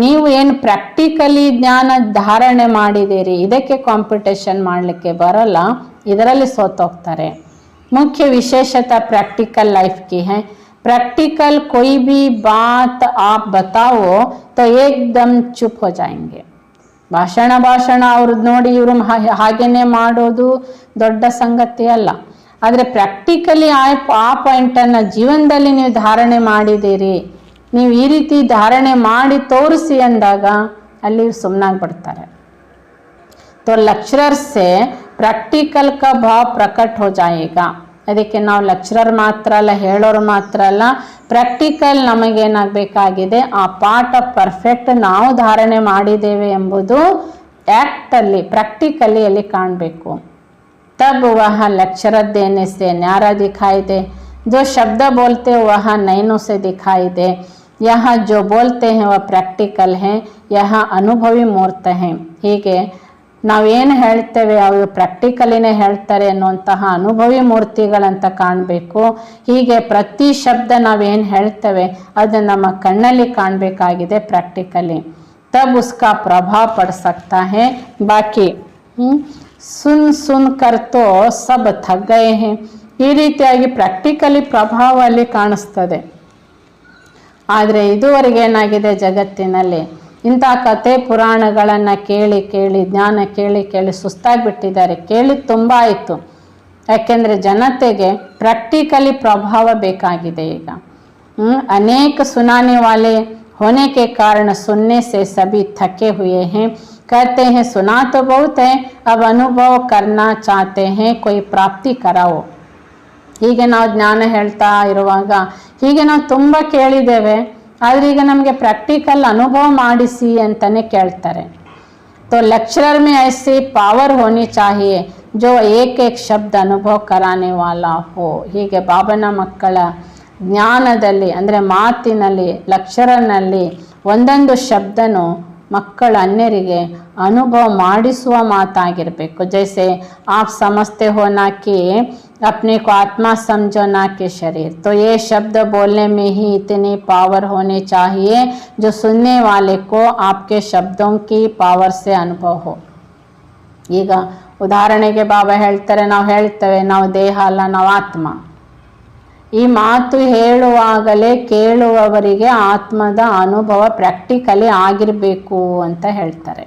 ನೀವು ಏನು ಪ್ರಾಕ್ಟಿಕಲಿ ಜ್ಞಾನ ಧಾರಣೆ ಮಾಡಿದ್ದೀರಿ ಇದಕ್ಕೆ ಕಾಂಪಿಟೇಷನ್ ಮಾಡಲಿಕ್ಕೆ ಬರಲ್ಲ, ಇದರಲ್ಲಿ ಸೋತೋಗ್ತಾರೆ. मुख्य विशेषता प्रैक्टिकल लाइफ की है. प्रैक्टिकल कोई भी बात आप बताओ तो एकदम चुप हो जाएंगे. ಭಾಷಣ ಅವ್ರದ್ದು ನೋಡಿ ಇವರು ಹಾಗೇನೆ ಮಾಡೋದು ದೊಡ್ಡ ಸಂಗತಿ ಅಲ್ಲ. ಆದರೆ ಪ್ರಾಕ್ಟಿಕಲಿ ಆ ಪಾಯಿಂಟನ್ನು ಜೀವನದಲ್ಲಿ ನೀವು ಧಾರಣೆ ಮಾಡಿದ್ದೀರಿ, ನೀವು ಈ ರೀತಿ ಧಾರಣೆ ಮಾಡಿ ತೋರಿಸಿ ಅಂದಾಗ ಅಲ್ಲಿ ಸುಮ್ಮನಾಗ್ಬಿಡ್ತಾರೆ. तो लेक्चरर से प्रैक्टिकल का भाव प्रकट हो जाएगा. ಅದಕ್ಕೆ ನಾವು ಲೆಕ್ಚರರ್ ಮಾತ್ರ ಅಲ್ಲ, ಹೇಳೋರು ಮಾತ್ರ ಅಲ್ಲ, ಪ್ರಾಕ್ಟಿಕಲ್ ನಮಗೇನಾಗಬೇಕಾಗಿದೆ ಆ ಪಾಠ ಪರ್ಫೆಕ್ಟ್ ನಾವು ಧಾರಣೆ ಮಾಡಿದ್ದೇವೆ ಎಂಬುದು ಆ್ಯಕ್ಟಲ್ಲಿ ಪ್ರಾಕ್ಟಿಕಲಿ ಅಲ್ಲಿ ಕಾಣಬೇಕು. तब वह लेक्चरर देने से न्यारा दिखाई दे, जो शब्द बोलते वह नैनों से दिखाई दे. यहाँ जो बोलते हैं वह प्रैक्टिकल हैं, यहाँ अनुभवी मूर्त हैं. ಹೀಗೆ ನಾವೇನು ಹೇಳ್ತೇವೆ ಅವರು ಪ್ರಾಕ್ಟಿಕಲಿನೇ ಹೇಳ್ತಾರೆ ಅನ್ನುವಂತಹ ಅನುಭವಿ ಮೂರ್ತಿಗಳಂತ ಕಾಣಬೇಕು. ಹೀಗೆ ಪ್ರತಿ ಶಬ್ದ ನಾವೇನು ಹೇಳ್ತೇವೆ ಅದು ನಮ್ಮ ಕಣ್ಣಲ್ಲಿ ಕಾಣಬೇಕಾಗಿದೆ ಪ್ರಾಕ್ಟಿಕಲಿ. ತಬ್ ಉಸ್ಕಾ ಪ್ರಭಾವ ಪಡ ಸಕ್ತಾ ಹೈ. ಬಾಕಿ ಸುನ್ ಕರ್ತೋ ಸಬ್ ಥಕ್ ಗಯೇ ಹೈ. ಈ ರೀತಿಯಾಗಿ ಪ್ರಾಕ್ಟಿಕಲಿ ಪ್ರಭಾವ ಅಲ್ಲಿ ಕಾಣಿಸ್ತದೆ. ಆದರೆ ಇದುವರೆಗೆ ಏನಾಗಿದೆ ಜಗತ್ತಿನಲ್ಲಿ ಇಂಥ ಕತೆ ಪುರಾಣಗಳನ್ನು ಕೇಳಿ ಕೇಳಿ ಜ್ಞಾನ ಕೇಳಿ ಕೇಳಿ ಸುಸ್ತಾಗಿಬಿಟ್ಟಿದ್ದಾರೆ. ಕೇಳಿ ತುಂಬ ಆಯಿತು, ಯಾಕೆಂದರೆ ಜನತೆಗೆ ಪ್ರಾಕ್ಟಿಕಲಿ ಪ್ರಭಾವ ಬೇಕಾಗಿದೆ ಈಗ. ಅನೇಕ ಸುನಾನೆ ವಾಲೆ होने के कारण सुनने से सभी थके हुए हैं. कहते हैं सुना तो बहुत है, अब अनुभव करना चाहते हैं, कोई प्राप्ति कराओ. ಹೀಗೆ ನಾವು ಜ್ಞಾನ ಹೇಳ್ತಾ ಇರುವಾಗ ಹೀಗೆ ನಾವು ತುಂಬ ಕೇಳಿದ್ದೇವೆ, ಆದರೆ ಈಗ ನಮಗೆ ಪ್ರಾಕ್ಟಿಕಲ್ ಅನುಭವ ಮಾಡಿಸಿ ಅಂತಲೇ ಕೇಳ್ತಾರೆ. तो लेक्चरर में ऐसी पावर होनी चाहिए जो एक एक शब्द अनुभव कराने वाला हो. ಹೀಗೆ ಬಾಬನ ಮಕ್ಕಳ ಜ್ಞಾನದಲ್ಲಿ ಅಂದರೆ ಮಾತಿನಲ್ಲಿ ಲೆಕ್ಚರರ್ನಲ್ಲಿ ಒಂದೊಂದು ಶಬ್ದನೂ ಮಕ್ಕಳ ಅನ್ಯರಿಗೆ ಅನುಭವ ಮಾಡಿಸುವ ಮಾತಾಗಿರಬೇಕು. जैसे आप समझते हो ना कि अपने को आत्मा समझो ना कि शरीर, तो ये शब्द बोलने में ही इतनी पावर होनी चाहिए जो सुनने वाले को आपके शब्दों की पावर से अनुभव हो. ಈಗ ಉದಾಹರಣೆಗೆ ಬಾಬಾ ಹೇಳ್ತಾರೆ, ನಾವು ಹೇಳ್ತೇವೆ ನಾವು ದೇಹ ಅಲ್ಲ, ನಾವು ಆತ್ಮ. ಈ ಮಾತು ಹೇಳುವಾಗಲೇ ಕೇಳುವವರಿಗೆ ಆತ್ಮದ ಅನುಭವ ಪ್ರಾಕ್ಟಿಕಲಿ ಆಗಿರಬೇಕು ಅಂತ ಹೇಳ್ತಾರೆ.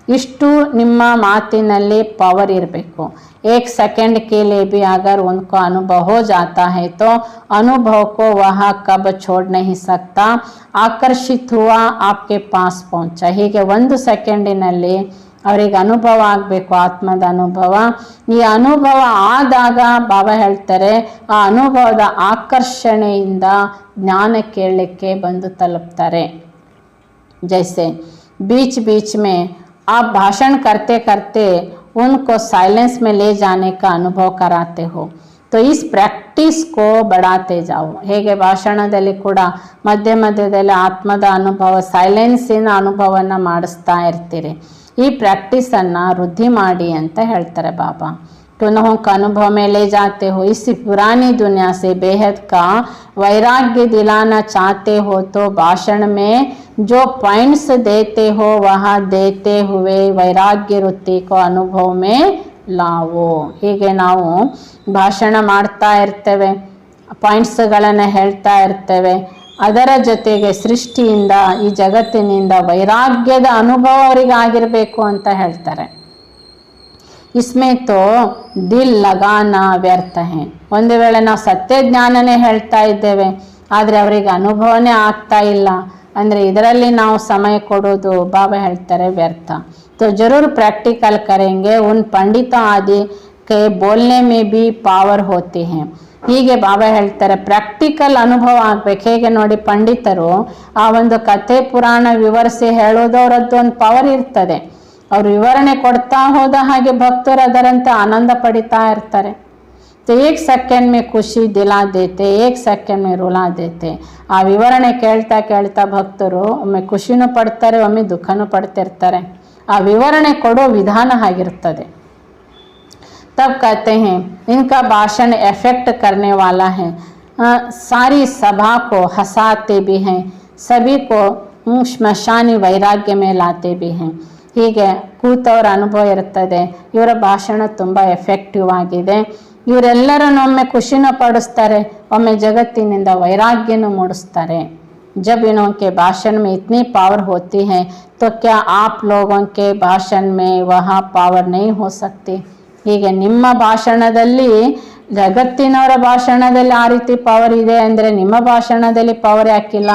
ಇಷ್ಟು ನಿಮ್ಮ ಮಾತಿನಲ್ಲಿ ಪವರ್ ಇರಬೇಕು. एक सेकंड के लिए भी अगर उनको अनुभव हो जाता है तो अनुभव को वह कब छोड़ नहीं सकता. आकर्षित हुआ आपके पास पहुंचा. ಹೀಗೆ ಒಂದು ಸೆಕೆಂಡಿನಲ್ಲಿ ಅವರಿಗೆ ಅನುಭವ ಆಗಬೇಕು, ಆತ್ಮದ ಅನುಭವ. ಈ ಅನುಭವ ಆದಾಗ ಬಾಬಾ ಹೇಳ್ತಾರೆ ಆ ಅನುಭವದ ಆಕರ್ಷಣೆಯಿಂದ ಜ್ಞಾನ ಕೇಳಲಿಕ್ಕೆ ಬಂದು ತಲುಪ್ತಾರೆ. जैसे बीच बीच में आप भाषण करते करते उनको साइलेंस में ले जाने का अनुभव कराते हो, तो इस प्रैक्टिस को बढ़ाते जाओ. ಹೇಗೆ ಭಾಷಣದಲ್ಲಿ ಕೂಡ ಮಧ್ಯ ಮಧ್ಯದಲ್ಲಿ ಆತ್ಮದ ಅನುಭವ ಸೈಲೆನ್ಸಿನ ಅನುಭವನ ಮಾಡಿಸ್ತಾ ಇರ್ತೀರಿ. ಈ ಪ್ರಾಕ್ಟೀಸನ್ನು ವೃದ್ಧಿ ಮಾಡಿ ಅಂತ ಹೇಳ್ತಾರೆ ಬಾಬಾ. पुनः का अनुभव में ले जाते हो. इसी पुरानी दुनिया से बेहद का वैराग्य दिलाना चाहते हो तो भाषण में जो पॉइंट्स देते हो वह देते हुए वैराग्य वृत्ति को अनुभव में लाओ. ಹೀಗೆ ನಾವು ಭಾಷಣ ಮಾಡ್ತಾ ಇರ್ತೇವೆ, ಪಾಯಿಂಟ್ಸ್ಗಳನ್ನು ಹೇಳ್ತಾ ಇರ್ತೇವೆ, ಅದರ ಜೊತೆಗೆ ಸೃಷ್ಟಿಯಿಂದ ಈ ಜಗತ್ತಿನಿಂದ ವೈರಾಗ್ಯದ ಅನುಭವ ಅವರಿಗೆ ಆಗಿರಬೇಕು ಅಂತ ಹೇಳ್ತಾರೆ. इसमें तो दिल लगाना व्यर्थ है. ಒಂದು ವೇಳೆ ನಾವು ಸತ್ಯ ಜ್ಞಾನನೇ ಹೇಳ್ತಾ ಇದ್ದೇವೆ ಆದರೆ ಅವರಿಗೆ ಅನುಭವನೇ ಆಗ್ತಾ ಇಲ್ಲ ಅಂದರೆ ಇದರಲ್ಲಿ ನಾವು ಸಮಯ ಕೊಡೋದು ಬಾಬಾ ಹೇಳ್ತಾರೆ ವ್ಯರ್ಥ. तो जरूर प्रैक्टिकल करेंगे. उन पंडितों आदि के बोलने में भी पावर होती है. ಹೀಗೆ ಬಾಬಾ ಹೇಳ್ತಾರೆ ಪ್ರಾಕ್ಟಿಕಲ್ ಅನುಭವ ಆಗ್ಬೇಕು. ಹೇಗೆ ನೋಡಿ, ಪಂಡಿತರು ಆ ಒಂದು ಕಥೆ ಪುರಾಣ ವಿವರಿಸಿ ಹೇಳೋದು ಅವರದ್ದು ಒಂದು ಪವರ್ ಇರ್ತದೆ. ಅವರು ವಿವರಣೆ ಕೊಡ್ತಾ ಹೋದ ಹಾಗೆ ಭಕ್ತರು ಅದರಂತೆ ಆನಂದ ಪಡಿತಾ ಇರ್ತಾರೆ. तो एक सेकंड में खुशी दिला देते, एक सेकंड में रुला देते. ಆ ವಿವರಣೆ ಕೇಳ್ತಾ ಕೇಳ್ತಾ ಭಕ್ತರು ಒಮ್ಮೆ ಖುಷಿನೂ ಪಡ್ತಾರೆ, ಒಮ್ಮೆ ದುಃಖನೂ ಪಡ್ತಿರ್ತಾರೆ. ಆ ವಿವರಣೆ ಕೊಡೋ ವಿಧಾನ ಆಗಿರುತ್ತದೆ. तब कहते हैं इनका भाषण इफेक्ट करने वाला है. सारी सभा को हंसाते भी हैं, सभी को श्मशानी वैराग्य में लाते भी हैं. ಹೀಗೆ ಕೂತವರ ಅನುಭವ ಇರ್ತದೆ. ಇವರ ಭಾಷಣ ತುಂಬ ಎಫೆಕ್ಟಿವ್ ಆಗಿದೆ. ಇವರೆಲ್ಲರನ್ನು ಒಮ್ಮೆ ಖುಷಿನೂ ಪಡಿಸ್ತಾರೆ, ಒಮ್ಮೆ ಜಗತ್ತಿನಿಂದ ವೈರಾಗ್ಯನೂ ಮೂಡಿಸ್ತಾರೆ. जब इनके भाषण में इतनी पावर होती है तो क्या आप लोगों के भाषण में वह पावर नहीं हो सकती. ಹೀಗೆ ನಿಮ್ಮ ಭಾಷಣದಲ್ಲಿ, ಜಗತ್ತಿನವರ ಭಾಷಣದಲ್ಲಿ ಆ ರೀತಿ ಪವರ್ ಇದೆ ಅಂದರೆ ನಿಮ್ಮ ಭಾಷಣದಲ್ಲಿ ಪವರ್ ಯಾಕಿಲ್ಲ.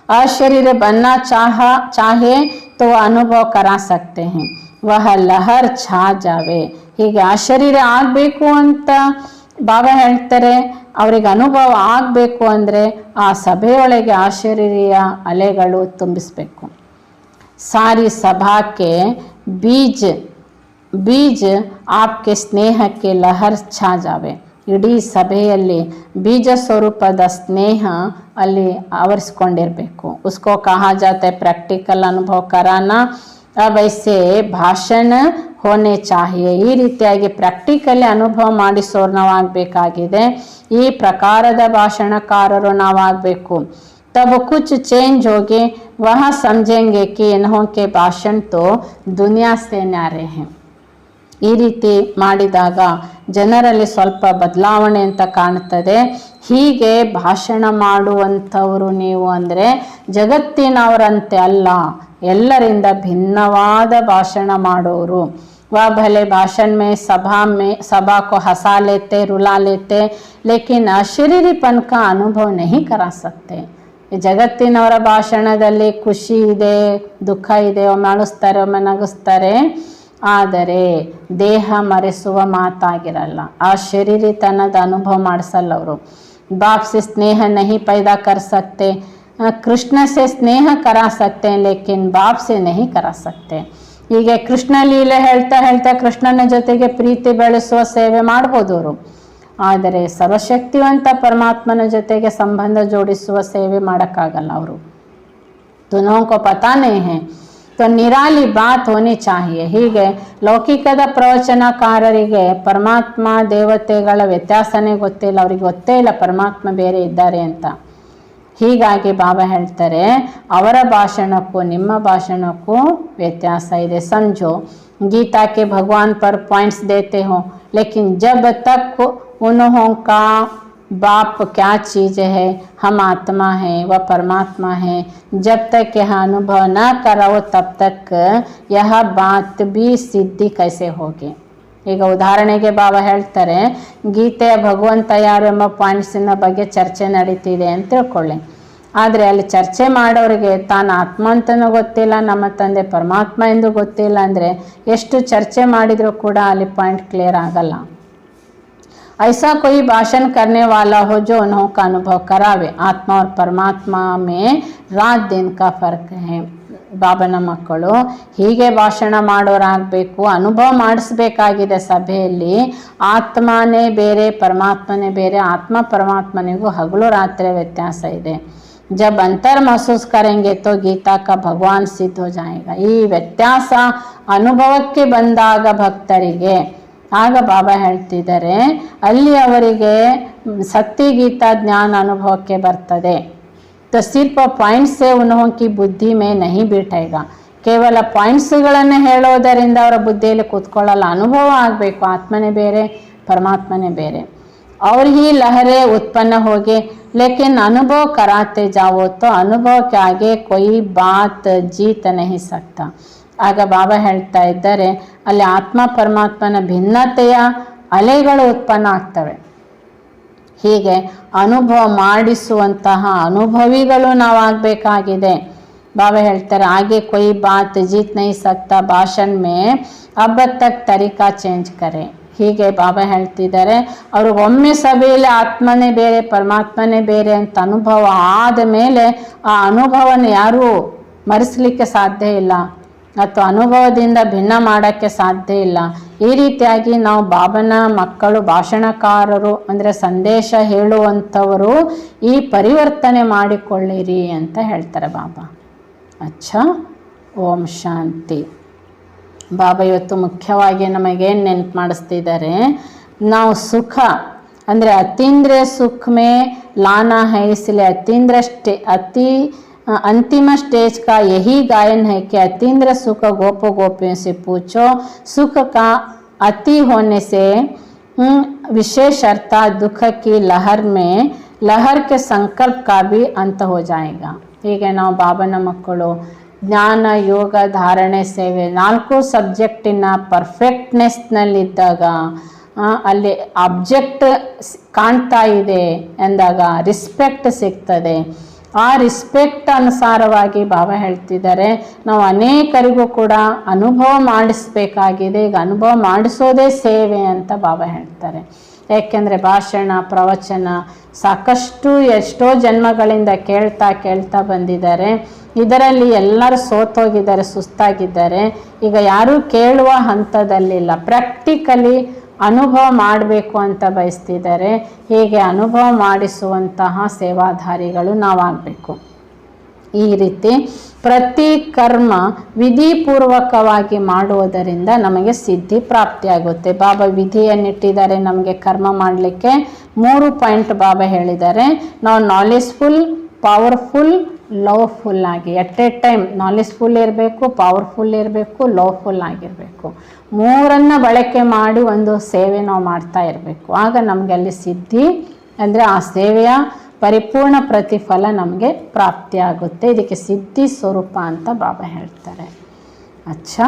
अशरीर बनना चाहे तो अनुभव करा सकते हैं, वह लहर छा जावे. ಹೀಗೆ ಅಶರೀರ ಆಗಬೇಕು ಅಂತ ಬಾಬಾ ಹೇಳ್ತಾರೆ. ಅವರಿಗೆ ಅನುಭವ ಆಗಬೇಕು ಅಂದರೆ ಆ ಸಭೆಯೊಳಗೆ ಅಶರೀರಿಯ ಅಲೆಗಳು ತುಂಬಿಸಬೇಕು. ಸಾರಿ ಸಭಾಕ್ಕೆ ಬೀಜ आपके ಸ್ನೇಹಕ್ಕೆ ಲಹರ್ ಛಾ ಜಾವೆ. ಇಡೀ ಸಭೆಯಲ್ಲಿ ಬೀಜ ಸ್ವರೂಪದ ಸ್ನೇಹ ಅಲ್ಲಿ ಆವರಿಸ್ಕೊಂಡಿರಬೇಕು. ಉಸ್ಕೋ ಕಹಾ ಜಾತೆ ಪ್ರಾಕ್ಟಿಕಲ್ ಅನುಭವ ಕರಾನ. अब ऐसे ಭಾಷಣ ಹೋನೆ ಚಾಹಿಯೆ. ಈ ರೀತಿಯಾಗಿ ಪ್ರಾಕ್ಟಿಕಲಿ ಅನುಭವ ಮಾಡಿಸೋರು ನಾವಾಗಬೇಕಾಗಿದೆ. ಈ ಪ್ರಕಾರದ ಭಾಷಣಕಾರರು ನಾವಾಗಬೇಕು. तब कुछ चेंज होगे, वह समझेंगे कि इन्हों के भाषण तो दुनिया से न्यारे हैं. ಈ ರೀತಿ ಮಾಡಿದಾಗ ಜನರಲ್ಲಿ ಸ್ವಲ್ಪ ಬದಲಾವಣೆ ಅಂತ ಕಾಣ್ತದೆ. ಹೀಗೆ ಭಾಷಣ ಮಾಡುವಂಥವರು ನೀವು ಅಂದರೆ ಜಗತ್ತಿನವರಂತೆ ಅಲ್ಲ, ಎಲ್ಲರಿಂದ ಭಿನ್ನವಾದ ಭಾಷಣ ಮಾಡೋರು. वह भले भाषण में सभा को हंसा लेते, रुला लेते, लेकिन अशरीरीपन का अनुभव नहीं करा सकते. ಜಗತ್ತಿನವರ ಭಾಷಣದಲ್ಲಿ ಖುಷಿ ಇದೆ, ದುಃಖ ಇದೆ, ಒಮ್ಮೆ ಅಳಿಸ್ತಾರೆ, ಒಮ್ಮೆ ನಗಿಸ್ತಾರೆ. ಆದರೆ ದೇಹ ಮರೆಸುವ ಮಾತಾಗಿರಲ್ಲ, ಆ ಶರೀರಿತನದ ಅನುಭವ ಮಾಡಿಸಲ್ಲ ಅವರು. बाप से स्नेह नहीं पैदा कर सकते, कृष्ण से स्नेह करा सकते हैं, लेकिन बाप से नहीं करा सकते. ಹೀಗೆ ಕೃಷ್ಣ ಲೀಲೆ ಹೇಳ್ತಾ ಹೇಳ್ತಾ ಕೃಷ್ಣನ ಜೊತೆಗೆ ಪ್ರೀತಿ ಬೆಳೆಸುವ ಸೇವೆ ಮಾಡ್ಬೋದು ಅವರು, ಆದರೆ ಸರ್ವಶಕ್ತಿವಂತ ಪರಮಾತ್ಮನ ಜೊತೆಗೆ ಸಂಬಂಧ ಜೋಡಿಸುವ ಸೇವೆ ಮಾಡೋಕ್ಕಾಗಲ್ಲ ಅವರು. दोनों को पता नहीं है, तो निराली बात होनी चाहिए. ಹೀಗೆ ಲೌಕಿಕದ ಪ್ರವಚನಕಾರರಿಗೆ ಪರಮಾತ್ಮ ದೇವತೆಗಳ ವ್ಯತ್ಯಾಸನೇ ಗೊತ್ತಿಲ್ಲ, ಅವ್ರಿಗೆ ಗೊತ್ತೇ ಇಲ್ಲ ಪರಮಾತ್ಮ ಬೇರೆ ಇದ್ದಾರೆ ಅಂತ. ಹೀಗಾಗಿ ಬಾಬಾ ಹೇಳ್ತಾರೆ ಅವರ ಭಾಷಣಕ್ಕೂ ನಿಮ್ಮ ಭಾಷಣಕ್ಕೂ ವ್ಯತ್ಯಾಸ ಇದೆ. समझो गीता के भगवान पर पॉइंट्स देते हो, लेकिन जब तक उन्हों का बाप क्या चीज़ है, हम आत्मा है वह परमात्मा है, जब तक यह अनुभव न करो तब तक यह बात भी सिद्धि कैसे होगी. ಈಗ ಉದಾಹರಣೆಗೆ ಬಾಬಾ ಹೇಳ್ತಾರೆ ಗೀತೆಯ ಭಗವಂತ ಯಾರು ಎಂಬ ಪಾಯಿಂಟ್ಸಿನ ಬಗ್ಗೆ ಚರ್ಚೆ ನಡೀತಿದೆ ಅಂತ ತಿಳ್ಕೊಳ್ಳಿ. ಆದರೆ ಅಲ್ಲಿ ಚರ್ಚೆ ಮಾಡೋರಿಗೆ ತಾನು ಆತ್ಮ ಅಂತನೂ ಗೊತ್ತಿಲ್ಲ, ನಮ್ಮ ತಂದೆ ಪರಮಾತ್ಮ ಎಂದು ಗೊತ್ತಿಲ್ಲ ಅಂದರೆ ಎಷ್ಟು ಚರ್ಚೆ ಮಾಡಿದರೂ ಕೂಡ ಅಲ್ಲಿ ಪಾಯಿಂಟ್ ಕ್ಲಿಯರ್ ಆಗಲ್ಲ. ऐसा कोई भाषण करने वाला हो जो उन्हों का अनुभव करावे. आत्मा और परमात्मा में रात दिन का फर्क है. ಬಾಬನ ಮಕ್ಕಳು ಹೀಗೆ ಭಾಷಣ ಮಾಡೋರಾಗಬೇಕು, ಅನುಭವ ಮಾಡಿಸ್ಬೇಕಾಗಿದೆ ಸಭೆಯಲ್ಲಿ. ಆತ್ಮನೇ ಬೇರೆ ಪರಮಾತ್ಮನೇ ಬೇರೆ, ಆತ್ಮ ಪರಮಾತ್ಮನಿಗೂ ಹಗಲು ರಾತ್ರಿ ವ್ಯತ್ಯಾಸ ಇದೆ. जब अंतर महसूस करेंगे तो गीता का भगवान सिद्ध हो जाएगा. ಈ ವ್ಯತ್ಯಾಸ ಅನುಭವಕ್ಕೆ ಬಂದಾಗ ಭಕ್ತರಿಗೆ ಆಗ ಬಾಬಾ ಹೇಳ್ತಿದ್ದಾರೆ ಅಲ್ಲಿ ಅವರಿಗೆ ಸತ್ಯಗೀತಾ ಜ್ಞಾನ ಅನುಭವಕ್ಕೆ ಬರ್ತದೆ. तो सिर्फ पॉइंट से उन्हों की बुद्धि में नहीं बैठेगा. ಕೇವಲ ಪಾಯಿಂಟ್ಸ್ಗಳನ್ನು ಹೇಳೋದರಿಂದ ಅವರ ಬುದ್ಧಿಯಲ್ಲಿ ಕೂತ್ಕೊಳ್ಳಲ್ಲ, ಅನುಭವ ಆಗಬೇಕು. ಆತ್ಮನೇ ಬೇರೆ ಪರಮಾತ್ಮನೇ ಬೇರೆ. और ही लहरें उत्पन्न होगी, लेकिन अनुभव कराते जाओ तो अनुभव के आगे कोई बात जीत नहीं सकता. ಆಗ ಬಾಬಾ ಹೇಳ್ತಾ ಇದ್ದಾರೆ ಅಲ್ಲಿ ಆತ್ಮ ಪರಮಾತ್ಮನ ಭಿನ್ನತೆಯ ಅಲೆಗಳು ಉತ್ಪನ್ನ ಆಗ್ತವೆ. ಹೀಗೆ ಅನುಭವ ಮಾಡಿಸುವಂತಹ ಅನುಭವಿಗಳು ನಾವಾಗಬೇಕಾಗಿದೆ. ಬಾಬಾ ಹೇಳ್ತಾರೆ ಆगे कोई बात जीत नहीं सकता, भाषण में अब तक तरीका चेंज करे. ಹೀಗೆ ಬಾಬಾ ಹೇಳ್ತಿದ್ದಾರೆ ಅವ್ರಿಗೊಮ್ಮೆ ಸಭೆಯಲ್ಲಿ ಆತ್ಮನೇ ಬೇರೆ ಪರಮಾತ್ಮನೇ ಬೇರೆ ಅಂತ ಅನುಭವ ಆದ ಮೇಲೆ ಆ ಅನುಭವನ ಯಾರೂ ಮರೆಸಲಿಕ್ಕೆ ಸಾಧ್ಯ ಇಲ್ಲ, ಅಥವಾ ಅನುಭವದಿಂದ ಭಿನ್ನ ಮಾಡೋಕ್ಕೆ ಸಾಧ್ಯ ಇಲ್ಲ. ಈ ರೀತಿಯಾಗಿ ನಾವು ಬಾಬನ ಮಕ್ಕಳು, ಭಾಷಣಕಾರರು ಅಂದರೆ ಸಂದೇಶ ಹೇಳುವಂಥವರು ಈ ಪರಿವರ್ತನೆ ಮಾಡಿಕೊಳ್ಳಿರಿ ಅಂತ ಹೇಳ್ತಾರೆ ಬಾಬಾ. ಅಚ್ಚಾ, ಓಂ ಶಾಂತಿ. ಬಾಬಾ ಇವತ್ತು ಮುಖ್ಯವಾಗಿ ನಮಗೇನು ನೆನಪು ಮಾಡಿಸ್ತಿದ್ದಾರೆ, ನಾವು ಸುಖ ಅಂದರೆ ಅತೀಂದ್ರಿಯ ಸುಖ ಮೇ ಲಾನಾ है, इसलिए अति अंतिम स्टेज का यही गायन है कि अतीन्द्र सुख गोप गोपियों से पूछो. सुख का अति होने से विशेष अर्थात दुख की लहर में लहर के संकल्प का भी अंत हो जाएगा. ಹೀಗೆ ನಾವು ಬಾಬನ ಮಕ್ಕಳು ಜ್ಞಾನ, ಯೋಗ, ಧಾರಣೆ, ಸೇವೆ 4 ಸಬ್ಜೆಕ್ಟಿನ ಪರ್ಫೆಕ್ಟ್ನೆಸ್ನಲ್ಲಿದ್ದಾಗ ಅಲ್ಲಿ ಆಬ್ಜೆಕ್ಟ್ ಕಾಣ್ತಾ ಇದೆ ಎಂದಾಗ ರಿಸ್ಪೆಕ್ಟ್ ಸಿಗ್ತದೆ. ಆ ರಿಸ್ಪೆಕ್ಟ್ ಅನುಸಾರವಾಗಿ ಬಾಬಾ ಹೇಳ್ತಿದ್ದಾರೆ ನಾವು ಅನೇಕರಿಗೂ ಕೂಡ ಅನುಭವ ಮಾಡಿಸ್ಬೇಕಾಗಿದೆ. ಈಗ ಅನುಭವ ಮಾಡಿಸೋದೇ ಸೇವೆ ಅಂತ ಬಾಬಾ ಹೇಳ್ತಾರೆ. ಯಾಕೆಂದರೆ ಭಾಷಣ, ಪ್ರವಚನ ಸಾಕಷ್ಟು ಎಷ್ಟೋ ಜನ್ಮಗಳಿಂದ ಕೇಳ್ತಾ ಬಂದಿದ್ದಾರೆ. ಇದರಲ್ಲಿ ಎಲ್ಲರೂ ಸೋತೋಗಿದ್ದಾರೆ, ಸುಸ್ತಾಗಿದ್ದಾರೆ. ಈಗ ಯಾರೂ ಕೇಳುವ ಹಂತದಲ್ಲಿಲ್ಲ, ಪ್ರಾಕ್ಟಿಕಲಿ ಅನುಭವ ಮಾಡಬೇಕು ಅಂತ ಬಯಸ್ತಿದ್ದಾರೆ. ಹೀಗೆ ಅನುಭವ ಮಾಡಿಸುವಂತಹ ಸೇವಾಧಾರಿಗಳು ನಾವಾಗಬೇಕು. ಈ ರೀತಿ ಪ್ರತಿ ಕರ್ಮ ವಿಧಿಪೂರ್ವಕವಾಗಿ ಮಾಡುವುದರಿಂದ ನಮಗೆ ಸಿದ್ಧಿ ಪ್ರಾಪ್ತಿಯಾಗುತ್ತೆ. ಬಾಬಾ ವಿಧಿಯನ್ನಿಟ್ಟಿದ್ದಾರೆ ನಮಗೆ ಕರ್ಮ ಮಾಡಲಿಕ್ಕೆ. 3 ಪಾಯಿಂಟ್ ಬಾಬಾ ಹೇಳಿದ್ದಾರೆ. ನಾವು ನಾಲೆಜ್ಫುಲ್, ಪವರ್ಫುಲ್, ಲವ್ಫುಲ್ ಆಗಿ ಎಟ್ ಎ ಟೈಮ್ ನಾಲೆಜ್ಫುಲ್ ಇರಬೇಕು, ಪವರ್ಫುಲ್ ಇರಬೇಕು, ಲವ್ಫುಲ್ ಆಗಿರಬೇಕು. 3 ಬಳಕೆ ಮಾಡಿ ಒಂದು ಸೇವೆ ನಾವು ಮಾಡ್ತಾ ಇರಬೇಕು. ಆಗ ನಮಗೆ ಅಲ್ಲಿ ಸಿದ್ಧಿ ಅಂದರೆ ಆ ಸೇವೆಯ ಪರಿಪೂರ್ಣ ಪ್ರತಿಫಲ ನಮಗೆ ಪ್ರಾಪ್ತಿಯಾಗುತ್ತೆ. ಇದಕ್ಕೆ ಸಿದ್ಧಿ ಸ್ವರೂಪ ಅಂತ ಬಾಬಾ ಹೇಳ್ತಾರೆ. ಅಚ್ಚಾ,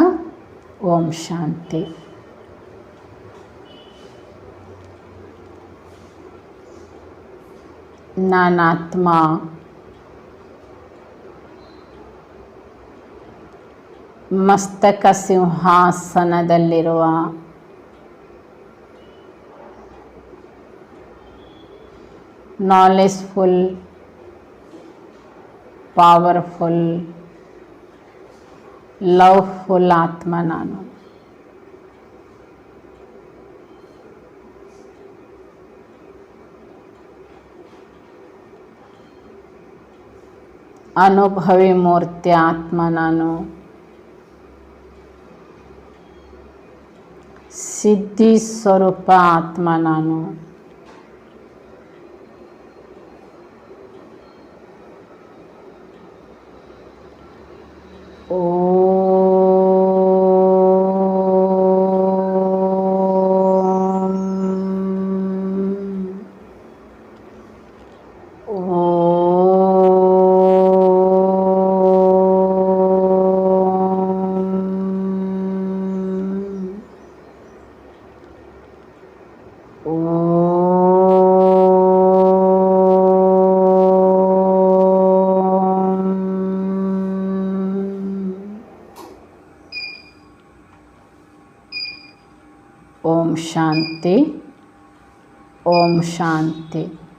ಓಂ ಶಾಂತಿ. ನಾನಾತ್ಮ ಮಸ್ತಕ ಸಿಂಹಾಸನದಲ್ಲಿರುವ ನಾಲೆಜ್ಫುಲ್, ಪವರ್ಫುಲ್, ಲವ್ಫುಲ್ ಆತ್ಮ ನಾನು. ಅನುಭವಿ ಮೂರ್ತಿ ಆತ್ಮ ನಾನು. ಸಿದ್ಧಿ ಸ್ವರೂಪ ಆತ್ಮ ನಾನು. ಓಂ ಶಾಂತಿ. ಓಂ ಶಾಂತಿ.